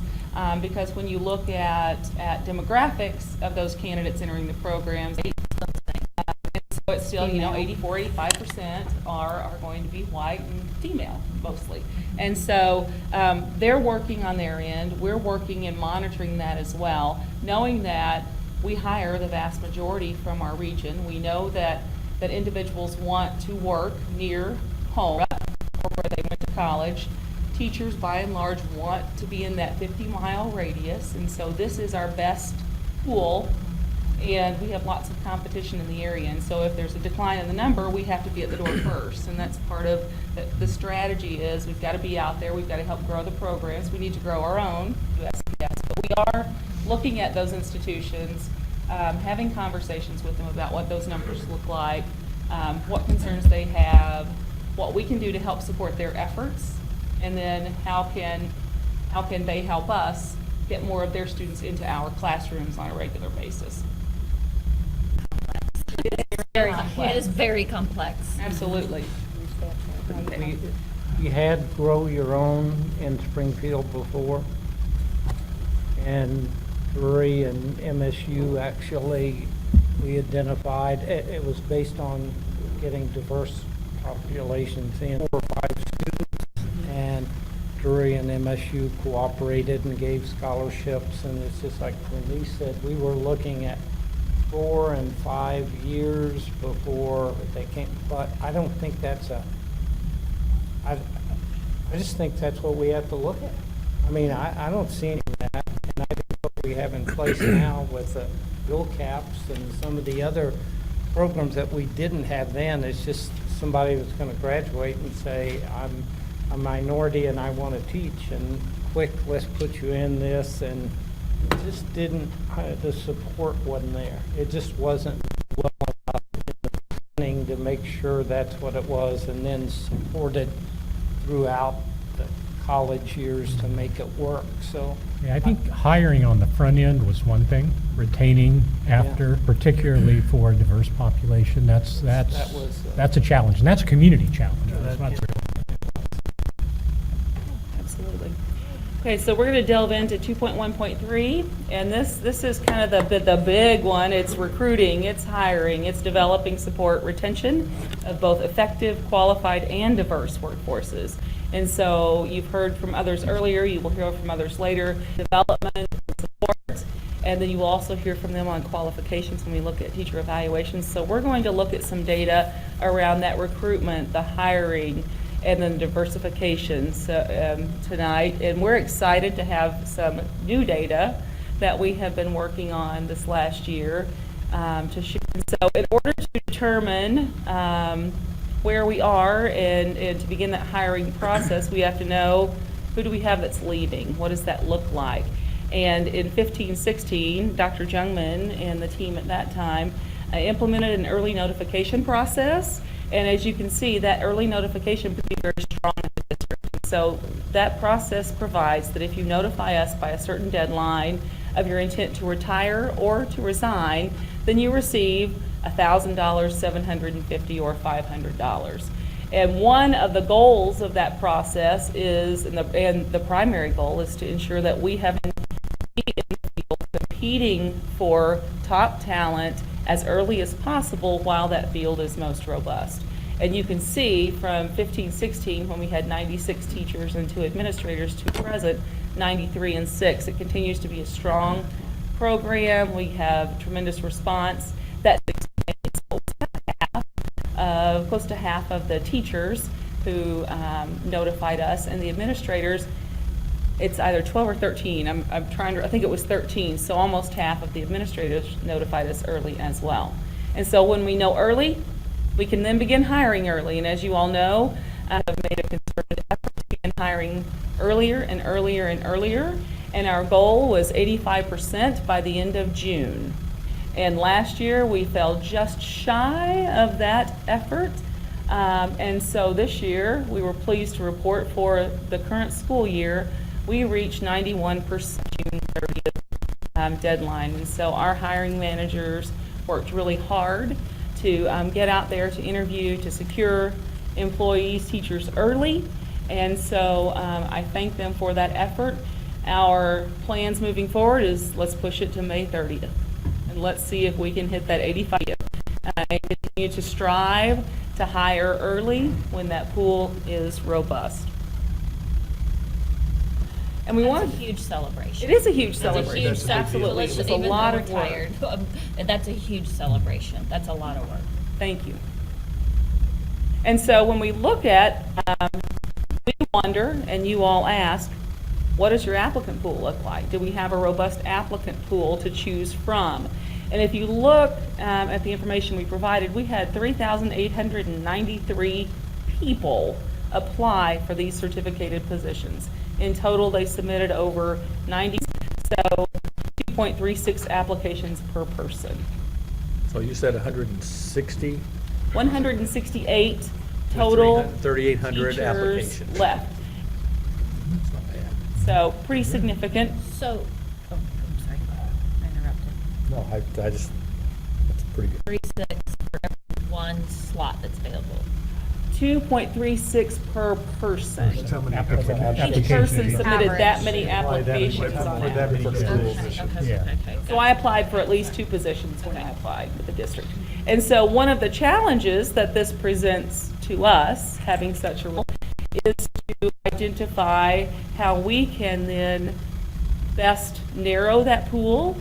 Because when you look at demographics of those candidates entering the programs, so it's still, 84, 85% are going to be white and female, mostly. And so they're working on their end. We're working and monitoring that as well, knowing that we hire the vast majority from our region. We know that individuals want to work near home or where they went to college. Teachers, by and large, want to be in that 50-mile radius, and so this is our best pool, and we have lots of competition in the area. And so if there's a decline in the number, we have to be at the door first, and that's part of the strategy is we've got to be out there, we've got to help grow the programs, we need to grow our own USPS, but we are looking at those institutions, having conversations with them about what those numbers look like, what concerns they have, what we can do to help support their efforts, and then how can they help us get more of their students into our classrooms on a regular basis. It is very complex. Absolutely. We had Grow Your Own in Springfield before, and Drury and MSU actually, we identified, it was based on getting diverse populations in 4 or 5 students, and Drury and MSU cooperated and gave scholarships, and it's just like Denise said, we were looking at 4 and 5 years before they came, but I don't think that's I just think that's what we have to look at. I mean, I don't see any of that, and I think what we have in place now with the bill caps and some of the other programs that we didn't have then is just somebody that's going to graduate and say, I'm a minority and I want to teach, and quick, let's put you in this, and it just didn't, the support wasn't there. It just wasn't well enough in the beginning to make sure that's what it was, and then supported throughout the college years to make it work. So Yeah, I think hiring on the front end was one thing, retaining after, particularly for a diverse population, that's a challenge, and that's a community challenge. That's not Absolutely. Okay, so we're going to delve into 2.1.3, and this is kind of the big one. It's recruiting, it's hiring, it's developing support retention of both effective, qualified, and diverse workforces. And so you've heard from others earlier, you will hear from others later, development and support, and then you will also hear from them on qualifications when we look at teacher evaluations. So we're going to look at some data around that recruitment, the hiring, and then diversification tonight. And we're excited to have some new data that we have been working on this last year to share. So in order to determine where we are and to begin that hiring process, we have to know who do we have that's leaving? What does that look like? And in 15-16, Dr. Jungman and the team at that time implemented an early notification process. And as you can see, that early notification could be very strong in the district. So that process provides that if you notify us by a certain deadline of your intent to retire or to resign, then you receive $1,000, $750, or $500. And one of the goals of that process is, and the primary goal is to ensure that we have in the field competing for top talent as early as possible while that field is most robust. And you can see from 15-16, when we had 96 teachers and 2 administrators, to present 93 and 6. It continues to be a strong program. We have tremendous response. That's close to half of the teachers who notified us, and the administrators, it's either 12 or 13. I think it was 13, so almost half of the administrators notified us early as well. And so when we know early, we can then begin hiring early. And as you all know, I have made a concerted effort to begin hiring earlier and earlier and earlier. And our goal was 85% by the end of June. And last year we fell just shy of that effort. And so this year we were pleased to report for the current school year we reached 91% June 30th deadline. And so our hiring managers worked really hard to get out there to interview, to secure employees, teachers early. And so I thank them for that effort. Our plans moving forward is let's push it to May 30th. And let's see if we can hit that 85 and continue to strive to hire early when that pool is robust. And we want a huge celebration. It is a huge celebration. It's Absolutely. It's a lot of work. Tired, that's a huge celebration. That's a lot of work. Thank you. And so when we look at, we wonder, and you all ask, what does your applicant pool look like? Do we have a robust applicant pool to choose from? And if you look at the information we provided, we had 3,893 people apply for these certificated positions. In total, they submitted over 90, so 2.36 applications per person. So you said 160? 168 total 3,800 teachers applications left. That's not bad. So pretty significant. So, I'm sorry, I interrupted. No, I just, that's pretty good. 36 for every one slot that's available. 2.36 per person. That's how many Each applications. person submitted that Average. many applications on average. So I applied for at least 2 positions when I applied with the district. And so one of the challenges that this presents to us, having such a role, is to identify how we can then best narrow that pool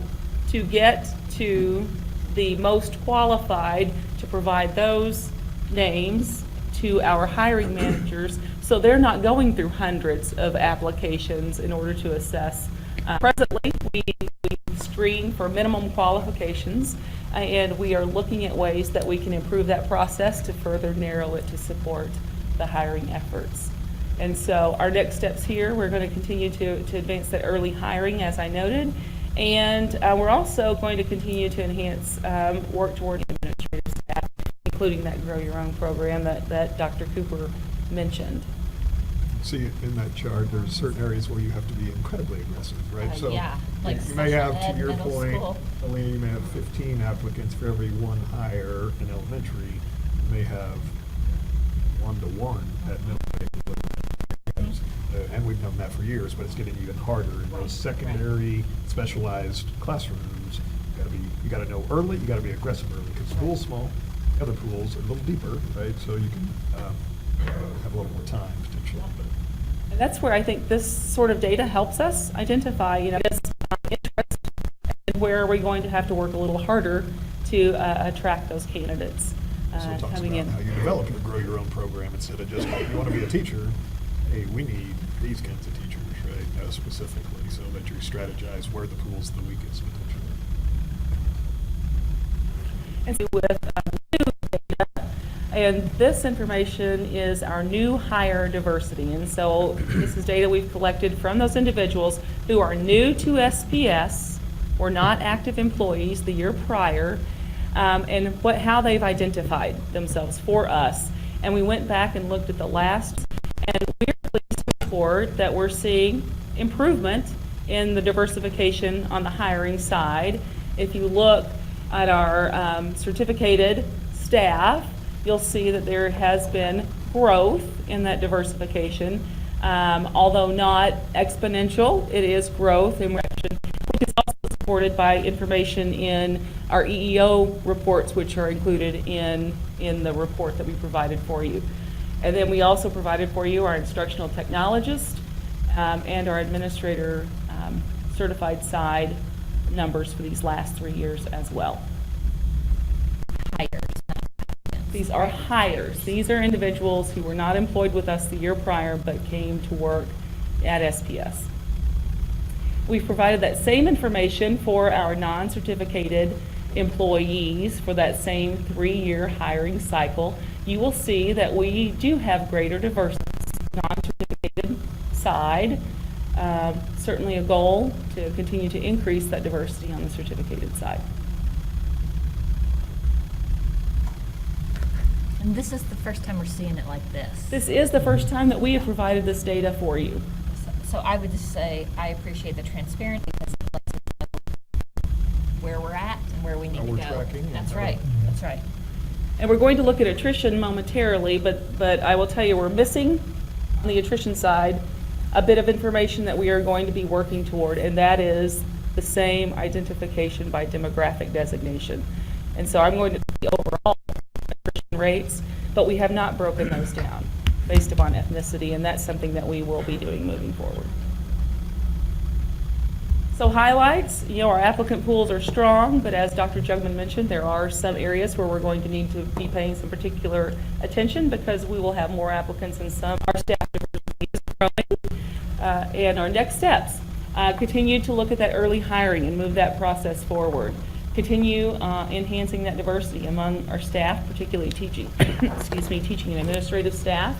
to get to the most qualified to provide those names to our hiring managers, so they're not going through hundreds of applications in order to assess. Presently, we screen for minimum qualifications, and we are looking at ways that we can improve that process to further narrow it to support the hiring efforts. And so our next steps here, we're going to continue to advance that early hiring, as I noted, and we're also going to continue to enhance work toward administrative staff, including that Grow Your Own program that Dr. Cooper mentioned. See, in that chart, there's certain areas where you have to be incredibly aggressive, right? So yeah, like you may special have, ed, to your middle point, school. Elaine, you may have 15 applicants for every one hire in elementary. You may have 1-to-1 at middle grade. And we've known that for years, but it's getting even harder in those secondary specialized classrooms. You gotta know early, you gotta be aggressive early, because the pool's small, the other pools are a little deeper, right? So you can have a little more time potentially. And that's where I think this sort of data helps us identify, this interest and where are we going to have to work a little harder to attract those candidates So it talks coming about in. how you develop your Grow Your Own program instead of just, you want to be a teacher, hey, we need these kinds of teachers, right? Specifically, so that you strategize where the pool's the weakest potentially. And so with new data, and this information is our new hire diversity. And so this is data we've collected from those individuals who are new to SPS, or not active employees the year prior, and how they've identified themselves for us. And we went back and looked at the last, and we're pleased to report that we're seeing improvement in the diversification on the hiring side. If you look at our certificated staff, you'll see that there has been growth in that diversification, although not exponential. It is growth in direction, which is also supported by information in our EEO reports, which are included in the report that we provided for you. And then we also provided for you our instructional technologist and our administrator certified side numbers for these last 3 years as well. These are hires. These are individuals who were not employed with us the year prior but came to work at SPS. We've provided that same information for our non-certificated employees for that same 3-year hiring cycle. You will see that we do have greater diversity on the non-certificated side. Certainly a goal to continue to increase that diversity on the certificated side. And this is the first time we're seeing it like this. This is the first time that we have provided this data for you. So I would just say I appreciate the transparency because it lets us know where we're at and where we need to we're go. tracking. That's right. That's right. And we're going to look at attrition momentarily, but I will tell you we're missing on the attrition side a bit of information that we are going to be working toward, and that is the same identification by demographic designation. And so I'm going to see overall attrition rates, but we have not broken those down based upon ethnicity, and that's something that we will be doing moving forward. So highlights, our applicant pools are strong, but as Dr. Jugman mentioned, there are some areas where we're going to need to be paying some particular attention because we will have more applicants and our staff diversity is growing. And our next steps, continue to look at that early hiring and move that process forward. Continue enhancing that diversity among our staff, particularly teaching, teaching and administrative staff.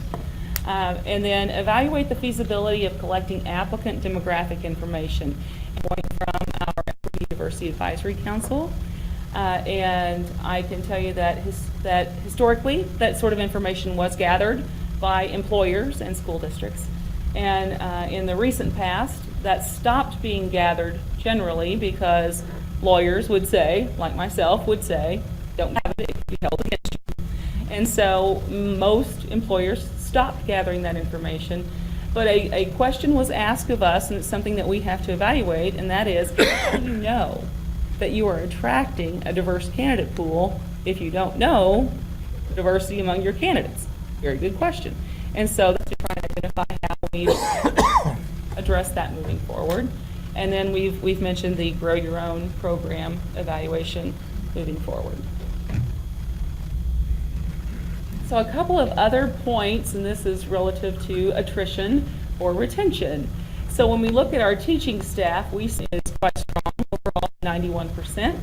And then evaluate the feasibility of collecting applicant demographic information going from our Equity Diversity Advisory Council. And I can tell you that historically, that sort of information was gathered by employers and school districts. And in the recent past, that stopped being gathered generally because lawyers would say, like myself would say, don't have it, it can be held against you. And so most employers stopped gathering that information. But a question was asked of us, and it's something that we have to evaluate, and that is, how do you know that you are attracting a diverse candidate pool if you don't know the diversity among your candidates? Very good question. And so that's to try and identify how we address that moving forward. And then we've mentioned the Grow Your Own program evaluation moving forward. So a couple of other points, and this is relative to attrition or retention. So when we look at our teaching staff, we see it's quite strong, overall 91%.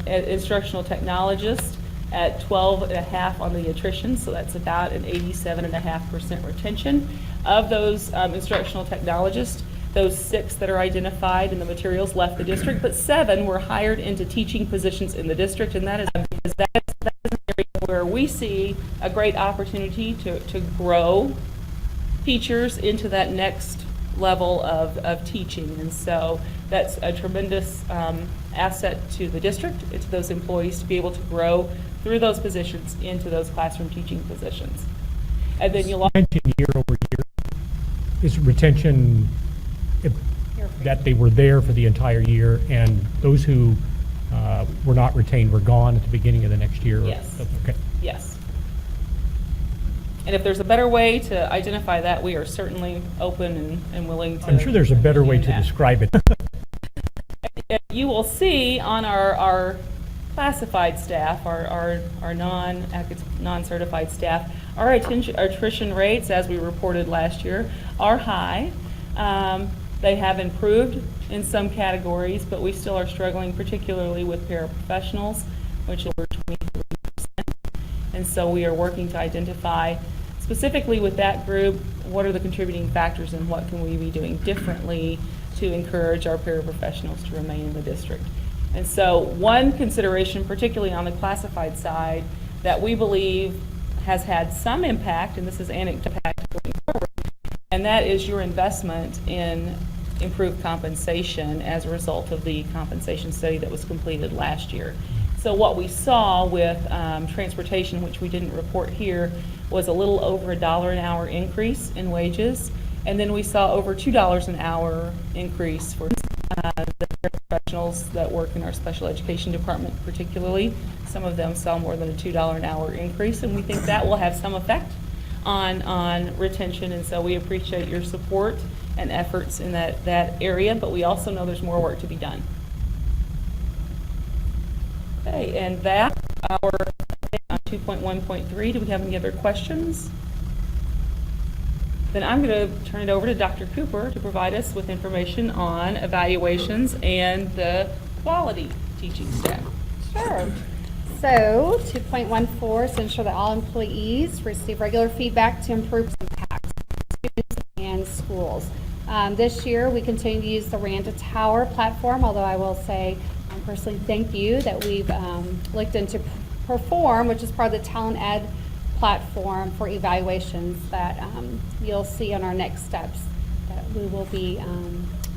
Instructional technologist at 12.5 on the attrition, so that's about an 87.5% retention. Of those instructional technologists, those 6 that are identified in the materials left the district, but 7 were hired into teaching positions in the district, and that is because that is an area where we see a great opportunity to grow teachers into that next level of teaching. And so that's a tremendous asset to the district, to those employees, to be able to grow through those positions into those classroom teaching positions. And then you'll Retention year over year, is retention that they were there for the entire year, and those who were not retained were gone at the beginning of the next year? Yes. Okay. Yes. And if there's a better way to identify that, we are certainly open and willing to. I'm sure there's a better way to that. describe it. You will see on our classified staff, our non-certified staff, our attrition rates, as we reported last year, are high. They have improved in some categories, but we still are struggling, particularly with paraprofessionals, which is over 23%. And so we are working to identify, specifically with that group, what are the contributing factors and what can we be doing differently to encourage our paraprofessionals to remain in the district. And so one consideration, particularly on the classified side, that we believe has had some impact, and this is anecdotal going forward, and that is your investment in improved compensation as a result of the compensation study that was completed last year. So what we saw with transportation, which we didn't report here, was a little over $1 an hour increase in wages. And then we saw over $2 an hour increase for the professionals that work in our special education department particularly. Some of them saw more than a $2 an hour increase, and we think that will have some effect on retention. And so we appreciate your support and efforts in that area, but we also know there's more work to be done. Okay, and that, our on 2.1.3, do we have any other questions? Then I'm going to turn it over to Dr. Cooper to provide us with information on evaluations and the quality teaching staff. Sure. So 2.14 is to ensure that all employees receive regular feedback to improve impact students and schools. This year, we continue to use the Randa Tower platform, although I will say personally thank you that we've looked into Perform, which is part of the Talent Ed platform for evaluations that you'll see on our next steps that we will be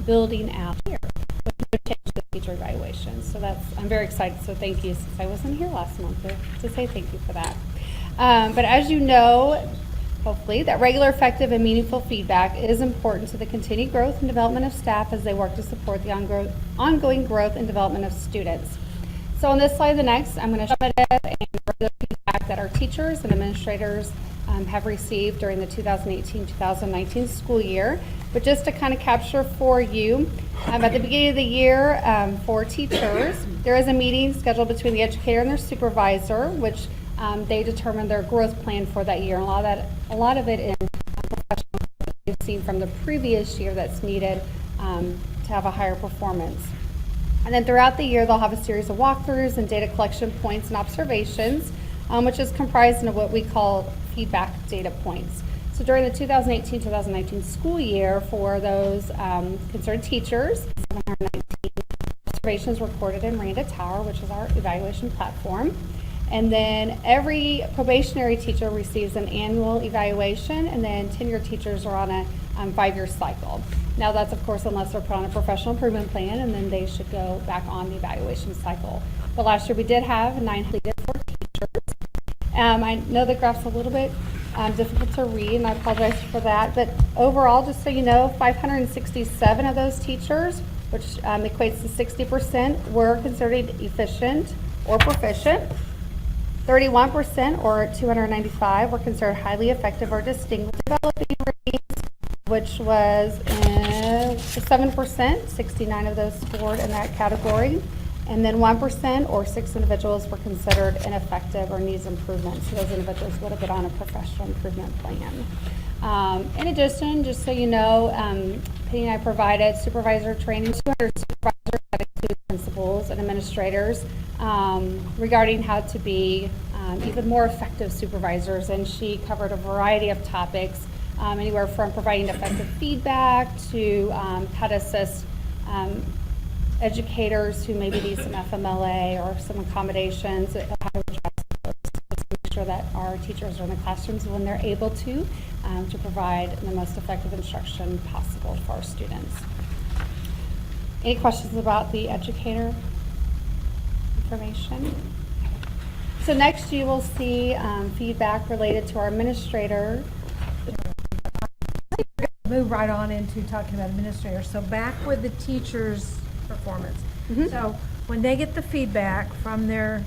building out here with no change to teacher evaluations. So I'm very excited. So thank you, since I wasn't here last month to say thank you for that. But as you know, hopefully, that regular, effective, and meaningful feedback is important to the continued growth and development of staff as they work to support the ongoing growth and development of students. So on this slide, the next, I'm going to show it and regular feedback that our teachers and administrators have received during the 2018-2019 school year. But just to kind of capture for you, at the beginning of the year for teachers, there is a meeting scheduled between the educator and their supervisor, which they determine their growth plan for that year. And a lot of it in professional that we've seen from the previous year that's needed to have a higher performance. And then throughout the year, they'll have a series of walkthroughs and data collection points and observations, which is comprised of what we call feedback data points. So during the 2018-2019 school year, for those concerned teachers, 719 observations recorded in Randa Tower, which is our evaluation platform. And then every probationary teacher receives an annual evaluation, and then tenured teachers are on a 5-year cycle. Now that's, of course, unless they're put on a professional improvement plan, and then they should go back on the evaluation cycle. But last year we did have 9 completed for teachers. I know the graph's a little bit difficult to read, and I apologize for that. But overall, just so you know, 567 of those teachers, which equates to 60%, were considered efficient or proficient. 31%, or 295, were considered highly effective or distinguished. Developing ratings, which was 7%, 69 of those scored in that category. And then 1% or 6 individuals were considered ineffective or needs improvement. So those individuals would have been on a professional improvement plan. In addition, just so you know, Penny and I provided supervisor training to 200 supervisors that include principals and administrators regarding how to be even more effective supervisors. And she covered a variety of topics, anywhere from providing effective feedback to how to assist educators who maybe need some FMLA or some accommodations, how to address those, just to make sure that our teachers are in the classrooms when they're able to provide the most effective instruction possible for our students. Any questions about the educator information? So next you will see feedback related to our administrator. Move right on into talking about administrators. So back with the teachers' performance. So when they get the feedback from their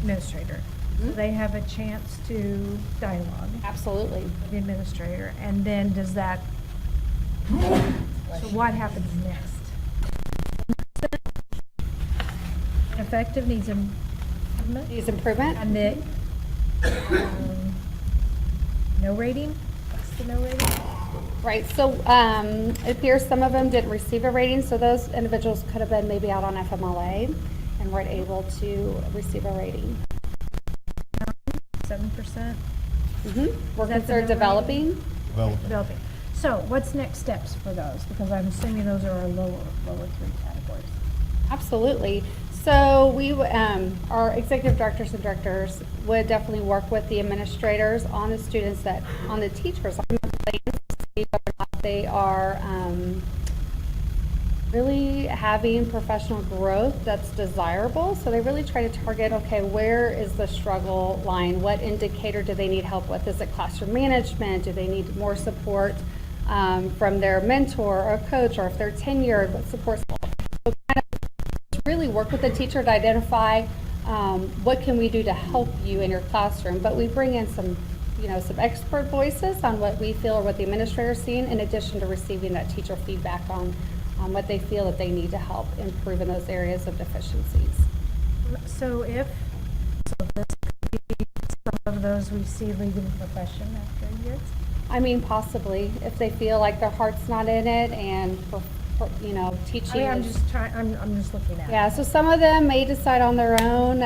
administrator, so they have a chance to dialogue. Absolutely. With the administrator. And then does that, so what happens next? Effective needs improvement? Needs improvement. And the no rating? What's the no rating? Right, so it appears some of them didn't receive a rating, so those individuals could have been maybe out on FMLA and weren't able to receive a rating. 7%? We're considered developing. Developing. So what's next steps for those? Because I'm assuming those are our lower 3 categories. Absolutely. So we, our executive directors and directors would definitely work with the administrators on the students that, on the teachers, on the plans to see whether or not they are really having professional growth that's desirable. So they really try to target, okay, where is the struggle line? What indicator do they need help with? Is it classroom management? Do they need more support from their mentor or coach? Or if they're tenured, what supports? So kind of really work with the teacher to identify what can we do to help you in your classroom. But we bring in some, some expert voices on what we feel or what the administrator is seeing, in addition to receiving that teacher feedback on what they feel that they need to help improve in those areas of deficiencies. So this could be some of those we see leaving the profession after a year? I mean, possibly, if they feel like their heart's not in it and, teaching. I'm just trying, I'm just looking at it. Yeah, so some of them may decide on their own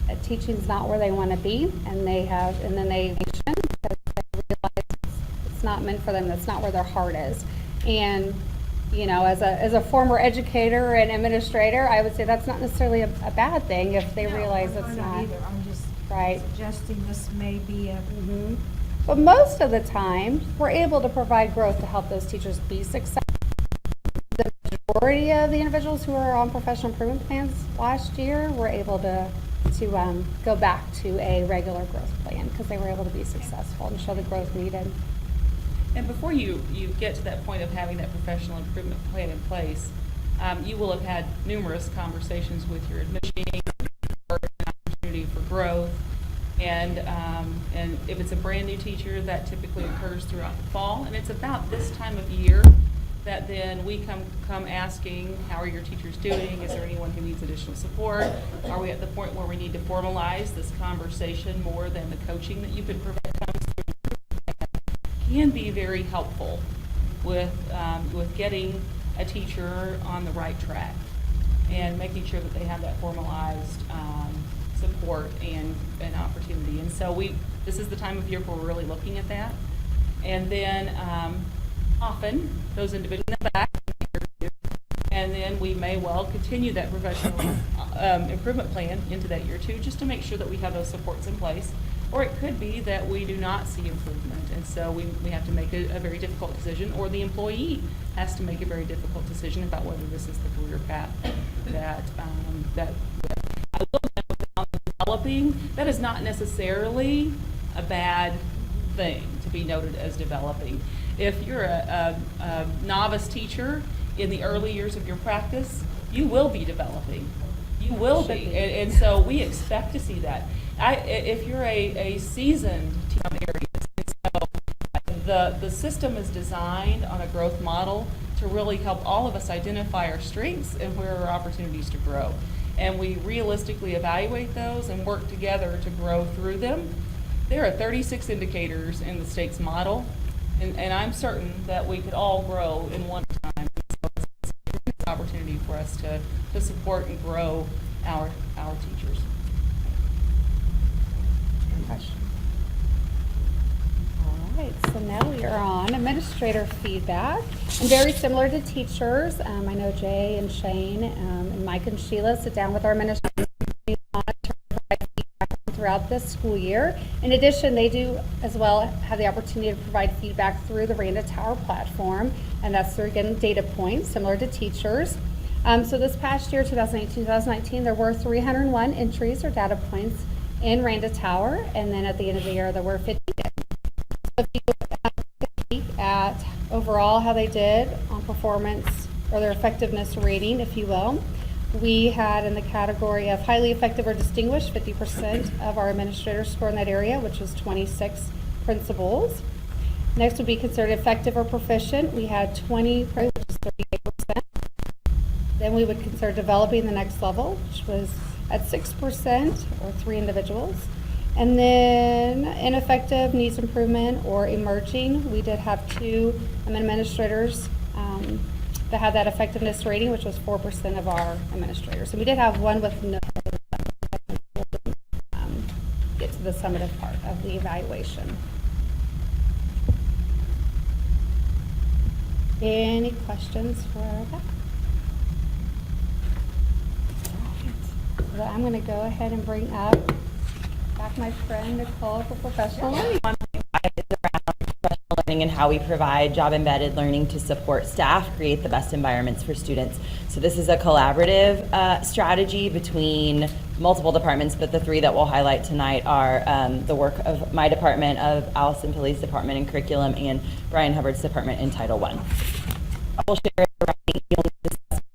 that teaching's not where they want to be, and then they because they realize it's not meant for them, that's not where their heart is. And as a former educator and administrator, I would say that's not necessarily a bad thing if they realize it's not. Either. I'm just right. suggesting this may be a. But most of the time, we're able to provide growth to help those teachers be successful. The majority of the individuals who are on professional improvement plans last year were able to go back to a regular growth plan because they were able to be successful and show the growth needed. And before you get to that point of having that professional improvement plan in place, you will have had numerous conversations with your admission for an opportunity for growth. And if it's a brand new teacher, that typically occurs throughout the fall. And it's about this time of year that then we come asking, how are your teachers doing? Is there anyone who needs additional support? Are we at the point where we need to formalize this conversation more than the coaching that you can provide? Can be very helpful with getting a teacher on the right track and making sure that they have that formalized support and opportunity. And so this is the time of year where we're really looking at that. And then often those individuals in the back, and then we may well continue that professional improvement plan into that year too, just to make sure that we have those supports in place. Or it could be that we do not see improvement, and so we have to make a very difficult decision, or the employee has to make a very difficult decision about whether this is the career path that I will know developing. That is not necessarily a bad thing to be noted as developing. If you're a novice teacher in the early years of your practice, you will be developing. You will be, and so we expect to see that. If you're a seasoned teacher, the system is designed on a growth model to really help all of us identify our strengths and where are our opportunities to grow. And we realistically evaluate those and work together to grow through them. There are 36 indicators in the state's model, and I'm certain that we could all grow in one time. So it's an opportunity for us to support and grow our teachers. All right, so now we are on administrator feedback. And very similar to teachers, I know Jay and Shane and Mike and Sheila sit down with our administrators to provide feedback throughout this school year. In addition, they do as well have the opportunity to provide feedback through the Randa Tower platform, and that's through, again, data points, similar to teachers. So this past year, 2018-2019, there were 301 entries or data points in Randa Tower, and then at the end of the year, there were 50. So if you look at overall how they did on performance or their effectiveness rating, if you will, we had in the category of highly effective or distinguished, 50% of our administrators score in that area, which was 26 principals. Next would be considered effective or proficient. We had 20, which is 38%. Then we would consider developing the next level, which was at 6% or 3 individuals. And then ineffective, needs improvement, or emerging, we did have 2 administrators that had that effectiveness rating, which was 4% of our administrators. And we did have one with no get to the summative part of the evaluation. Any questions for that? So I'm going to go ahead and bring up back my friend Nicole for professional learning. Professional learning and how we provide job-embedded learning to support staff, create the best environments for students. So this is a collaborative strategy between multiple departments, but the 3 that we'll highlight tonight are the work of my department, of Allison Pilley's department in curriculum, and Brian Hubbard's department in Title I. I will share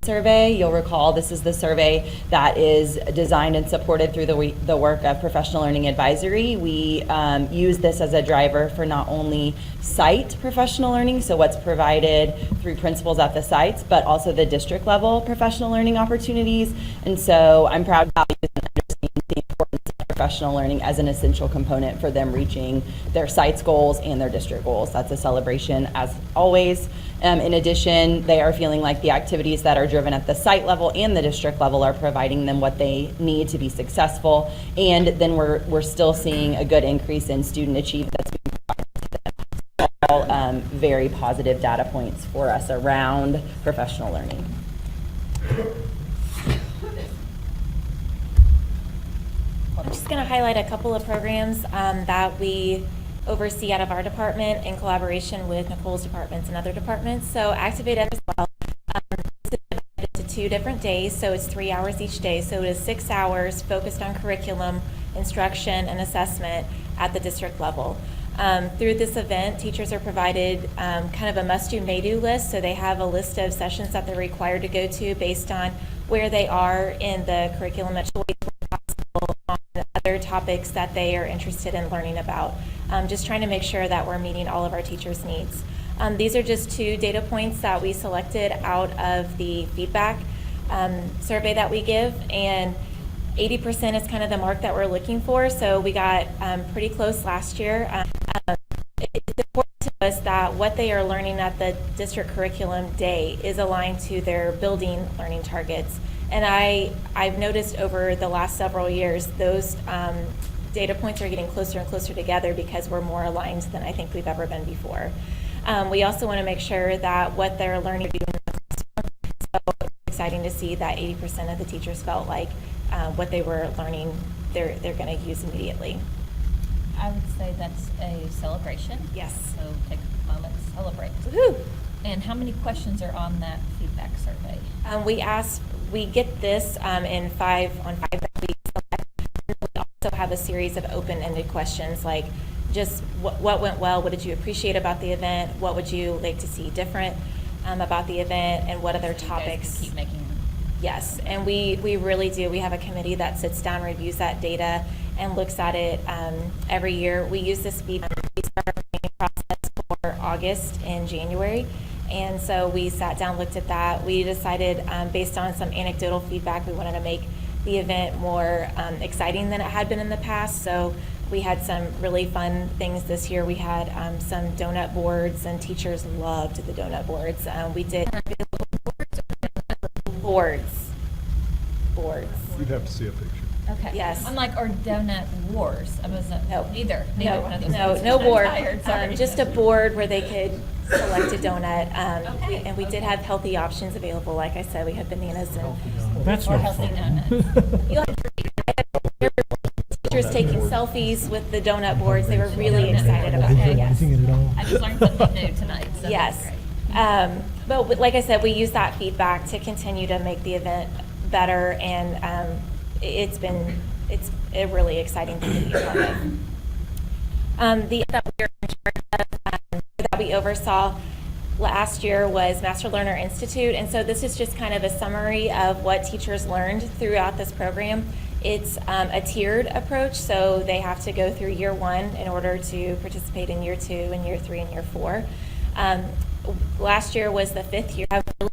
survey. You'll recall this is the survey that is designed and supported through the work of Professional Learning Advisory. We use this as a driver for not only site professional learning, so what's provided through principals at the sites, but also the district level professional learning opportunities. And so I'm proud to understand the importance of professional learning as an essential component for them reaching their sites goals and their district goals. That's a celebration as always. In addition, they are feeling like the activities that are driven at the site level and the district level are providing them what they need to be successful. And then we're still seeing a good increase in student achievement that's being provided to them. All very positive data points for us around professional learning. I'm just going to highlight a couple of programs that we oversee out of our department in collaboration with Nicole's departments and other departments. So Activate as well. This is divided into 2 different days, so it's 3 hours each day. So it is 6 hours focused on curriculum, instruction, and assessment at the district level. Through this event, teachers are provided kind of a must-do, may-do list. So they have a list of sessions that they're required to go to based on where they are in the curriculum at choice, on other topics that they are interested in learning about. Just trying to make sure that we're meeting all of our teachers' needs. These are just 2 data points that we selected out of the feedback survey that we give, and 80% is kind of the mark that we're looking for, so we got pretty close last year. It's important to us that what they are learning at the district curriculum day is aligned to their building learning targets. And I've noticed over the last several years, those data points are getting closer and closer together because we're more aligned than I think we've ever been before. We also want to make sure that what they're learning in the classroom, so it's exciting to see that 80% of the teachers felt like what they were learning, they're going to use immediately. I would say that's a celebration. Yes. So take a moment to celebrate. Woohoo! And how many questions are on that feedback survey? We get this in 5 that we select. We also have a series of open-ended questions like just what went well, what did you appreciate about the event, what would you like to see different about the event, and what other topics. Keep making them. Yes, and we really do. We have a committee that sits down, reviews that data, and looks at it every year. We use this feedback. We start our training process for August and January, And so we sat down, looked at that. We decided, based on some anecdotal feedback, we wanted to make the event more exciting than it had been in the past. So we had some really fun things this year. We had some donut boards, and teachers loved the donut boards. We did boards. You'd have to see a picture. Okay. Yes. I'm like, or donut wars. I was neither one of those. No board. I'm tired, sorry. Just a board where they could select a donut. Okay. And we did have healthy options available. Like I said, we had bananas and That's Or no healthy fun. donuts. you'll have to read. Teachers taking selfies with the donut boards. They were really excited about it. Yes. I just learned something new tonight, so Yes. that's great. But like I said, we use that feedback to continue to make the event better, and it's a really exciting thing to be a part of. The that we are in charge of, that we oversaw last year was Master Learner Institute, and so this is just kind of a summary of what teachers learned throughout this program. It's a tiered approach, so they have to go through year 1 in order to participate in year 2 and year 3 and year 4. Last year was the 5th year. Really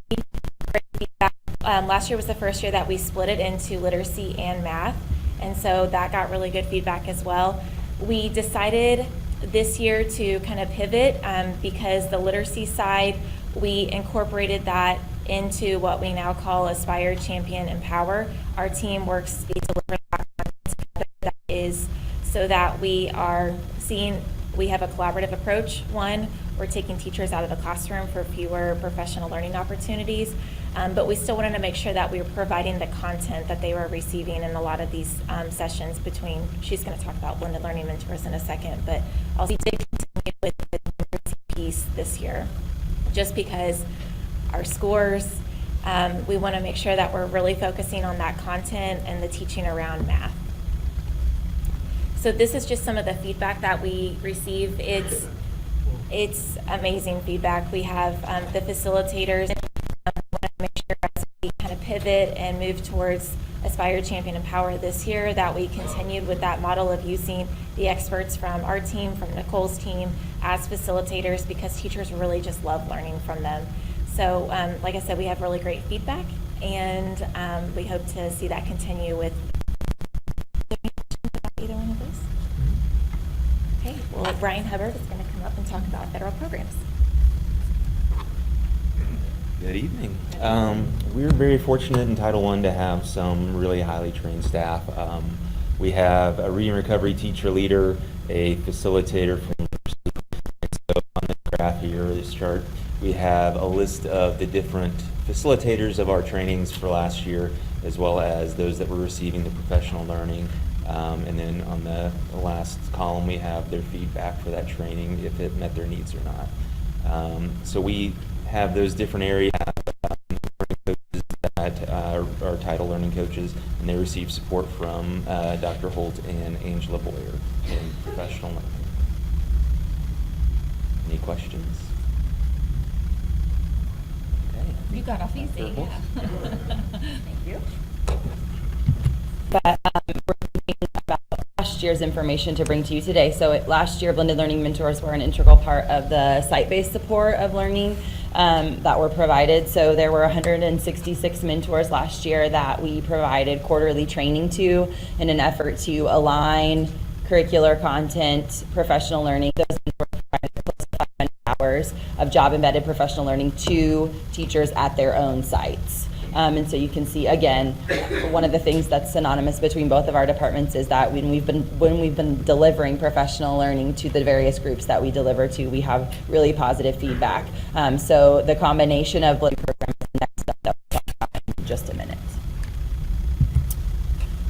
great feedback. Last year was the first year that we split it into literacy and math, and so that got really good feedback as well. We decided this year to kind of pivot because the literacy side, we incorporated that into what we now call Aspire, Champion, Empower. Our team works to deliver that content that is so that we are seeing, we have a collaborative approach. One, we're taking teachers out of the classroom for fewer professional learning opportunities, but we still wanted to make sure that we were providing the content that they were receiving in a lot of these sessions between, she's going to talk about blended learning mentors in a second, but also did continue with the literacy piece this year, just because our scores, we want to make sure that we're really focusing on that content and the teaching around math. So this is just some of the feedback that we receive. It's amazing feedback. We have the facilitators. We want to make sure as we kind of pivot and move towards Aspire, Champion, Empower this year that we continued with that model of using the experts from our team, from Nicole's team, as facilitators, because teachers really just love learning from them. So like I said, we have really great feedback, and we hope to see that continue with either one of those. Okay, well, Brian Hubbard is going to come up and talk about federal programs. Good evening. We're very fortunate in Title I to have some really highly trained staff. We have a reading recovery teacher leader, a facilitator from and so on the graph here, this chart, we have a list of the different facilitators of our trainings for last year, as well as those that were receiving the professional learning. And then on the last column, we have their feedback for that training, if it met their needs or not. So we have those different areas coaches that are title learning coaches, and they receive support from Dr. Holt and Angela Boyer in professional learning. Any questions? Okay. You got off easy, yeah. Thank you. But we're thinking about last year's information to bring to you today. So last year, blended learning mentors were an integral part of the site-based support of learning that were provided. So there were 166 mentors last year that we provided quarterly training to in an effort to align curricular content, professional learning. Those mentors provided close to 500 hours of job-embedded professional learning to teachers at their own sites. And so you can see, again, one of the things that's synonymous between both of our departments is that when we've been delivering professional learning to the various groups that we deliver to, we have really positive feedback. So the combination of blended programs is the next step that we'll talk about in just a minute.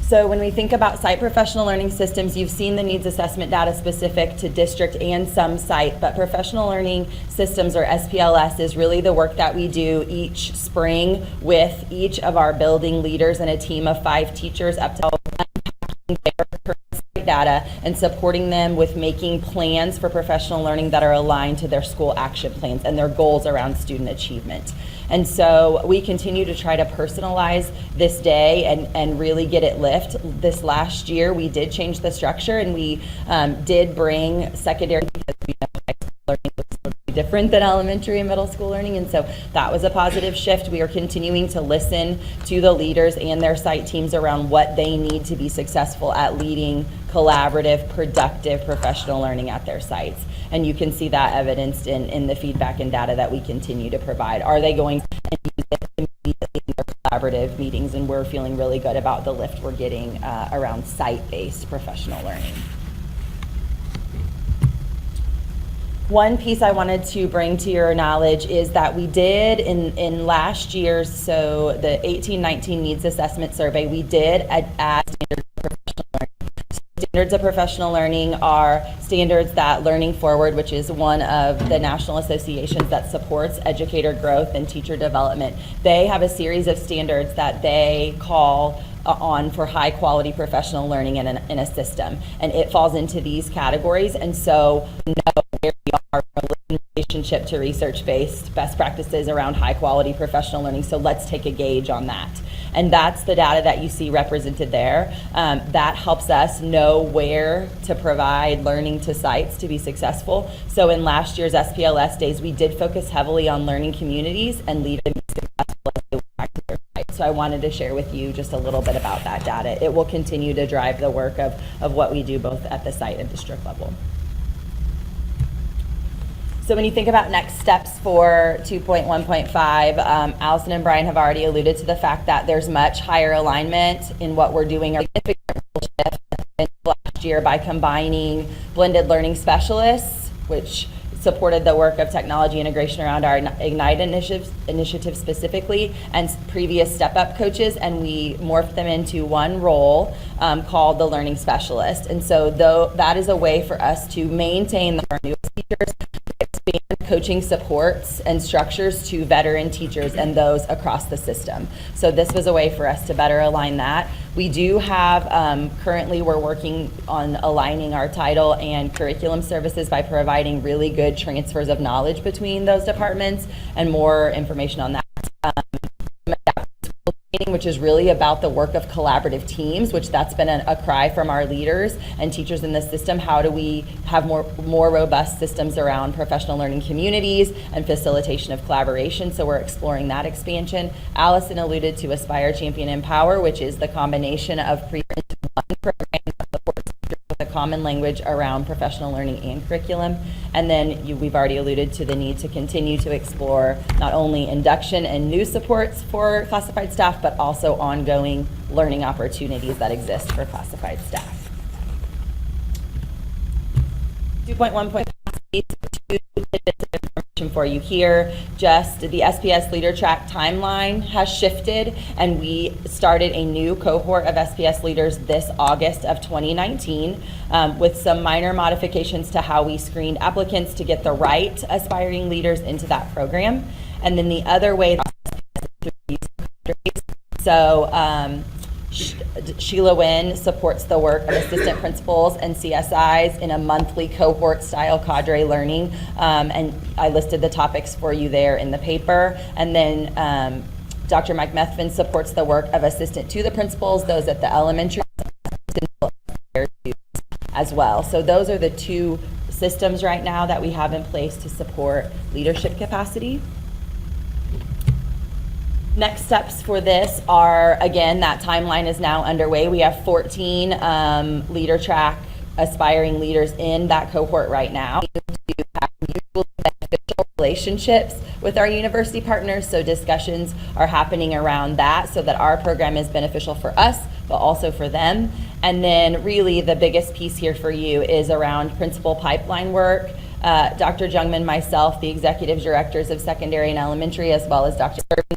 So when we think about site professional learning systems, you've seen the needs assessment data specific to district and some site, but professional learning systems, or SPLS, is really the work that we do each spring with each of our building leaders and a team of 5 teachers up to unpacking their current site data and supporting them with making plans for professional learning that are aligned to their school action plans and their goals around student achievement. And so we continue to try to personalize this day and really get it lift. This last year, we did change the structure, and we did bring secondary, because we know high school learning was different than elementary and middle school learning, and so that was a positive shift. We are continuing to listen to the leaders and their site teams around what they need to be successful at leading collaborative, productive professional learning at their sites. And you can see that evidenced in the feedback and data that we continue to provide. Are they going to use it immediately in their collaborative meetings? And we're feeling really good about the lift we're getting around site-based professional learning. One piece I wanted to bring to your knowledge is that we did in last year's, so the 18-19 needs assessment survey, we did add standards of professional learning. Standards of professional learning are standards that Learning Forward, which is one of the national associations that supports educator growth and teacher development, they have a series of standards that they call on for high quality professional learning in a system, and it falls into these categories. And so we know where we are in relationship to research-based best practices around high quality professional learning. So let's take a gauge on that. And that's the data that you see represented there. That helps us know where to provide learning to sites to be successful. So in last year's SPLS days, we did focus heavily on learning communities and leading to be successful as they went back to their sites. So I wanted to share with you just a little bit about that data. It will continue to drive the work of what we do both at the site and district level. So when you think about next steps for 2.1.5, Allison and Brian have already alluded to the fact that there's much higher alignment in what we're doing. Our significant shift last year by combining blended learning specialists, which supported the work of technology integration around our Ignite initiative specifically, and previous step-up coaches, and we morphed them into one role called the learning specialist. And so that is a way for us to maintain our newest teachers, expand coaching supports and structures to veteran teachers and those across the system. So this was a way for us to better align that. We do have, currently we're working on aligning our title and curriculum services by providing really good transfers of knowledge between those departments, and more information on that. Which is really about the work of collaborative teams, which that's been a cry from our leaders and teachers in the system. How do we have more robust systems around professional learning communities and facilitation of collaboration? So we're exploring that expansion. Allison alluded to Aspire, Champion, Empower, which is the combination of one program that supports teachers with a common language around professional learning and curriculum. And then we've already alluded to the need to continue to explore not only induction and new supports for classified staff, but also ongoing learning opportunities that exist for classified staff. 2.1.5 information for you here. Just the SPS Leader Track timeline has shifted, and we started a new cohort of SPS leaders this August of 2019 with some minor modifications to how we screened applicants to get the right aspiring leaders into that program. And then the other way Sheila Wynn supports the work of assistant principals and CSIs in a monthly cohort style cadre learning, and I listed the topics for you there in the paper. And then Dr. Mike Methvin supports the work of assistant to the principals, those at the elementary as well. So those are the two systems right now that we have in place to support leadership capacity. Next steps for this are, again, that timeline is now underway. We have 14 Leader Track aspiring leaders in that cohort right now. We do have mutually beneficial relationships with our university partners, so discussions are happening around that so that our program is beneficial for us, but also for them. And then really the biggest piece here for you is around principal pipeline work. Dr. Jungman, myself, the executive directors of secondary and elementary, as well as Dr. Irving,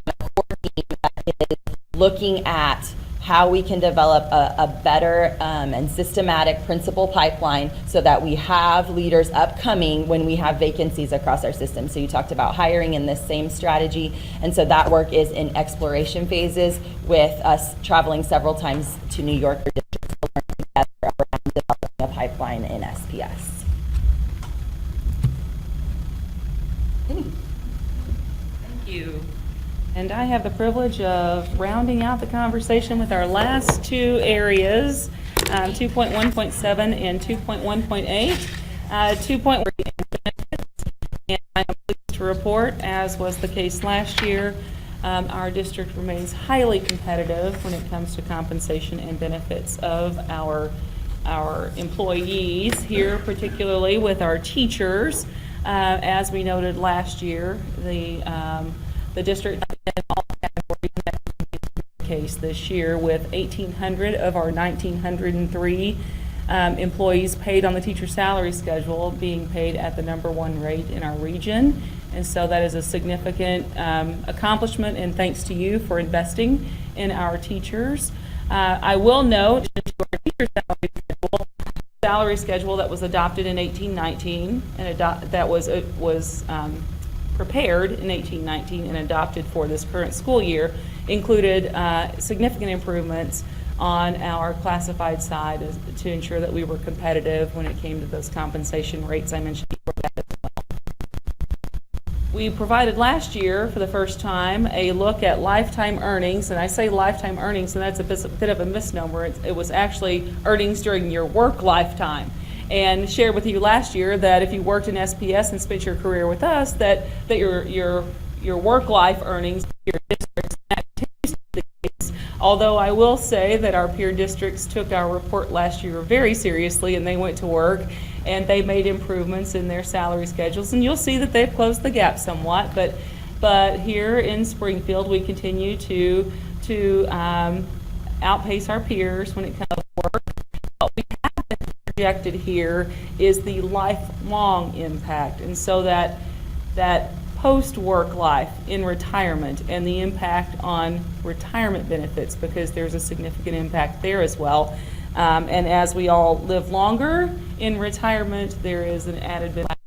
is looking at how we can develop a better and systematic principal pipeline so that we have leaders upcoming when we have vacancies across our system. So you talked about hiring in this same strategy, and so that work is in exploration phases, with us traveling several times to New York to learn together around developing a pipeline in SPS. Thank you. And I have the privilege of rounding out the conversation with our last two areas, 2.1.7 and 2.1.8. 2.1, and I'm to report, as was the case last year. Our district remains highly competitive when it comes to compensation and benefits of our employees here, particularly with our teachers. As we noted last year, the district in all categories met the case this year with 1,800 of our 1,903 employees paid on the teacher salary schedule being paid at the #1 rate in our region. And so that is a significant accomplishment, and thanks to you for investing in our teachers. I will note our teacher salary schedule that was adopted in 1819 and that was prepared in 1819 and adopted for this current school year included significant improvements on our classified side to ensure that we were competitive when it came to those compensation rates I mentioned before that as well. We provided last year, for the first time, a look at lifetime earnings, and I say lifetime earnings, and that's a bit of a misnomer. It was actually earnings during your work lifetime. And shared with you last year that if you worked in SPS and spent your career with us, that your work life earnings, your districts, that continues to be the case. Although I will say that our peer districts took our report last year very seriously, and they went to work and they made improvements in their salary schedules, and you'll see that they've closed the gap somewhat. But here in Springfield, we continue to outpace our peers when it comes to work. What we have been projected here is the lifelong impact, and so that post-work life in retirement and the impact on retirement benefits, because there's a significant impact there as well. And as we all live longer in retirement, there is an added benefit.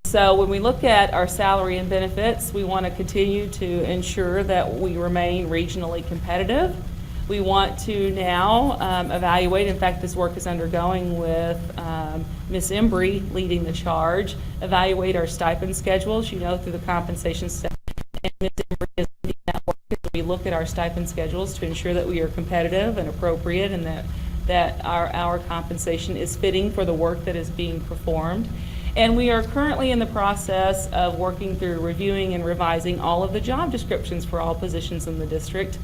So when we look at our salary and benefits, we want to continue to ensure that we remain regionally competitive. We want to now evaluate, in fact this work is undergoing with Ms. Embry leading the charge, evaluate our stipend schedules, you know, through the compensation step. And Ms. Embry is leading that work as we look at our stipend schedules to ensure that we are competitive and appropriate, and that our compensation is fitting for the work that is being performed. And we are currently in the process of working through reviewing and revising all of the job descriptions for all positions in the district.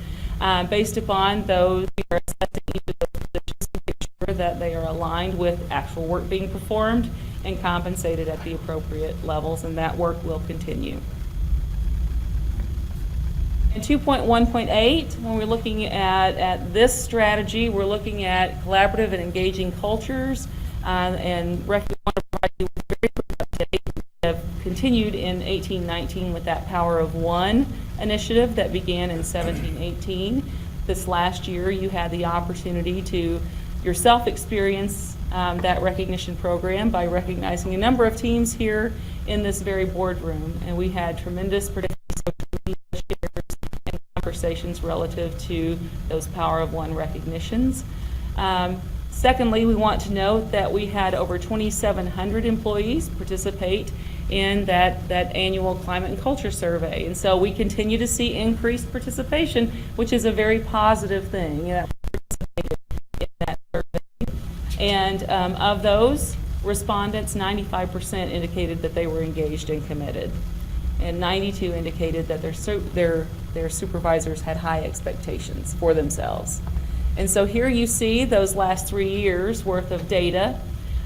Based upon those, we are assessing each of those positions to make sure that they are aligned with actual work being performed and compensated at the appropriate levels, and that work will continue. In 2.1.8, when we're looking at this strategy, we're looking at collaborative and engaging cultures, and want to provide you with a very quick update. We have continued in 18-19 with that Power of One initiative that began in 17-18. This last year, you had the opportunity to yourself experience that recognition program by recognizing a number of teams here in this very boardroom, and we had tremendous social media shares and conversations relative to those Power of One recognitions. Secondly, we want to note that we had over 2,700 employees participate in that annual climate and culture survey. And so we continue to see increased participation, which is a very positive thing. That we participated in that survey. And of those respondents, 95% indicated that they were engaged and committed. And 92 indicated that their supervisors had high expectations for themselves. And so here you see those last 3 years worth of data.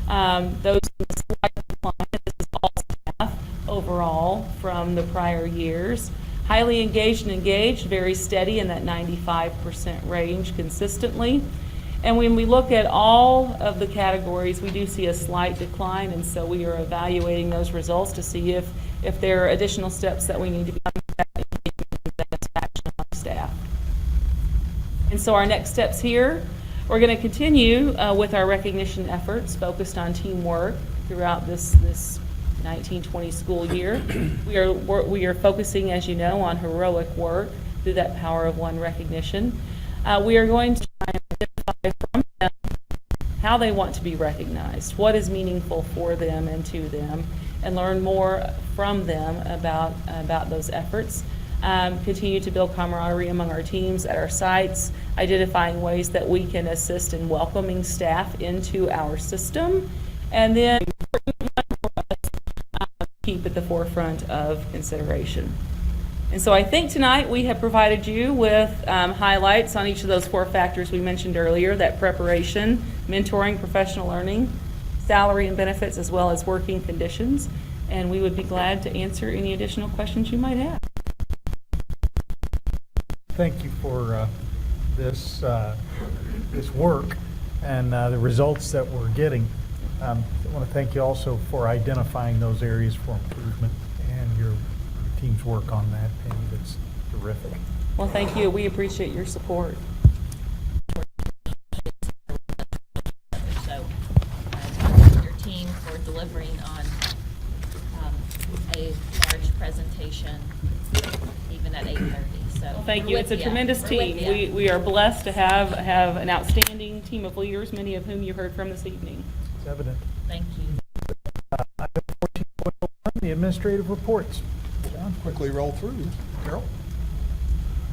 Those in the slight decline, this is all staff overall from the prior years. Highly engaged, very steady in that 95% range consistently. And when we look at all of the categories, we do see a slight decline, and so we are evaluating those results to see if there are additional steps that we need to be on that engagement and satisfaction of our staff. And so our next steps here, we're going to continue with our recognition efforts focused on teamwork throughout this 1920 school year. We are focusing, as you know, on heroic work through that Power of One recognition. We are going to try and identify from them how they want to be recognized, what is meaningful for them and to them, and learn more from them about those efforts. Continue to build camaraderie among our teams at our sites, identifying ways that we can assist in welcoming staff into our system, and then keep at the forefront of consideration. And so I think tonight we have provided you with highlights on each of those 4 factors we mentioned earlier, that preparation, mentoring, professional learning, salary and benefits, as well as working conditions. And we would be glad to answer any additional questions you might have. Thank you for this work and the results that we're getting. I want to thank you also for identifying those areas for improvement and your team's work on that, Penny. That's terrific. Well, thank you. We appreciate your support. So, your team for delivering on a large presentation, even at 8:30. So, Well, thank we're you. with It's a ya. tremendous We're with team. ya. We are blessed to have an outstanding team of leaders, many of whom you heard from this evening. It's evident. Thank you. Item 14.1, the administrative reports. John, quickly roll through. Carol?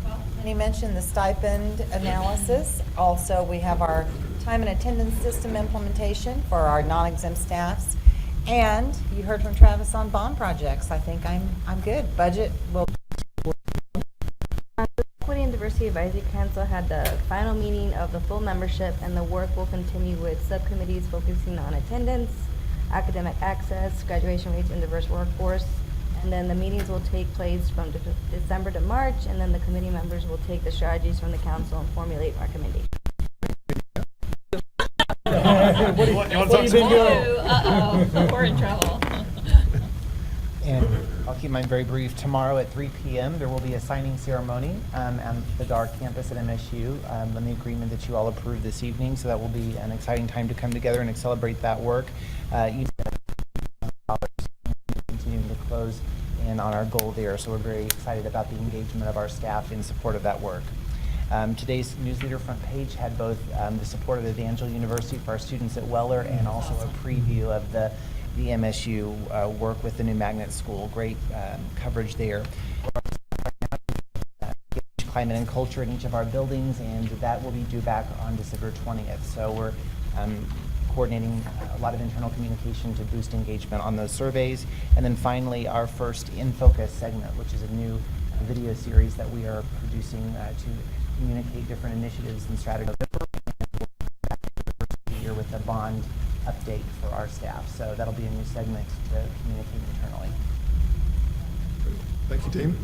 And he mentioned the stipend analysis. Also, we have our time and attendance system implementation for our non-exempt staffs. And you heard from Travis on bond projects. I think I'm good. Budget will. Equity and Diversity Advisory Council had the final meeting of the full membership, and the work will continue with subcommittees focusing on attendance, academic access, graduation rates, and diverse workforce. And then the meetings will take place from December to March, and then the committee members will take the strategies from the council and formulate recommendations. What have you been doing? Uh-oh, we're in trouble. And I'll keep mine very brief. Tomorrow at 3 p.m. there will be a signing ceremony at the DAR campus at MSU on the agreement that you all approved this evening. So that will be an exciting time to come together and celebrate that work. Continuing to close in on our goal there. So we're very excited about the engagement of our staff in support of that work. Today's newsletter front page had both the support of Evangel University for our students at Weller and also a preview of the MSU work with the new magnet school. Great coverage there. Climate and culture in each of our buildings, and that will be due back on December 20th. So we're coordinating a lot of internal communication to boost engagement on those surveys. And then finally, our first In Focus segment, which is a new video series that we are producing to communicate different initiatives and strategies here with a bond update for our staff. So that'll be a new segment to communicate internally. Thank you, team.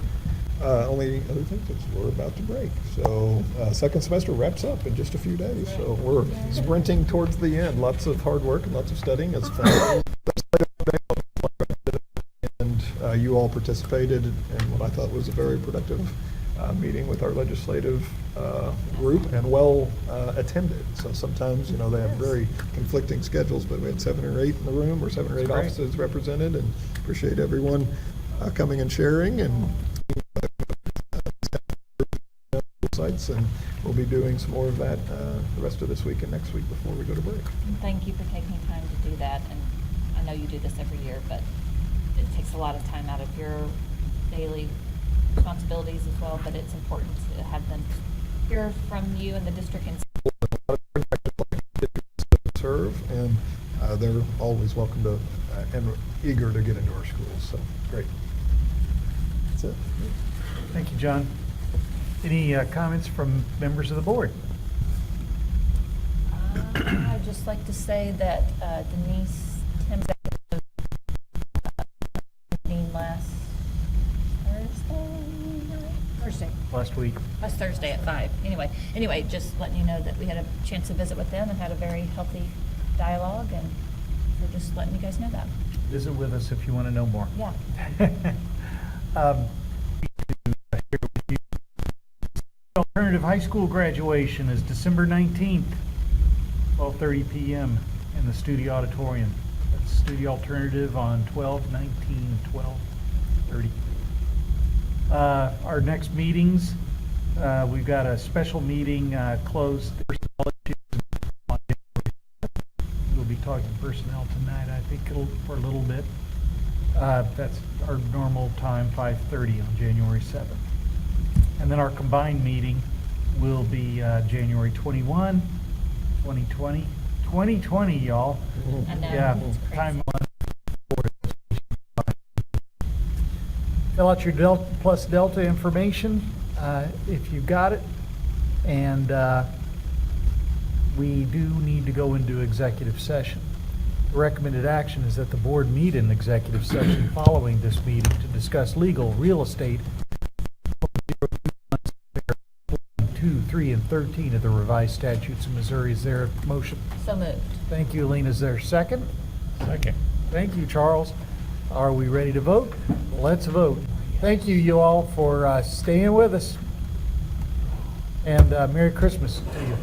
Only other thing is we're about to break. So second semester wraps up in just a few days. So we're sprinting towards the end. Lots of hard work and lots of studying. It's fun. And you all participated in what I thought was a very productive meeting with our legislative group, and well attended. So sometimes, you know, they have very conflicting schedules, but we had 7 or 8 in the room, or 7 or 8 offices represented, and appreciate everyone coming and sharing, and sites, and we'll be doing some more of that the rest of this week and next week before we go to break. And thank you for taking time to do that. And I know you do this every year, but it takes a lot of time out of your daily responsibilities as well, but it's important to have them hear from you and the district and serve, and they're always welcome to and eager to get into our schools. So great. That's it. Thank you, John. Any comments from members of the board? I'd just like to say that Denise Tim's meeting last Thursday. Last week. Last Thursday at 5. Anyway, just letting you know that we had a chance to visit with them and had a very healthy dialogue, and so just letting you guys know that. Visit with us if you want to know more. Yeah. Alternative High School graduation is December 19th, 12:30 p.m. in the Studio Auditorium. That's Studio Alternative on 12/19/12:30. Our next meetings, we've got a special meeting closed. We'll be talking personnel tonight, I think, for a little bit. That's our normal time, 5:30 on January 7th. And then our combined meeting will be January 21, 2020. 2020, y'all. I know. Yeah, It's crazy. time fill out your Delta plus Delta information if you've got it. And we do need to go into executive session. The recommended action is that the board meet in executive session following this meeting to discuss legal, real estate, 2, 3, and 13 of the revised statutes of Missouri. Is there a motion? So moved. Thank you, Alina. Is there a second? Second. Thank you, Charles. Are we ready to vote? Let's vote. Thank you all for staying with us. And Merry Christmas to you.